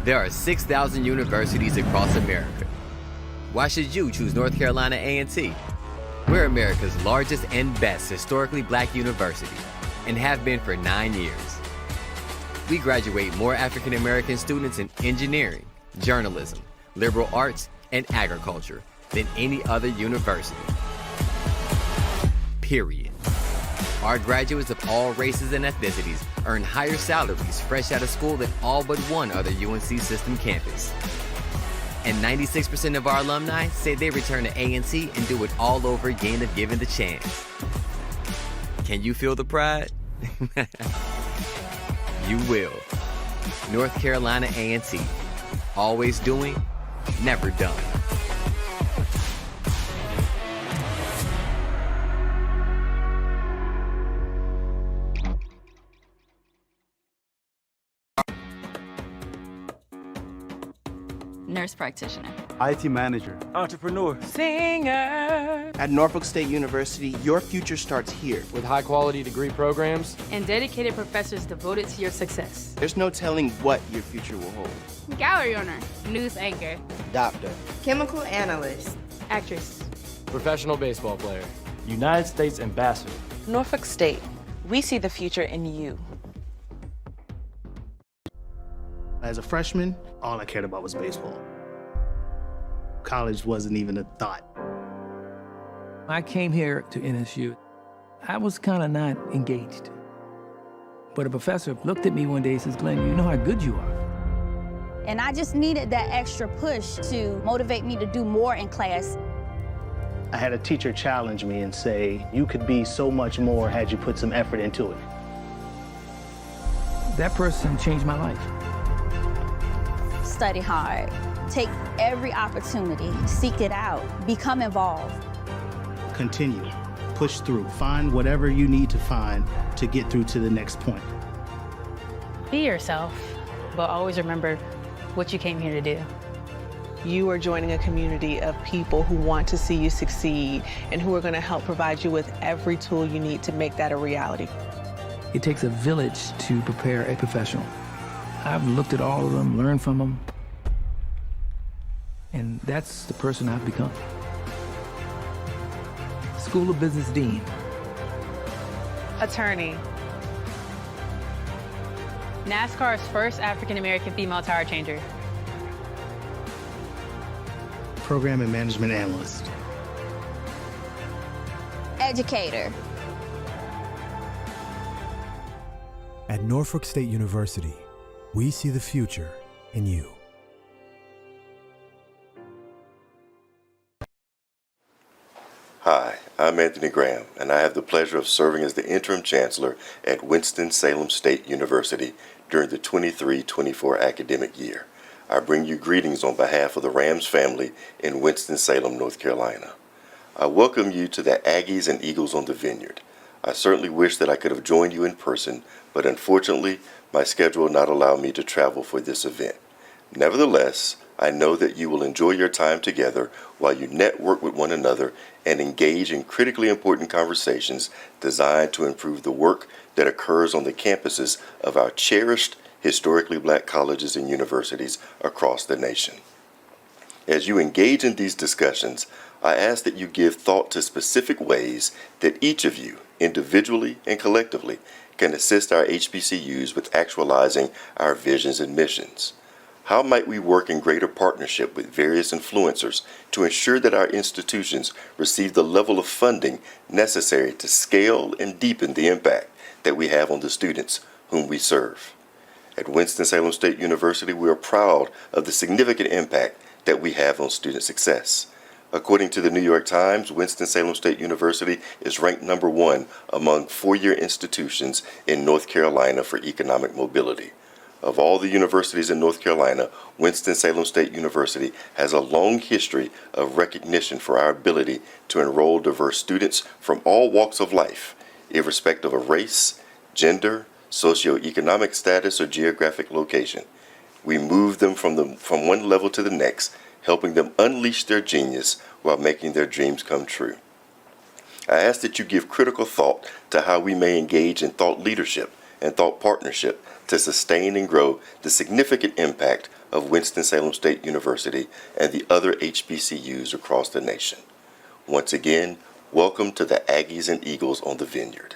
Speaker 31: There are 6,000 universities across America. Why should you choose North Carolina A&T? We're America's largest and best historically black university and have been for 9 years. We graduate more African American students in engineering, journalism, liberal arts, and agriculture than any other university. Period. Our graduates of all races and ethnicities earn higher salaries fresh out of school than all but one other UNC system campus. And 96% of our alumni say they return to A&T and do it all over again if given the chance. Can you feel the pride? You will. North Carolina A&T. Always doing, never done.
Speaker 1: Nurse practitioner.
Speaker 2: IT manager.
Speaker 1: Entrepreneur. Singer.
Speaker 4: At Norfolk State University, your future starts here.
Speaker 27: With high-quality degree programs
Speaker 1: And dedicated professors devoted to your success.
Speaker 4: There's no telling what your future will hold.
Speaker 1: Gallery owner. News anchor.
Speaker 4: Doctor.
Speaker 1: Chemical analyst. Actress.
Speaker 27: professional baseball player.
Speaker 2: United States ambassador.
Speaker 5: Norfolk State, we see the future in you.
Speaker 26: As a freshman, all I cared about was baseball. College wasn't even a thought.
Speaker 6: I came here to NSU. I was kind of not engaged. But a professor looked at me one day and says, "Glenn, you know how good you are."
Speaker 7: And I just needed that extra push to motivate me to do more in class.
Speaker 26: I had a teacher challenge me and say, you could be so much more had you put some effort into it.
Speaker 6: That person changed my life.
Speaker 7: Study hard, take every opportunity, seek it out, become involved.
Speaker 26: Continue, push through, find whatever you need to find to get through to the next point.
Speaker 8: Be yourself, but always remember what you came here to do.
Speaker 9: You are joining a community of people who want to see you succeed and who are going to help provide you with every tool you need to make that a reality.
Speaker 6: It takes a village to prepare a professional. I've looked at all of them, learned from them, and that's the person I've become. School of Business Dean.
Speaker 8: Attorney. NASCAR's first African-American female tire changer.
Speaker 26: Program and Management Analyst.
Speaker 7: Educator.
Speaker 10: At Norfolk State University, we see the future in you.
Speaker 11: Hi, I'm Anthony Graham, and I have the pleasure of serving as the Interim Chancellor at Winston-Salem State University during the 23-24 academic year. I bring you greetings on behalf of the Rams family in Winston-Salem, North Carolina. I welcome you to the Aggies and Eagles on the Vineyard. I certainly wish that I could have joined you in person, but unfortunately, my schedule will not allow me to travel for this event. Nevertheless, I know that you will enjoy your time together while you network with one another and engage in critically important conversations designed to improve the work that occurs on the campuses of our cherished historically black colleges and universities across the nation. As you engage in these discussions, I ask that you give thought to specific ways that each of you, individually and collectively, can assist our HBCUs with actualizing our visions and missions. How might we work in greater partnership with various influencers to ensure that our institutions receive the level of funding necessary to scale and deepen the impact that we have on the students whom we serve? At Winston-Salem State University, we are proud of the significant impact that we have on student success. According to the New York Times, Winston-Salem State University is ranked #1 among four-year institutions in North Carolina for economic mobility. Of all the universities in North Carolina, Winston-Salem State University has a long history of recognition for our ability to enroll diverse students from all walks of life, irrespective of race, gender, socioeconomic status, or geographic location. We move them from one level to the next, helping them unleash their genius while making their dreams come true. I ask that you give critical thought to how we may engage in thought leadership and thought partnership to sustain and grow the significant impact of Winston-Salem State University and the other HBCUs across the nation. Once again, welcome to the Aggies and Eagles on the Vineyard.